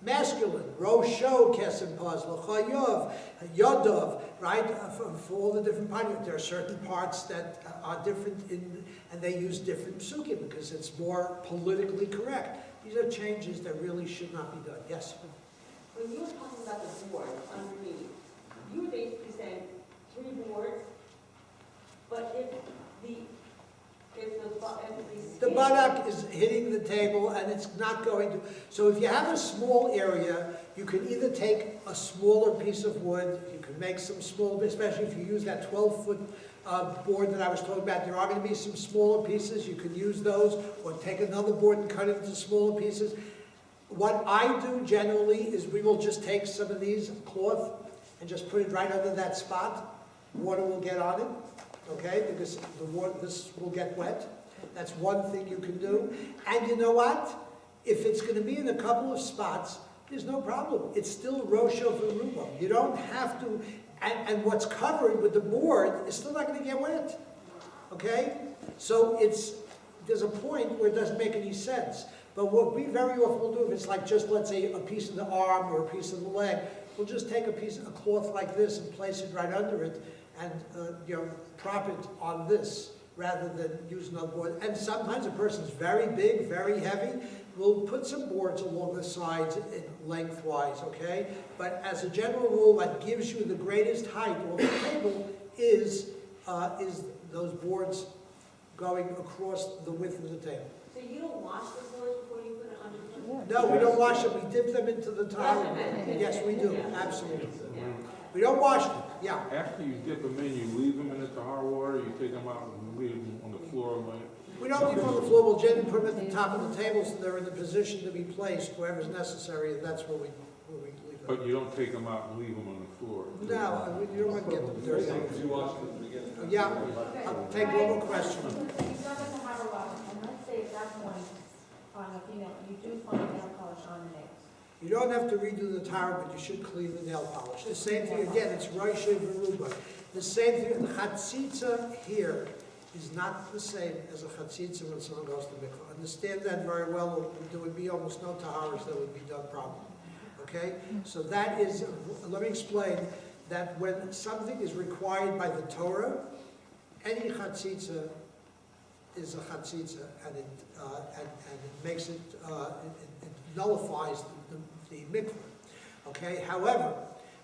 masculine. Rosho, kesem paz, l'chayov, yodov, right? For all the different parts. There are certain parts that are different and they use different psukim because it's more politically correct. These are changes that really should not be done. Yes? When you were talking about the board underneath, you were basically saying 3 boards, but if the buttock is hitting the table and it's not going to. So if you have a small area, you can either take a smaller piece of wood, you can make some small, especially if you use that 12-foot board that I was talking about, there are going to be some smaller pieces, you can use those, or take another board and cut it into smaller pieces. What I do generally is we will just take some of these cloth and just put it right under that spot. Water will get on it. Okay, because the water, this will get wet. That's one thing you can do. And you know what? If it's going to be in a couple of spots, there's no problem. It's still rosho v'rubo. You don't have to, and what's covered with the board is still not going to get wet. Okay? So there's a point where it doesn't make any sense. But what we very often will do, if it's like just, let's say, a piece of the arm or a piece of the leg, we'll just take a cloth like this and place it right under it and, prop it on this rather than use another board. And sometimes a person's very big, very heavy, we'll put some boards along the sides lengthwise, okay? But as a general rule, what gives you the greatest height on the table is those boards going across the width of the table. So you don't wash the floors before you put it under the floor? No, we don't wash them, we dip them into the Tahara. Yes, we do, absolutely. We don't wash them, yeah. After you dip them in, you leave them in the Tahara water, you take them out and leave them on the floor like? We don't leave them on the floor, we'll generally put them at the top of the table so they're in the position to be placed wherever's necessary, and that's where we leave them. But you don't take them out and leave them on the floor? No, you don't want to get them dirty. You wash them at the beginning. Yeah, I'll take one more question. You start at the Tahara water, and let's say at that point, on a female, you do find nail polish on the nails. You don't have to redo the Tahara, but you should clean the nail polish. The same thing, again, it's Rosh Veruba. The same thing, the chatzitza here is not the same as a chatzitza when someone goes to mikvah. Understand that very well, there would be almost no Taharas that would be done properly. Okay? So that is, let me explain, that when something is required by the Torah, any chatzitza is a chatzitza, and it makes it, it nullifies the mikvah. Okay? However,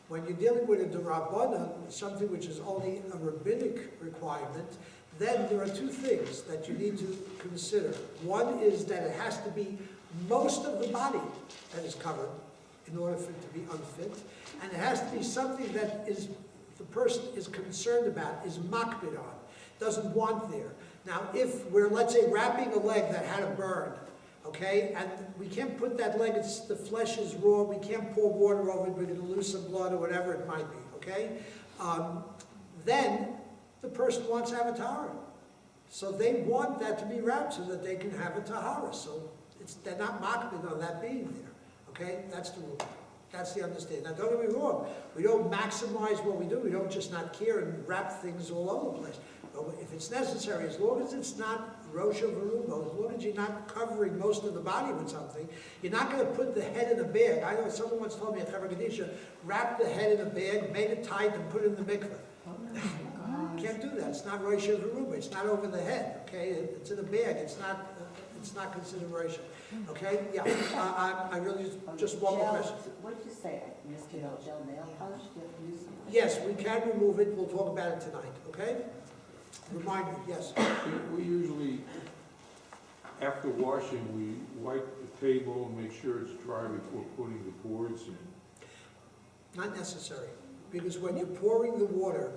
when you're dealing with a d'Rabbanan, something which is only a rabbinic requirement, then there are two things that you need to consider. One is that it has to be most of the body that is covered in order for it to be unfit, and it has to be something that is the person is concerned about, is makbid on, doesn't want there. Now, if we're, let's say, wrapping a leg that had a burn, okay, and we can't put that leg, the flesh is raw, we can't pour water over it, we're going to lose some blood or whatever it might be, okay? Then the person wants to have a Tahara. So they want that to be wrapped so that they can have a Tahara. So they're not makbid on that being there, okay? That's the rule. That's the understanding. Now, don't get me wrong. We don't maximize what we do. We don't just not care and wrap things all over the place. But if it's necessary, as long as it's not Rosh Veruba, as long as you're not covering most of the body with something, you're not going to put the head in a bag. I know someone once told me at Chevra Kadisha, wrap the head in a bag, make it tight, and put it in the mikveh. You can't do that. It's not Rosh Veruba. It's not over the head. Okay, it's in a bag. It's not consideration. Okay, yeah. I really just one more question. What did you say, Mr. Gel nail polish? Do you have to use some? Yes, we can remove it. We'll talk about it tonight. Okay. Remind me, yes. We usually, after washing, we wipe the table and make sure it's dry before putting the boards in. Not necessary, because when you're pouring the water,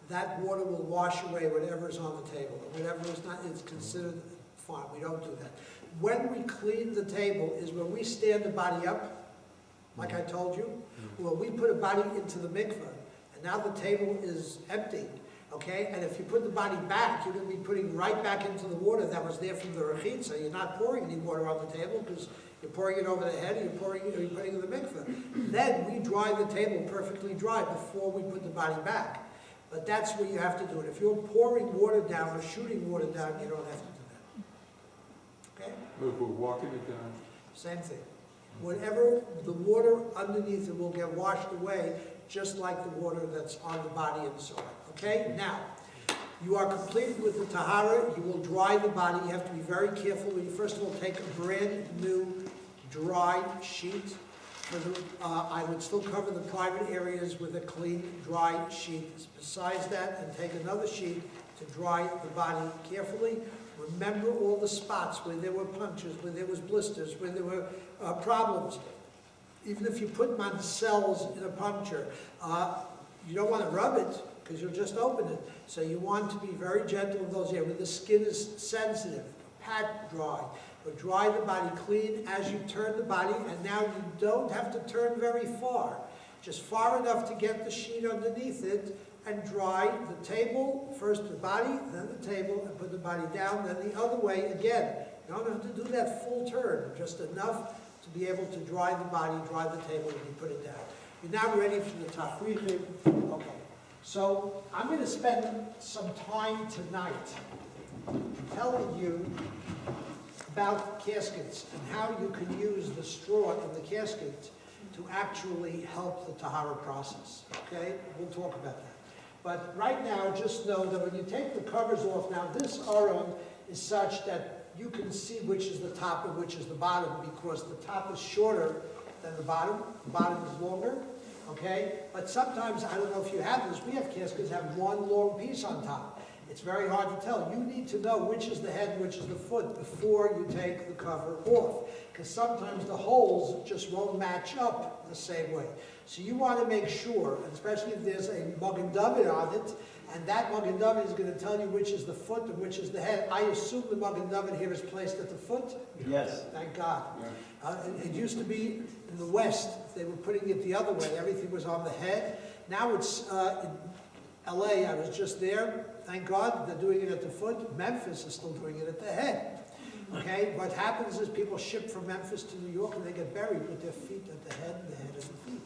that water will wash away whatever's on the table. Whatever is not, it's considered fine. We don't do that. When we clean the table is when we stand the body up, like I told you, well, we put a body into the mikveh, and now the table is empty. Okay, and if you put the body back, you're going to be putting right back into the water that was there from the recited. So you're not pouring any water on the table because you're pouring it over the head and you're putting it in the mikveh. Then we dry the table perfectly dry before we put the body back. But that's where you have to do it. If you're pouring water down or shooting water down, you don't have to do that. Okay? But if we're walking it down? Same thing. Whatever the water underneath it will get washed away, just like the water that's on the body and so on. Okay, now, you are completed with the Tahara. You will dry the body. You have to be very careful. You first of all take a brand new dry sheet. I would still cover the private areas with a clean, dry sheet. Besides that, and take another sheet to dry the body carefully. Remember all the spots where there were punctures, where there was blisters, where there were problems. Even if you put them on cells in a puncture, you don't want to rub it, because you'll just open it. So you want to be very gentle in those areas. When the skin is sensitive, pat dry. But dry the body clean as you turn the body, and now you don't have to turn very far. Just far enough to get the sheet underneath it and dry the table, first the body, then the table, and put the body down, then the other way again. You don't have to do that full turn, just enough to be able to dry the body, dry the table, and you put it down. You're now ready for the Tachrichim. Okay. So I'm going to spend some time tonight telling you about caskets and how you can use the straw in the casket to actually help the Tahara process, okay? We'll talk about that. But right now, just know that when you take the covers off, now this Aron is such that you can see which is the top and which is the bottom, because the top is shorter than the bottom is longer, okay? But sometimes, I don't know if you have this, we have caskets that have one long piece on top. It's very hard to tell. You need to know which is the head and which is the foot before you take the cover off, because sometimes the holes just won't match up the same way. So you want to make sure, and especially if there's a Magen David on it, and that Magen David is going to tell you which is the foot and which is the head. I assume the Magen David here is placed at the foot? Yes. Thank God. It used to be in the West, they were putting it the other way. Everything was on the head. Now it's in LA, I was just there. Thank God they're doing it at the foot. Memphis is still doing it at the head. Okay, what happens is people ship from Memphis to New York and they get buried with their feet at the head and the head at the feet.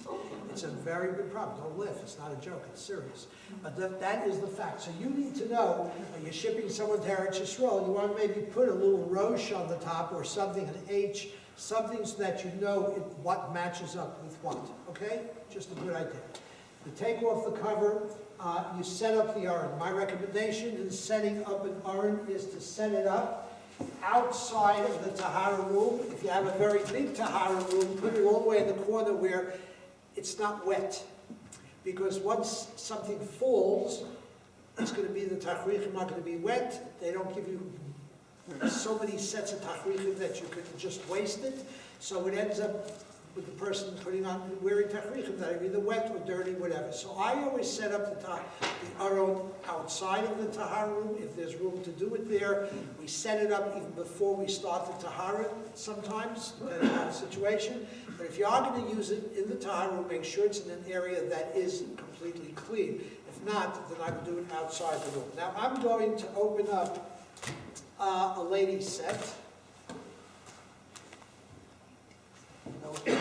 It's a very big problem. Don't laugh. It's not a joke. It's serious. But that is the fact. So you need to know, when you're shipping someone to Eretz Yisrael, you want to maybe put a little rosh on the top or something, an H, something so that you know what matches up with what. Okay? Just a good idea. You take off the cover. You set up the Aron. My recommendation in setting up an Aron is to set it up outside of the Tahara room. If you have a very big Tahara room, put it all the way in the corner where it's not wet. Because once something falls, it's going to be, the Tachrichim are going to be wet. They don't give you so many sets of Tachrichim that you can just waste it. So it ends up with the person wearing Tachrichim that are either wet or dirty, whatever. So I always set up the Aron outside of the Tahara room. If there's room to do it there, we set it up even before we start the Tahara sometimes, depending on the situation. But if you are going to use it in the Tahara room, make sure it's in an area that is completely clean. If not, then I would do it outside the room. Now I'm going to open up a ladies' set. Okay.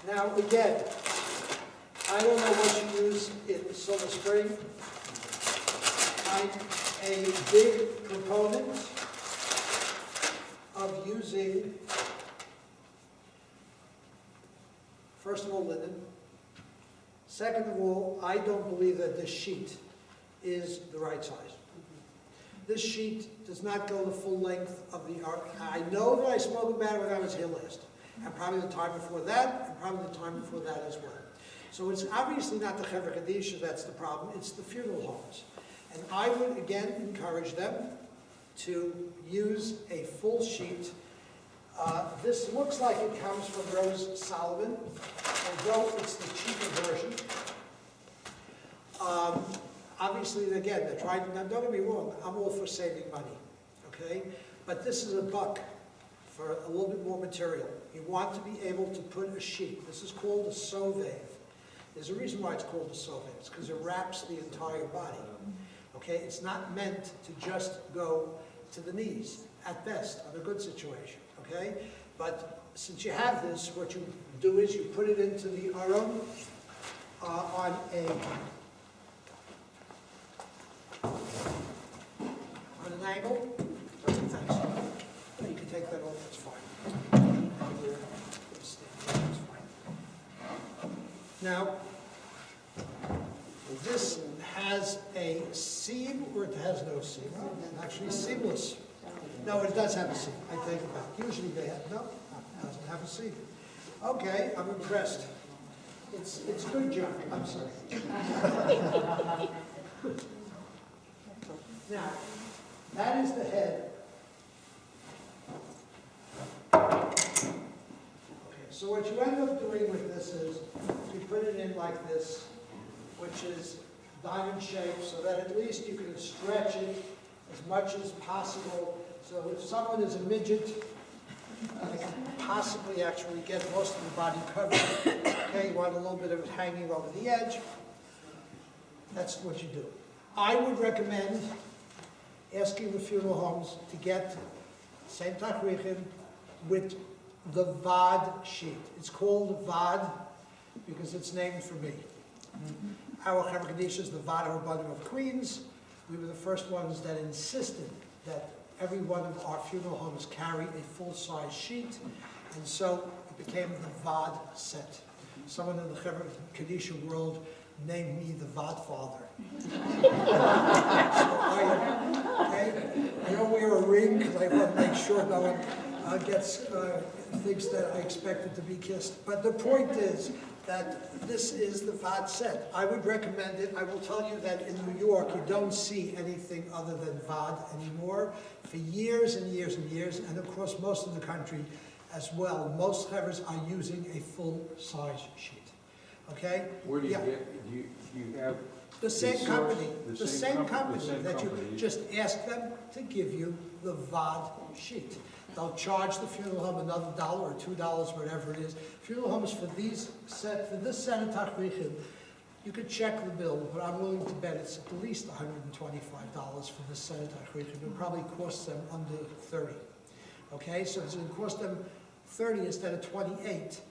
Now again, I don't know what you use in Silver Spring. I'm a big proponent of using, first of all, linen. Second of all, I don't believe that this sheet is the right size. This sheet does not go the full length of the Aron. I know that I spoke about it when I was here last, and probably the time before that, and probably the time before that as well. So it's obviously not the Chevra Kadisha that's the problem, it's the funeral homes. And I would again encourage them to use a full sheet. This looks like it comes from Rose Solomon, although it's the cheaper version. Obviously, again, they're trying, now don't get me wrong, I'm all for saving money, okay? But this is $1 for a little bit more material. You want to be able to put a sheet. This is called a sovev. There's a reason why it's called a sovev. It's because it wraps the entire body, okay? It's not meant to just go to the knees, at best, on a good situation, okay? But since you have this, what you do is you put it into the Aron on an angle. Thanks. You can take that off, that's fine. That's fine. Now, this has a seam or it has no seam? Actually seamless. No, it does have a seam. I take it back. Usually they have, no, it doesn't have a seam. Okay, I'm impressed. It's good junk, I'm sorry. Now, that is the head. Okay, so what you end up doing with this is you put it in like this, which is diamond shaped, so that at least you can stretch it as much as possible. So if someone is a midget, they can possibly actually get most of the body covered. Okay, you want a little bit of it hanging over the edge. That's what you do. I would recommend asking the funeral homes to get same Tachrichim with the VAD sheet. It's called VAD, because it's named for me. Our Chevra Kadisha is the Vada Rabbanim of Queens. We were the first ones that insisted that every one of our funeral homes carry a full-size sheet, and so it became the VAD set. Someone in the Chevra Kadisha world named me the Vadfather. I don't wear a ring because I want to make sure no one thinks that I expected to be kissed. But the point is that this is the VAD set. I would recommend it. I will tell you that in New York you don't see anything other than VAD anymore for years and years and years, and of course most of the country as well. Most Chevras are using a full-size sheet. Okay? Where do you get, do you have the same source, company, the same company that company. you just ask them to give you the VAD sheet. They'll charge the funeral home another $1 or $2, whatever it is. Funeral homes for this set of Tachrichim, you could check the bill, but I'm willing to bet it's at least $125 for this set of Tachrichim. It probably costs them under 30. Okay, so it's going to cost them 30 instead of 28.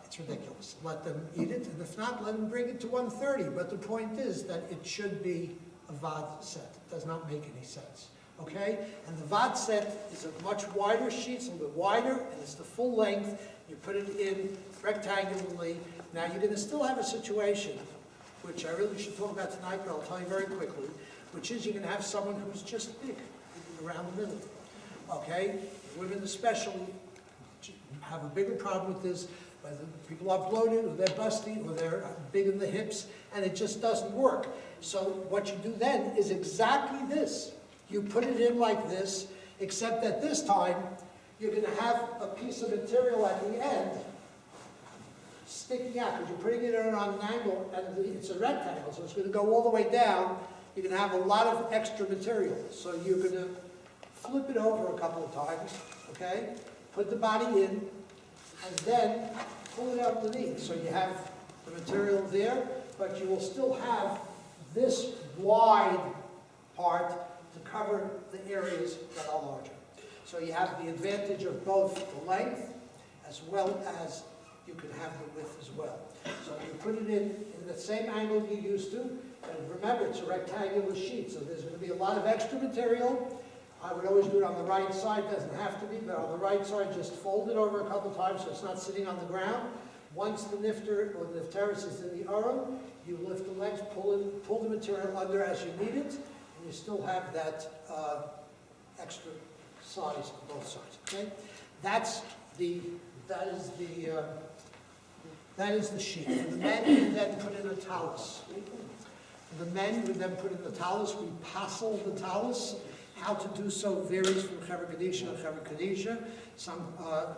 It's ridiculous. Let them eat it, and if not, let them bring it to 130. But the point is that it should be a VAD set. It does not make any sense. Okay? And the VAD set is a much wider sheet, it's a little bit wider, and it's the full length. You put it in rectangularly. Now, you're going to still have a situation, which I really should talk about tonight, but I'll tell you very quickly, which is you're going to have someone who's just big, around the middle. Okay? Women especially have a bigger problem with this. Whether people are bloated, or they're busty, or they're big in the hips, and it just doesn't work. So what you do then is exactly this. You put it in like this, except that this time, you're going to have a piece of material at the end sticking out, because you're putting it in on an angle, and it's a rectangle, so it's going to go all the way down. You're going to have a lot of extra material. So you're going to flip it over a couple of times, okay? Put the body in, and then pull it out underneath. So you have the material there, but you will still have this wide part to cover the areas that are larger. So you have the advantage of both the length as well as you can have the width as well. So you put it in the same angle you used to, and remember it's a rectangular sheet, so there's going to be a lot of extra material. I would always do it on the right side, doesn't have to be, but on the right side just fold it over a couple times so it's not sitting on the ground. Once the nifter or the nifteris is in the Aron, you lift the legs, pull the material under as you need it, and you still have that extra size on both sides. Okay, that is the sheet. For the men, you then put in a talus. For the men, we then put in the talus. We passel the talus. How to do so varies from Chevra Kadisha to Chevra Kadisha. Some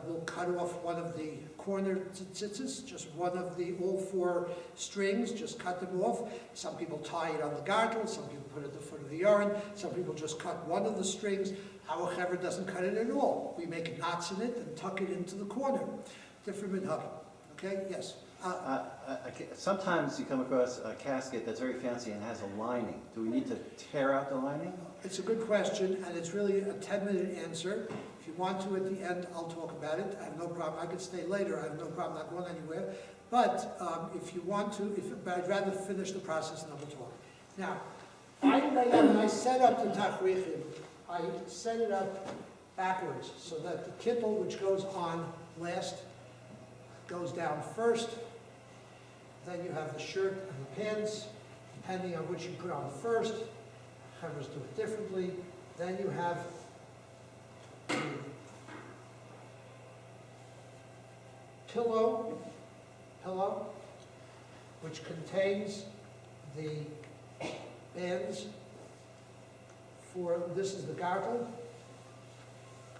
will cut off one of the corner tzitzis, just one of the all four strings, just cut them off. Some people tie it on the gartel, some people put it at the foot of the Aron, some people just cut one of the strings. Our Chevra doesn't cut it at all. We make knots in it and tuck it into the corner. Different minhagim. Okay, yes? Sometimes you come across a casket that's very fancy and has a lining. Do we need to tear out the lining? It's a good question, and it's really a 10-minute answer. If you want to, at the end, I'll talk about it. I have no problem. I could stay later. I have no problem not going anywhere. But if you want to, but I'd rather finish the process and then we'll talk. Now, when I set up the Tachrichim, I set it up backwards so that the kittel, which goes on last, goes down first. Then you have the shirt and the pants, depending on which you put on first. Chevras do it differently. Then you have the pillow, which contains the bands for, this is the gartel,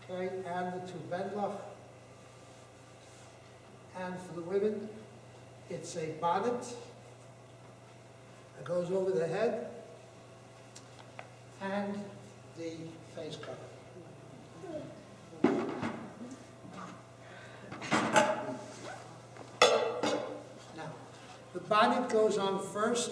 okay, and the two bendlach. And for the women, it's a bonnet that goes over the head and the face cover. Now, the bonnet goes on first.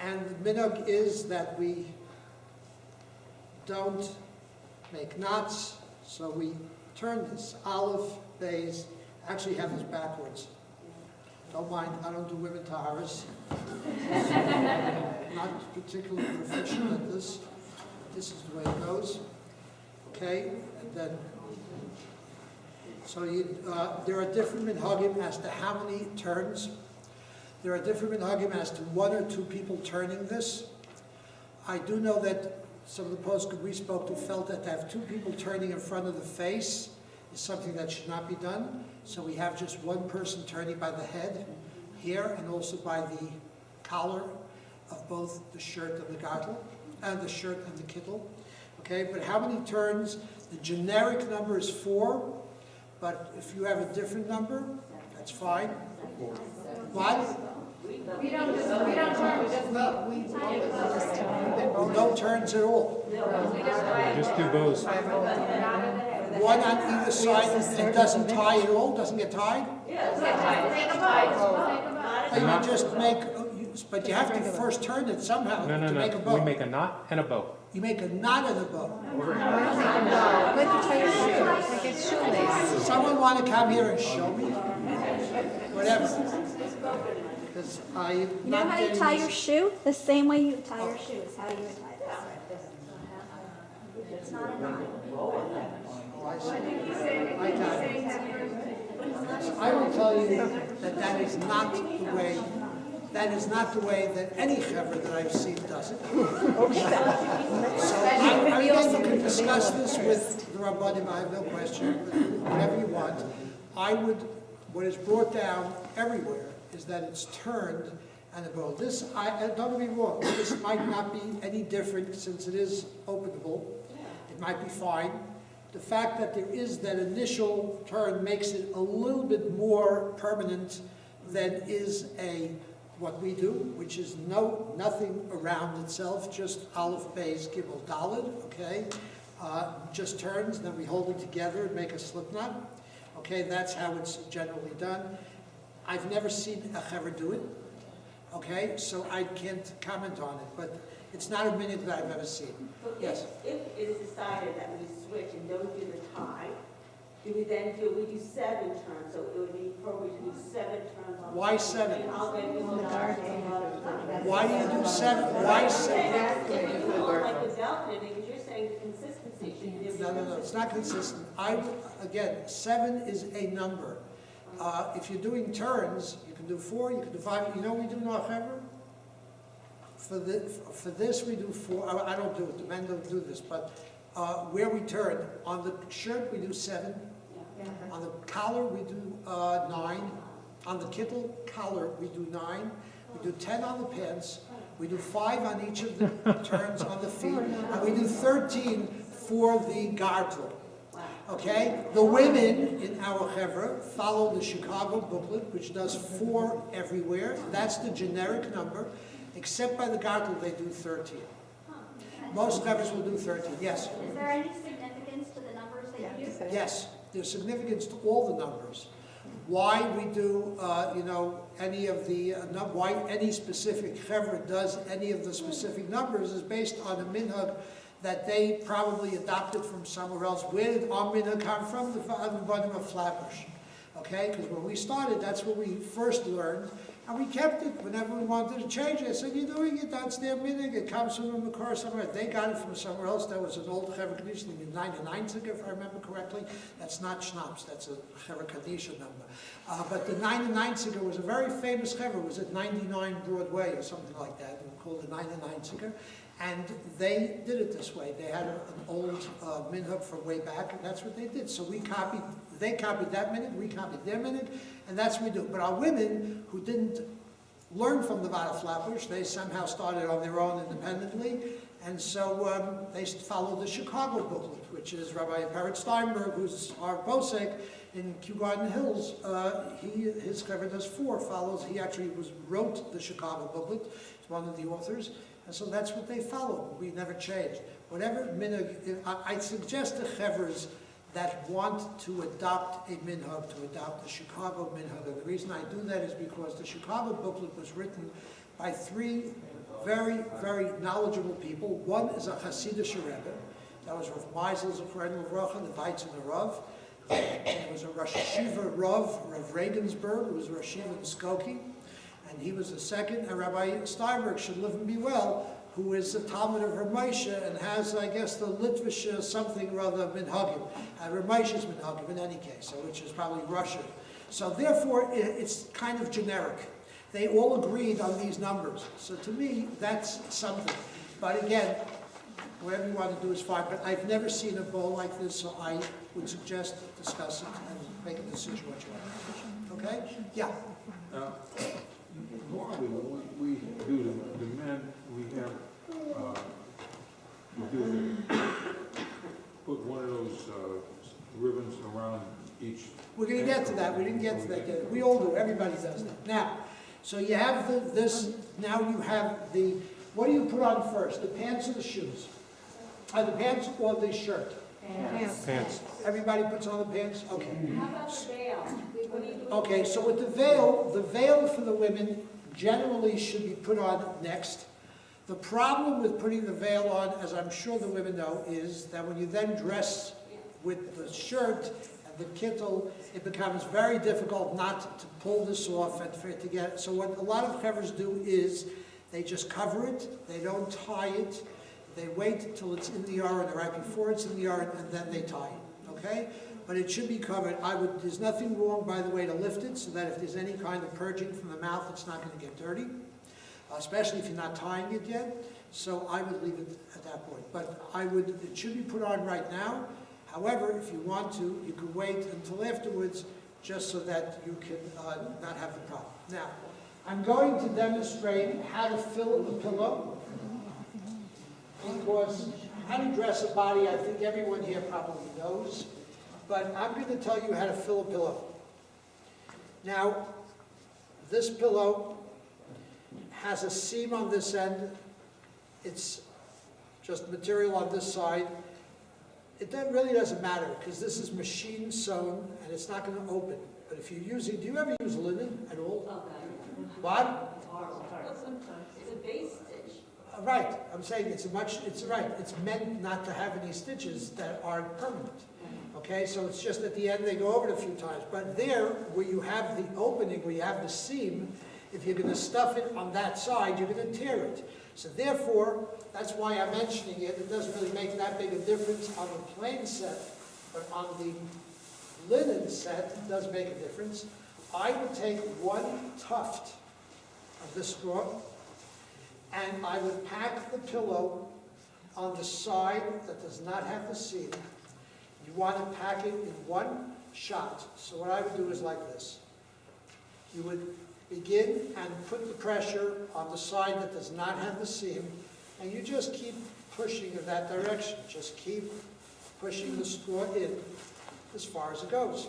And the minhag is that we don't make knots, so we turn this Aleph, Beis, actually have this backwards. Don't mind, I don't do women Taharas. Not particularly proficient at this. This is the way it goes. Okay, and then, so there are different minhagim as to how many turns. There are different minhagim as to one or two people turning this. I do know that some of the poskim we spoke to felt that to have two people turning in front of the face is something that should not be done. So we have just one person turning by the head here and also by the collar of both the shirt and the gartel, and the shirt and the kittel. Okay, but how many turns? The generic number is 4, but if you have a different number, that's fine. What? We don't turn, we just vote. No turns at all. Just do bows. One on either side, it doesn't tie at all, doesn't get tied? And you just make, but you have to first turn it somehow to make a bow. We make a knot and a bow. You make a knot and a bow. Like it's shoelace. Someone want to come here and show me? Whatever. Because You know how you tie your shoe? The same way you tie your shoe is how you would tie this. It's not a knot. I will tell you that that is not the way. That is not the way that any chevra that I've seen does it. So I guess you can discuss this with the Rabbanim. I have no question. Whatever you want. What is brought down everywhere is that it's turned and a bow. This, don't get me wrong, this might not be any different since it is openable. It might be fine. The fact that there is that initial turn makes it a little bit more permanent than is what we do, which is nothing around itself, just Aleph, Beis, Gimel, Daled, okay? Just turns, then we hold it together and make a slip knot. Okay, that's how it's generally done. I've never seen a chevra do it, okay? So I can't comment on it, but it's not a minute that I've ever seen. But Yes? if it is decided that we switch and don't do the tie, we do 7 turns, so it would be appropriate to do 7 turns on. Why 7? And I'll get you a lot. Why do you do 7? Why 7? If you don't like the delta, because you're saying the consistency should be. No, it's not consistent. Again, 7 is a number. If you're doing turns, you can do 4, you can do 5. You know what we do in our chevra? For this we do 4. I don't do it. The men don't do this, but where we turn on the shirt we do 7. On the collar we do 9. On the kittel collar we do 9. We do 10 on the pants. We do 5 on each of the turns on the feet, and we do 13 for the gartel. Okay? The women in our chevra follow the Chicago booklet, which does 4 everywhere. That's the generic number. Except by the gartel, they do 13. Most chevras will do 13. Yes? Is there any significance to the numbers that you use? Yes. There's significance to all the numbers. Why we do, why any specific chevra does any of the specific numbers is based on a minhag that they probably adopted from somewhere else. Where did our minhag come from? The bottom of Flatbush. Okay? Because when we started, that's what we first learned. And we kept it whenever we wanted to change it. I said, you're doing it, that's their minhag. It comes from a Makar somewhere. They got it from somewhere else. That was an old Chevra Kadisha, the 99 if I remember correctly. That's not Schnapps, that's a Chevra Kadisha number. But the 99 was a very famous Chevra. It was at 99 Broadway or something like that. It was called the 99 And they did it this way. They had an old minhag from way back, and that's what they did. So they copied that minhag, we copied their minhag, and that's what we do. But our women who didn't learn from the Vada Flatbush, they somehow started on their own independently, and so they followed the Chicago booklet, which is Rabbi Parrot Steinberg, who's our posek in Kew Garden Hills. His chevra does 4, follows. He actually wrote the Chicago booklet. He's one of the authors. And so that's what they followed. We never changed. Whatever minhag, I suggest to chevras that want to adopt a minhag, to adopt the Chicago minhag. And the reason I do that is because the Chicago booklet was written by 3 very, very knowledgeable people. One is a Hasidic Rebbe. That was Rav Meisel Zechron Levracha, the Weizen Rav. There was a Rosh Yeshiva Rav Regensburg, who was Rosh Yeshiva in Skokie. And he was the second. And Rabbi Steinberg, should live and be well, who is the Talmud of Ramesha and has, I guess, the Litvish something rather Minhagim. Ramesha's Minhagim in any case, which is probably Russian. So therefore, it's kind of generic. They all agreed on these numbers. So to me, that's something. But again, whatever you want to do is fine. But I've never seen a bowl like this, so I would suggest discuss it and make a decision what you want. Okay? Yeah. Normally, when we do the men, we have, put one of those ribbons around each. We're going to get to that. We didn't get to that yet. We all do. Everybody does that. Now, so you have this, now you have the, what do you put on first? The pants or the shoes? The pants or the shirt? Pants. Everybody puts on the pants? Okay. How about the veil? What do you do? Okay, so with the veil for the women generally should be put on next. The problem with putting the veil on, as I'm sure the women know, is that when you then dress with the shirt and the kittel, it becomes very difficult not to pull this off and for it to get. So what a lot of covers do is they just cover it, they don't tie it, they wait till it's in the Aron, right before it's in the Aron, and then they tie it, okay? But it should be covered. There's nothing wrong, by the way, to lift it so that if there's any kind of purging from the mouth, it's not going to get dirty, especially if you're not tying it yet. So I would leave it at that point. But it should be put on right now. However, if you want to, you could wait until afterwards just so that you can not have the problem. Now, I'm going to demonstrate how to fill the pillow, because how to dress a body, I think everyone here probably knows. But I'm going to tell you how to fill a pillow. Now, this pillow has a seam on this end. It's just material on this side. It really doesn't matter because this is machine sewn and it's not going to open. But if you're using, do you ever use linen at all? What? It's a base stitch. Right. I'm saying it's right. It's meant not to have any stitches that aren't permanent. Okay, so it's just at the end they go over it a few times. But there, where you have the opening, where you have the seam, if you're going to stuff it on that side, you're going to tear it. So therefore, that's why I'm mentioning it. It doesn't really make that big a difference on the plain set, but on the linen set, it does make a difference. I would take one tuft of this straw, and I would pack the pillow on the side that does not have the seam. You want to pack it in one shot. So what I would do is like this. You would begin and put the pressure on the side that does not have the seam, and you just keep pushing in that direction. Just keep pushing the straw in as far as it goes.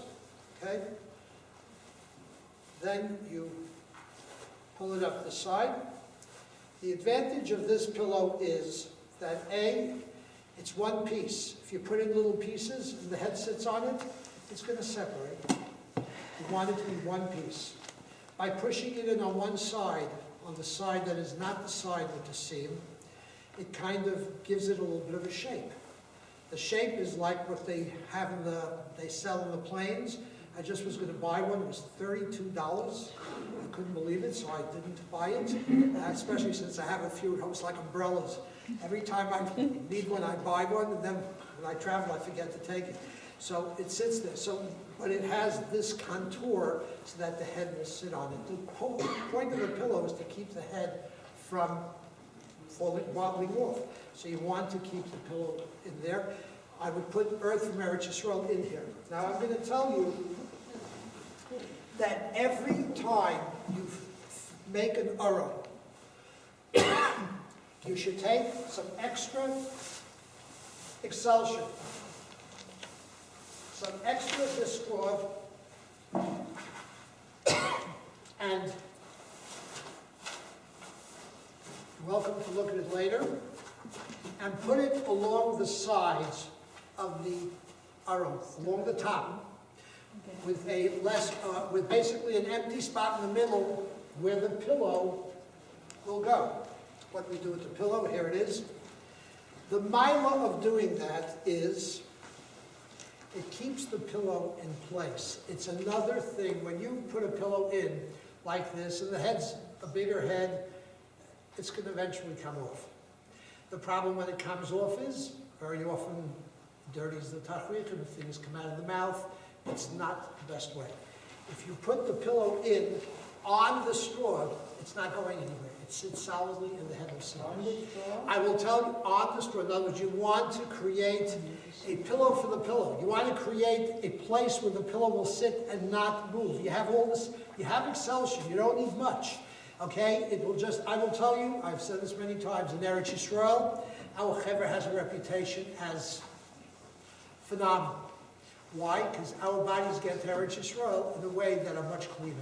Okay? Then you pull it up the side. The advantage of this pillow is that it's one piece. If you put in little pieces and the head sits on it, it's going to separate. You want it to be one piece. By pushing it in on one side, on the side that is not the side with the seam, it kind of gives it a little bit of a shape. The shape is like what they have they sell in the planes. I just was going to buy one. It was $32. I couldn't believe it, so I didn't buy it, especially since I have a few. It's like umbrellas. Every time I need one, I buy one, and then when I travel, I forget to take it. So it sits there. But it has this contour so that the head will sit on it. The whole point of the pillow is to keep the head from wobbling off. So you want to keep the pillow in there. I would put earth from Eretz Yisrael in here. Now I'm going to tell you that every time you make an Aron, you should take some extra excelsion, some extra discord, and you're welcome to look at it later, and put it along the sides of the Aron, along the top, with with basically an empty spot in the middle where the pillow will go. what we do with the pillow. Here it is. The milah of doing that is it keeps the pillow in place. It's another thing. When you put a pillow in like this, and the head's a bigger head, it's going to eventually come off. The problem when it comes off is very often dirties the Tachrichim, things come out of the mouth. It's not the best way. If you put the pillow in on the straw, it's not going anywhere. It sits solidly in the head of the On the straw? I will tell you, on the straw. In other words, you want to create a pillow for the pillow. You want to create a place where the pillow will sit and not move. You have all this, you have excelsior, you don't need much. Okay, it will just, I will tell you, I've said this many times, in Eretz Yisrael, our Chevra has a reputation as phenomenal. Why? Because our bodies get to Eretz Yisrael in a way that are much cleaner.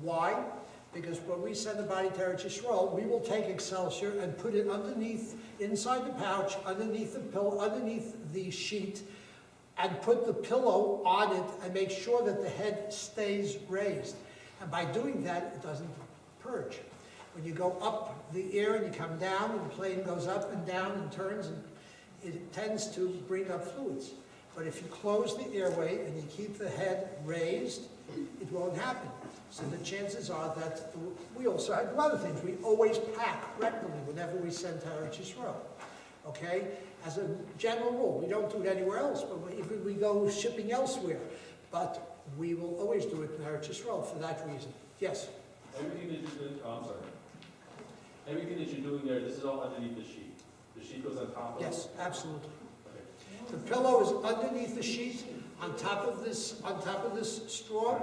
Why? Because when we send the body to Eretz Yisrael, we will take excelsior and put it underneath, inside the pouch, underneath the pillow, underneath the sheet, and put the pillow on it and make sure that the head stays raised. And by doing that, it doesn't purge. When you go up the air and you come down, and the plane goes up and down and turns, and it tends to bring up fluids. But if you close the airway and you keep the head raised, it won't happen. So the chances are that we also do other things. We always pack rectally whenever we send to Eretz Yisrael. Okay? As a general rule, we don't do it anywhere else, but if we go shipping elsewhere. But we will always do it in Eretz Yisrael for that reason. Yes? Everything that you're doing, I'm sorry. Everything that you're doing there, this is all underneath the sheet. The sheet goes on top of it? Yes, absolutely. Okay. The pillow is underneath the sheet, on top of this straw,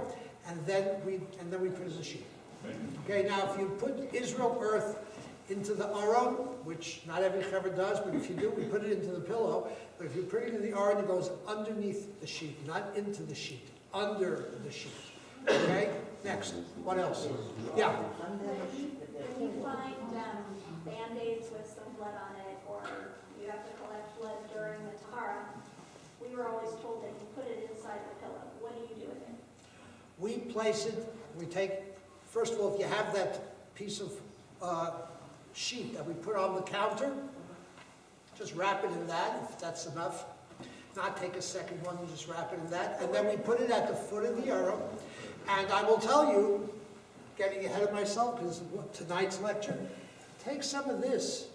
and then we put it in the sheet. Okay, now if you put Israel earth into the Aron, which not every Chevra does, but if you do, we put it into the pillow. But if you put it in the Aron, it goes underneath the sheet, not into the sheet, under the sheet. Okay, next, what else? Yeah? When you find Band-Aids with some blood on it, or you have to collect blood during the Tahara, we were always told that you put it inside the pillow. What do you do with it? We place it, we take, first of all, if you have that piece of sheet that we put on the counter, just wrap it in that, if that's enough. Not take a second one, you just wrap it in that. And then we put it at the foot of the Aron. And I will tell you, getting ahead of myself, because of tonight's lecture, take some of this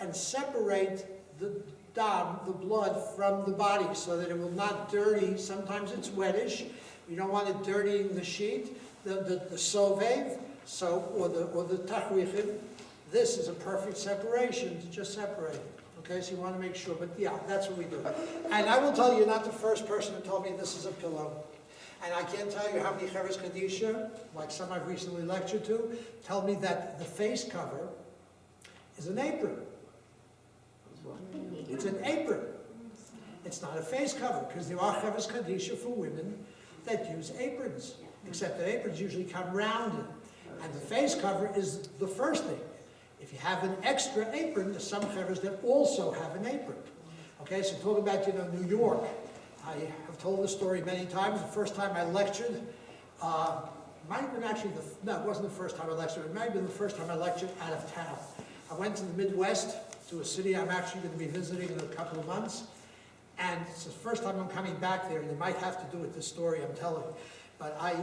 and separate the dam, the blood, from the body so that it will not dirty. Sometimes it's wettish. You don't want it dirtying the sheet, the sovev, or the tachrichim. This is a perfect separation to just separate it. Okay, so you want to make sure, but yeah, that's what we do. And I will tell you, you're not the first person who told me this is a pillow. And I can't tell you how many Chevra Kadisha, like some I've recently lectured to, tell me that the face cover is an apron. It's an apron. It's not a face cover, because there are Chevra Kadisha for women that use aprons, except that aprons usually come rounded. And the face cover is the first thing. If you have an extra apron, there's some Chevras that also have an apron. Okay, so talking about, New York, I have told this story many times. The first time I lectured, might have been actually, no, it wasn't the first time I lectured. It might have been the first time I lectured out of town. I went to the Midwest, to a city I'm actually going to be visiting in a couple of months. And it's the first time I'm coming back there, and it might have to do with this story I'm telling. But I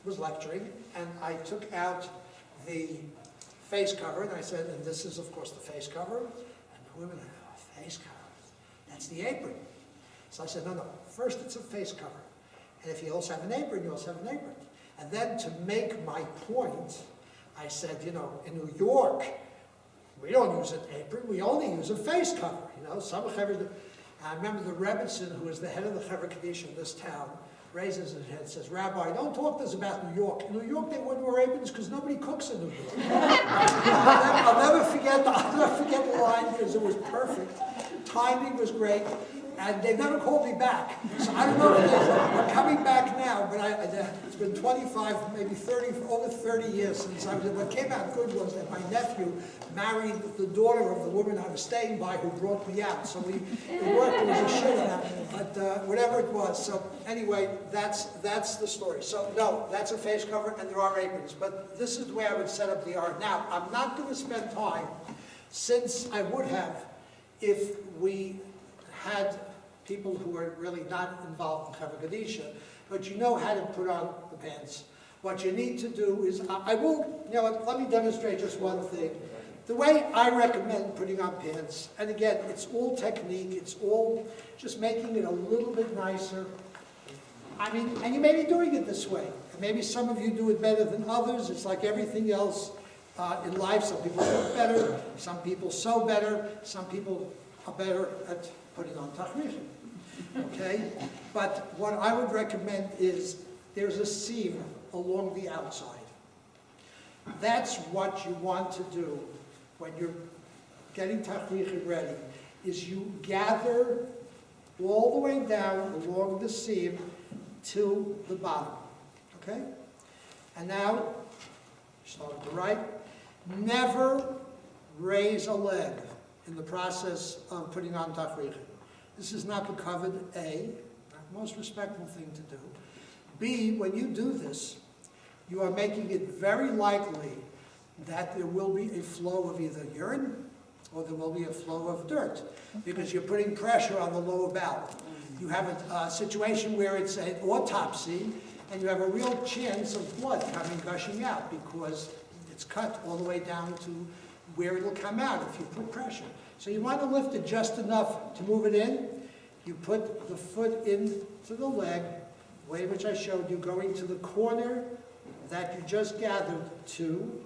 was lecturing, and I took out the face cover, and I said, and this is, of course, the face cover. And the women, face cover, that's the apron. So I said, no, first it's a face cover. And if you also have an apron, you also have an apron. And then to make my point, I said, in New York, we don't use an apron, we only use a face cover. Some Chevra, I remember the Rebbitzin, who was the head of the Chevra Kadisha in this town, raises his head and says, Rabbi, don't talk to us about New York. In New York, they wouldn't wear aprons because nobody cooks in New York. I'll never forget the line because it was perfect. Timing was great. and they never called me back. So I don't know if they're coming back now, but it's been 25, maybe 30, over 30 years since I was there. What came out good was that my nephew married the daughter of the woman I was staying by who brought me out. So it worked, it was a shit, but whatever it was. So anyway, that's the story. So no, that's a face cover and there are aprons, but this is the way I would set up the art. Now, I'm not going to spend time, since I would have if we had people who are really not involved in Chevra Kadisha, but you know how to put on the pants. What you need to do is, I will, let me demonstrate just one thing. The way I recommend putting on pants, and again, it's all technique, it's all just making it a little bit nicer. I mean, and you may be doing it this way. Maybe some of you do it better than others. It's like everything else in life. Some people look better, some people sew better, some people are better at putting on Tachrichim, okay? But what I would recommend is there's a seam along the outside. That's what you want to do when you're getting Tachrichim ready, is you gather all the way down along the seam to the bottom, okay? And now, start at the right. Never raise a leg in the process of putting on Tachrichim. This is not the covered A, not the most respectful thing to do. B, when you do this, you are making it very likely that there will be a flow of either urine or there will be a flow of dirt, because you're putting pressure on the lower bowel. You have a situation where it's an autopsy, and you have a real chance of blood gushing out, because it's cut all the way down to where it'll come out if you put pressure. So you want to lift it just enough to move it in. You put the foot into the leg, the way which I showed you, going to the corner that you just gathered to.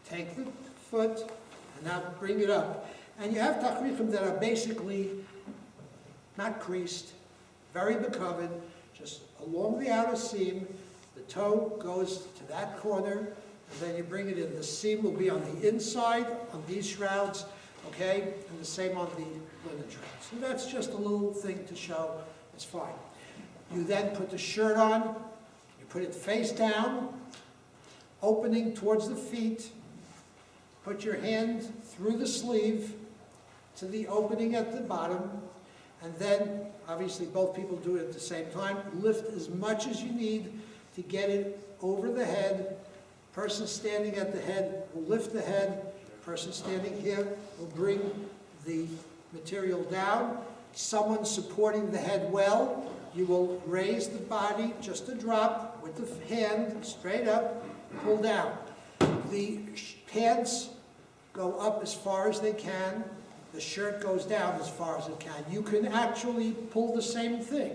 Take the foot and now bring it up. And you have Tachrichim that are basically not creased, very becovered, just along the outer seam. The toe goes to that corner, and then you bring it in. The seam will be on the inside on these shrouds, okay, and the same on the linen shrouds. So that's just a little thing to show. It's fine. You then put the shirt on. You put it face down, opening towards the feet. Put your hand through the sleeve to the opening at the bottom, and then, obviously both people do it at the same time. Lift as much as you need to get it over the head. Person standing at the head will lift the head. Person standing here will bring the material down. Someone supporting the head well, you will raise the body just a drop with the hand straight up, pull down. The pants go up as far as they can. The shirt goes down as far as it can. You can actually pull the same thing.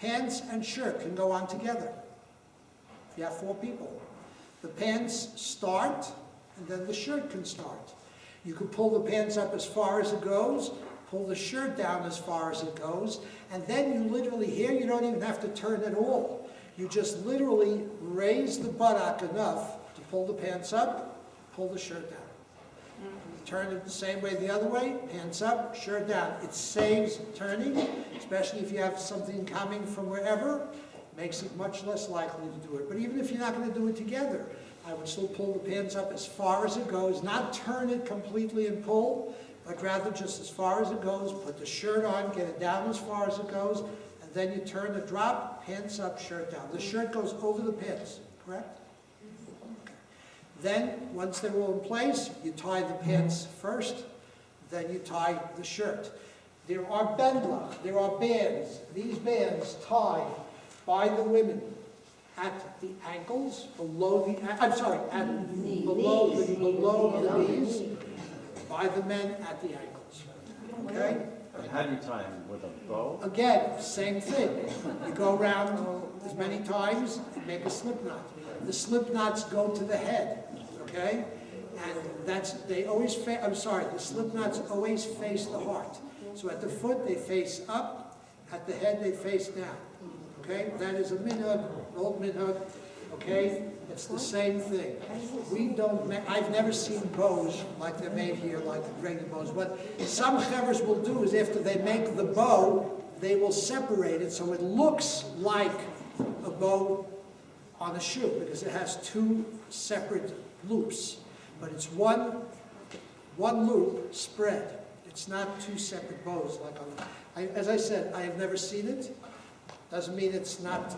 Pants and shirt can go on together. If you have 4 people. The pants start, and then the shirt can start. You can pull the pants up as far as it goes, pull the shirt down as far as it goes, and then you literally, here you don't even have to turn at all. You just literally raise the buttock enough to pull the pants up, pull the shirt down. Turn it the same way the other way, pants up, shirt down. It saves turning, especially if you have something coming from wherever. Makes it much less likely to do it. But even if you're not going to do it together, I would still pull the pants up as far as it goes, not turn it completely and pull, but rather just as far as it goes, put the shirt on, get it down as far as it goes, and then you turn the drop, pants up, shirt down. The shirt goes over the pants, correct? Then, once they're all in place, you tie the pants first, then you tie the shirt. There are bendlach, there are bands. These bands tie by the women at the ankles, below the, below the knees, by the men at the ankles. Okay? And how do you tie them? With a bow? Again, same thing. You go around as many times and make a slip knot. The slip knots go to the head, okay? And that's, they always, the slip knots always face the heart. So at the foot, they face up. At the head, they face down. Okay? That is a minhag, an old minhag. okay? It's the same thing. We don't, I've never seen bows like they're made here, like the regular bows. What some chevers will do is after they make the bow, they will separate it so it looks like a bow on a shoe, because it has two separate loops. But it's one loop spread. It's not two separate bows like on, as I said, I have never seen it. Doesn't mean it's not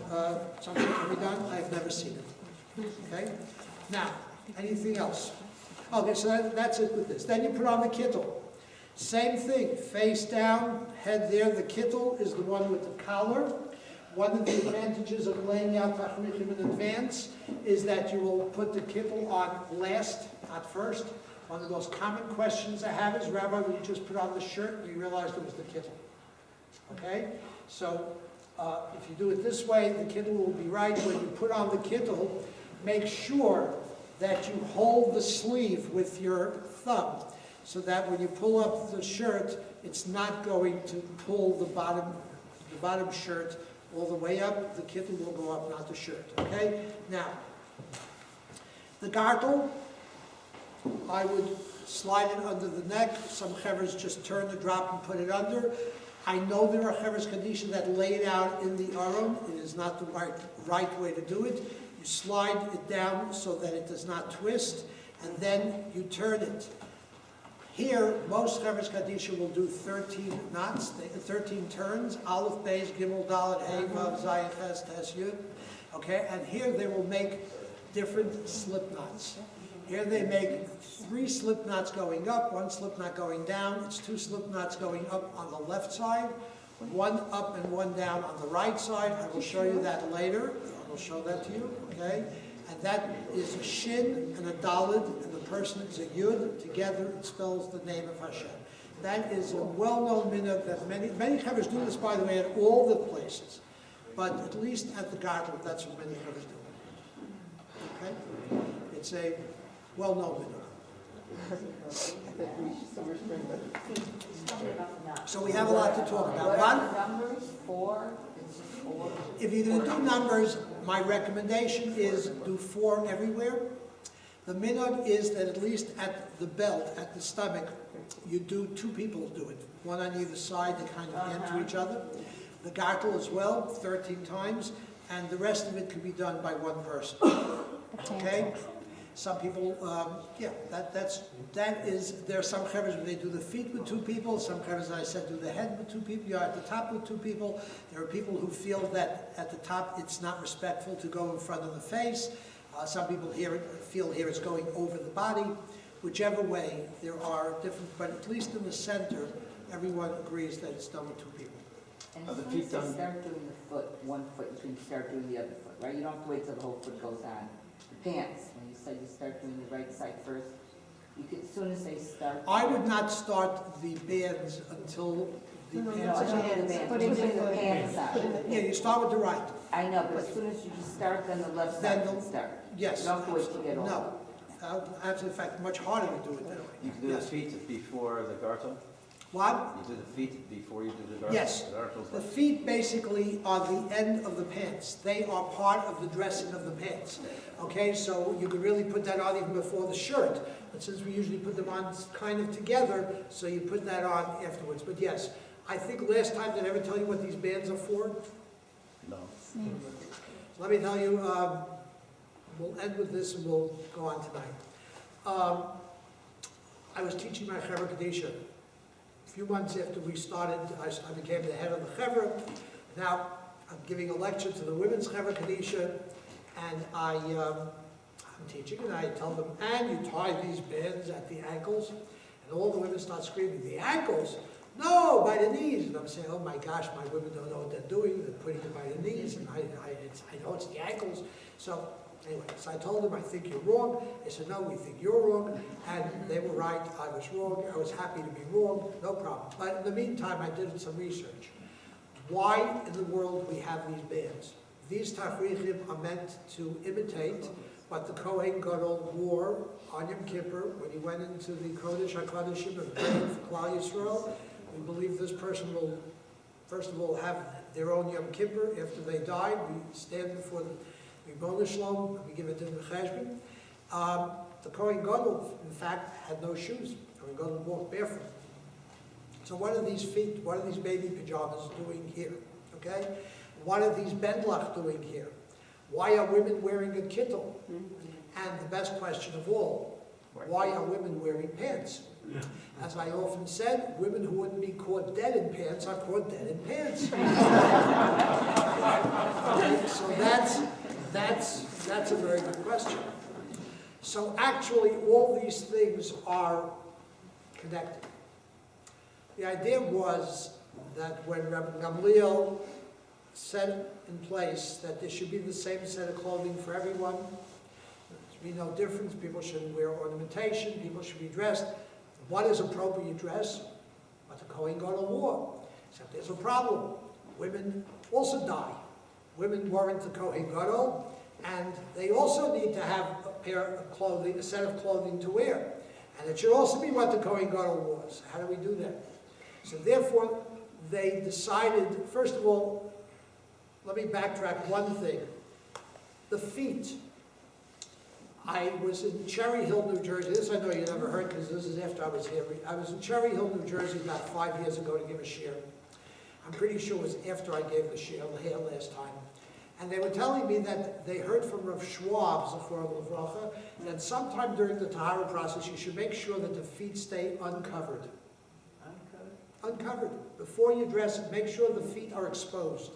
something that can be done. I have never seen it. Okay? Now, anything else? Okay, so that's it with this. Then you put on the kittel. Same thing, face down, head there. The kittel is the one with the collar. One of the advantages of laying out Tachrichim in advance is that you will put the kittel on last, not first. One of the most common questions I have is, Rabbi, will you just put on the shirt? And you realized it was the kittel. Okay? So, if you do it this way, the kittel will be right. When you put on the kittel, make sure that you hold the sleeve with your thumb, so that when you pull up the shirt, it's not going to pull the bottom shirt all the way up. The kittel will go up, not the shirt. Okay? Now, the gartel, I would slide it under the neck. Some chevers just turn the drop and put it under. I know there are Chevra Kadisha that lay it out in the Aron. It is not the right way to do it. You slide it down so that it does not twist, and then you turn it. Here, most Chevra Kadisha will do 13 knots, 13 turns, Aleph, Beis, Gimel, Dalet, Hey, Vav, Zayin, Ches, Tes, Yud. Okay, and here they will make different slip knots. Here they make 3 slip knots going up, 1 slip knot going down. It's 2 slip knots going up on the left side, 1 up and 1 down on the right side. I will show you that later. I will show that to you, okay? And that is a shin and a dalid, and the person is a yud. Together it spells the name of Hashem. That is a well-known minhag that many chevers do this, by the way, at all the places. But at least at the garden, that's what many chevers do. Okay? It's a well-known minhag. So we have a lot to talk about. Numbers, 4, if you're going to do numbers, my recommendation is do 4 everywhere. The minhag is that at least at the belt, at the stomach, you do 2 people do it. 1 on either side, they kind of hand to each other. The gartel as well, 13 times, and the rest of it can be done by 1 person. Okay? Some people, there are some chevers where they do the feet with 2 people, some chevers, as I said, do the head with 2 people, you're at the top with 2 people. There are people who feel that at the top it's not respectful to go in front of the face. Some people feel here it's going over the body. Whichever way, there are different, but at least in the center, everyone agrees that it's done with 2 people. And as soon as you start doing the foot, 1 foot, you can start doing the other foot, right? You don't have to wait till the whole foot goes on. The pants, when you said you start doing the right side first, you could, as soon as they start. I would not start the bands until the pants I don't know the bands, putting the pants on. Yeah, you start with the right. I know, but as soon as you start, then the left side can start. Yes. You don't have to wait to get all. No. Actually, in fact, much harder to do it that way. You can do the feet before the gartel? What? You do the feet before you do the gartel? Yes. The feet basically are the end of the pants. They are part of the dressing of the pants. Okay, so you could really put that on even before the shirt. But since we usually put them on kind of together, so you put that on afterwards. But yes, I think last time, did I ever tell you what these bands are for? No. So let me tell you, we'll end with this and we'll go on tonight. I was teaching my Chevra Kadisha. A few months after we started, I became the head of the Chevra. Now I'm giving a lecture to the women's Chevra Kadisha, and I'm teaching, and I tell them, and you tie these bands at the ankles, and all the women start screaming, the ankles? No, by the knees. And I'm saying, oh my gosh, my women don't know what they're doing. They're putting it by the knees, and I know it's the ankles. So anyway, so I told them, I think you're wrong. They said, no, we think you're wrong. And they were right, I was wrong. I was happy to be wrong, no problem. But in the meantime, I did some research. Why in the world we have these bands? These Tachrichim are meant to imitate what the Kohen Gadol wore on Yom Kippur when he went into the Kodesh HaKodeshim and prayed for Klal Yisrael. We believe this person will, first of all, have their own Yom Kippur. After they die, we stand before We bonus shalom, we give it to the cheshbon. The Kohen Gadol, in fact, had no shoes. Kohen Gadol walked barefoot. So what are these feet, what are these baby pajamas doing here? Okay? What are these bendlach doing here? Why are women wearing a kittel? And the best question of all, why are women wearing pants? As I often said, women who wouldn't be caught dead in pants are caught dead in pants. So that's a very good question. So actually, all these things are connected. The idea was that when Rabbi Gamliel set in place that there should be the same set of clothing for everyone, there should be no difference, people shouldn't wear ornamentation, people should be dressed. What is appropriate dress? What the Kohen Gadol wore. Except there's a problem. Women also die. Women weren't the Kohen Gadol, and they also need to have a pair of clothing, a set of clothing to wear. And it should also be what the Kohen Gadol wore. So how do we do that? So therefore, they decided, first of all, let me backtrack one thing. The feet. I was in Cherry Hill, New Jersey. This I know you never heard because this is after I was here. I was in Cherry Hill, New Jersey about 5 years ago to give a shir. I'm pretty sure it was after I gave the shir last time. And they were telling me that they heard from Rav Schwab, Zechor L'Vracha, that sometime during the Tahara process you should make sure that the feet stay uncovered. Uncovered. Before you dress it, make sure the feet are exposed.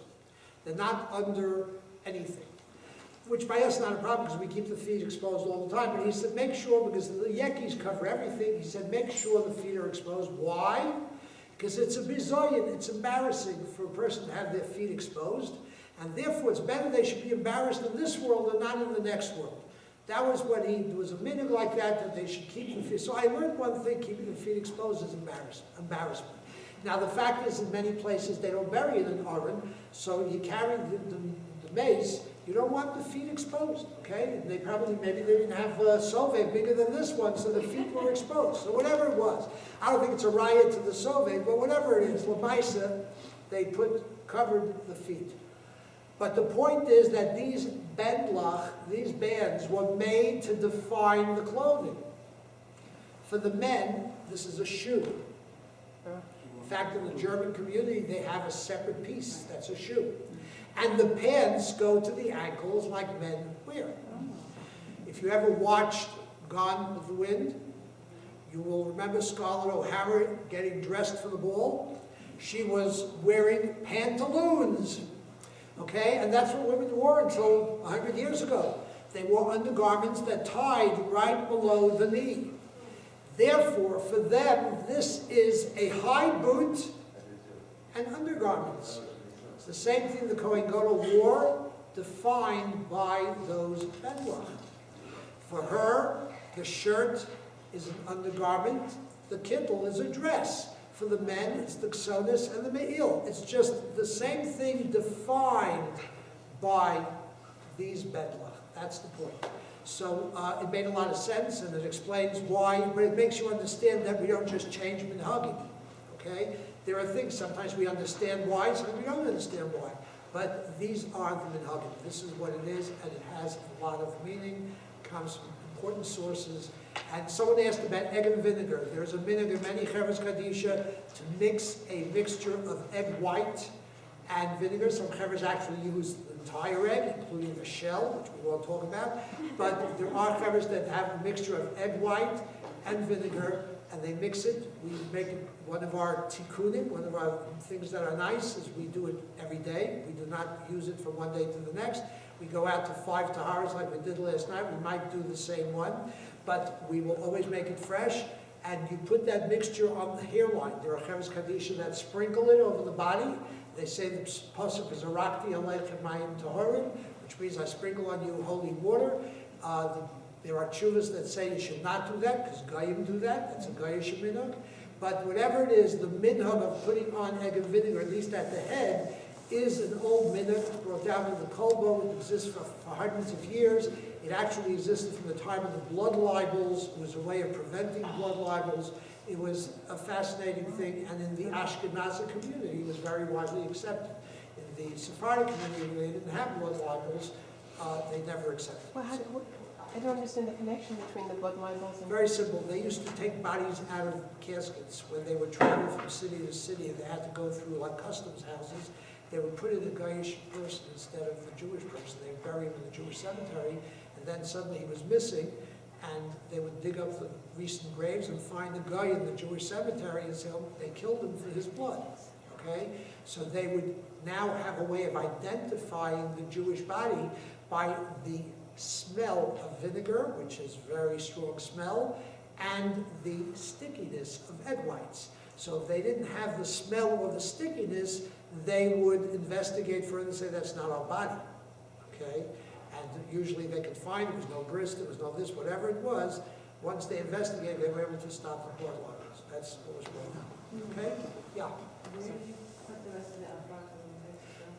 They're not under anything. Which by us is not a problem because we keep the feet exposed all the time. But he said, make sure, because the yekis cover everything, he said, make sure the feet are exposed. Why? Because it's a bizoyin, it's embarrassing for a person to have their feet exposed. And therefore, it's better they should be embarrassed in this world than not in the next world. That was what there was a minute like that they should keep the feet. So I learned one thing, keeping the feet exposed is embarrassment. Now the fact is, in many places they don't bury it in Aron, so you carry the mace, you don't want the feet exposed, okay? They probably, maybe they didn't have a sove bigger than this one, so the feet were exposed. So whatever it was, I don't think it's a riot to the sove, but whatever it is, l'maisa, they covered the feet. But the point is that these bendlach, these bands, were made to define the clothing. For the men, this is a shoe. In fact, in the German community, they have a separate piece, that's a shoe. And the pants go to the ankles like men wear. If you ever watched Gone with the Wind, you will remember Scarlett O'Hara getting dressed for the ball. She was wearing pantaloons, okay? And that's what women wore until 100 years ago. They wore undergarments that tied right below the knee. Therefore, for them, this is a high boot and undergarments. It's the same thing the Kohen Gadol wore, defined by those bendlach. For her, the shirt is an undergarment, the kittel is a dress. For the men, it's the ksonis and the me'il. It's just the same thing defined by these bendlach. That's the point. So it made a lot of sense, and it explains why, but it makes you understand that we don't just change minhagim, okay? There are things, sometimes we understand why, sometimes we don't understand why. But these are the minhagim. This is what it is, and it has a lot of meaning, comes from important sources. And someone asked about egg and vinegar. There's a minhag in many Chevra Kadisha to mix a mixture of egg white and vinegar. Some Chevras actually use the entire egg, including the shell, which we won't talk about. But there are Chevras that have a mixture of egg white and vinegar, and they mix it. We make it one of our tikkunim, one of our things that are nice, is we do it every day. We do not use it from one day to the next. We go out to 5 taharas like we did last night. We might do the same one, but we will always make it fresh. And you put that mixture on the hairline. There are Chevra Kadisha that sprinkle it over the body. They say the pasuk is arakti aleichem mayim taharim, which means I sprinkle on you holy water. There are chuvas that say you should not do that, because Goyim do that. That's a Goyish minhag. But whatever it is, the minhag of putting on egg and vinegar, at least at the head, is an old minhag brought down in the Kolbo. It exists for hundreds of years. It actually existed from the time of the blood libels. It was a way of preventing blood libels. It was a fascinating thing, and in the Ashkenazi community, it was very widely accepted. In the Sephardic community, they didn't have blood libels. they never accepted. Well, I don't understand the connection between the blood libels and... Very simple. They used to take bodies out of caskets when they would travel from city to city, and they had to go through like customs houses. They would put in a Goyish person instead of the Jewish person. They would bury him in the Jewish cemetery, and then suddenly he was missing, and they would dig up the recent graves and find the guy in the Jewish cemetery and say, oh, they killed him for his blood. Okay? So they would now have a way of identifying the Jewish body by the smell of vinegar, which is very strong smell, and the stickiness of egg whites. So if they didn't have the smell or the stickiness, they would investigate further and say, that's not our body. Okay? And usually they could find, there was no grist, there was no this, whatever it was. Once they investigated, they were able to stop the blood libels. That's what was going on. Okay? Yeah. Where did you put the rest of the rock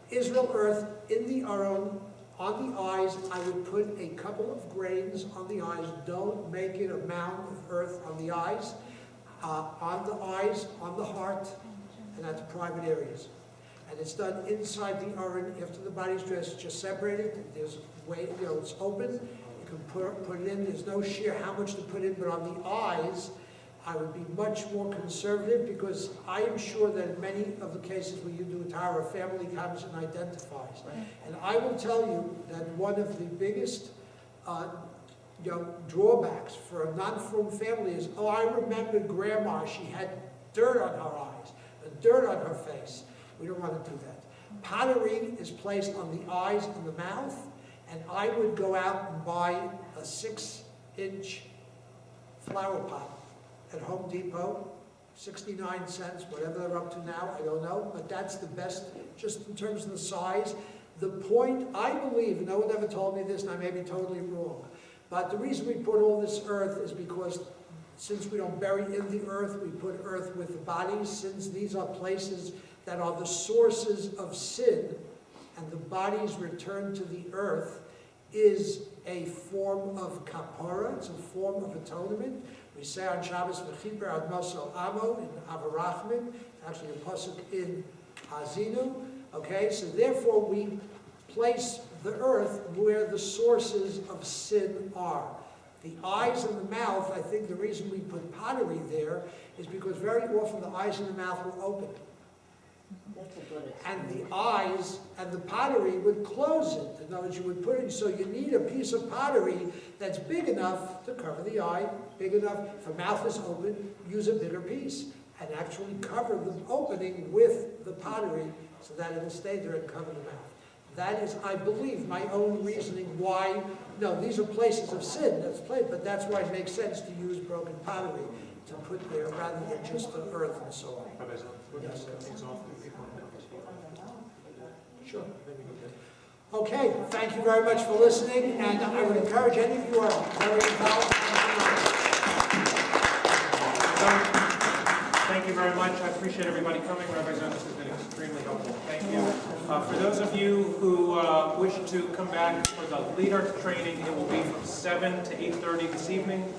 Israel earth in the Aron, on the eyes. I would put a couple of grains on the eyes. Don't make it a mound of earth on the eyes, on the heart, and at the private areas. And it's done inside the Aron after the body's dressed. It's just separated. There's a way, it's open. You can put it in. There's no sheer how much to put in, but on the eyes, I would be much more conservative because I am sure that in many of the cases where you do a Tahara, a family comes and identifies. Right. And I will tell you that one of the biggest drawbacks for a non-frum family is, oh, I remember grandma, she had dirt on her eyes, and dirt on her face. We don't want to do that. Pottery is placed on the eyes and the mouth, and I would go out and buy a 6-inch flower pot at Home Depot, 69 cents, whatever they're up to now, I don't know, but that's the best, just in terms of the size. The point, I believe, no one ever told me this, and I may be totally wrong, but the reason we put all this earth is because since we don't bury in the earth, we put earth with the bodies, since these are places that are the sources of sin, and the bodies returned to the earth is a form of kapara, it's a form of atonement. We say on Shabbos, V'chiper ad Mosel Amo in Avarachmin, actually a pasuk in Hazinu. Okay, so therefore we place the earth where the sources of sin are. The eyes and the mouth, I think the reason we put pottery there is because very often the eyes and the mouth were open. And the eyes and the pottery would close it. In other words, you would put it, so you need a piece of pottery that's big enough to cover the eye, big enough, if the mouth is open, use a bigger piece, and actually cover the opening with the pottery so that it'll stay there and cover the mouth. That is, I believe, my own reasoning why, no, these are places of sin, that's place, but that's why it makes sense to use broken pottery to put there rather than just the earth and so on. Yes. Sure. Okay, thank you very much for listening, and I would encourage any of you who are very involved. Thank you very much. I appreciate everybody coming. Rabbi Zohn, this has been extremely helpful. Thank you. For those of you who wish to come back for the leader training, it will be from 7 to 8:30 this evening.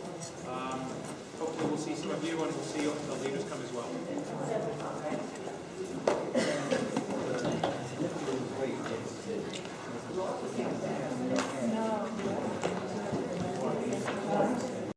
Hopefully we'll see some of you, and we'll see the leaders come as well.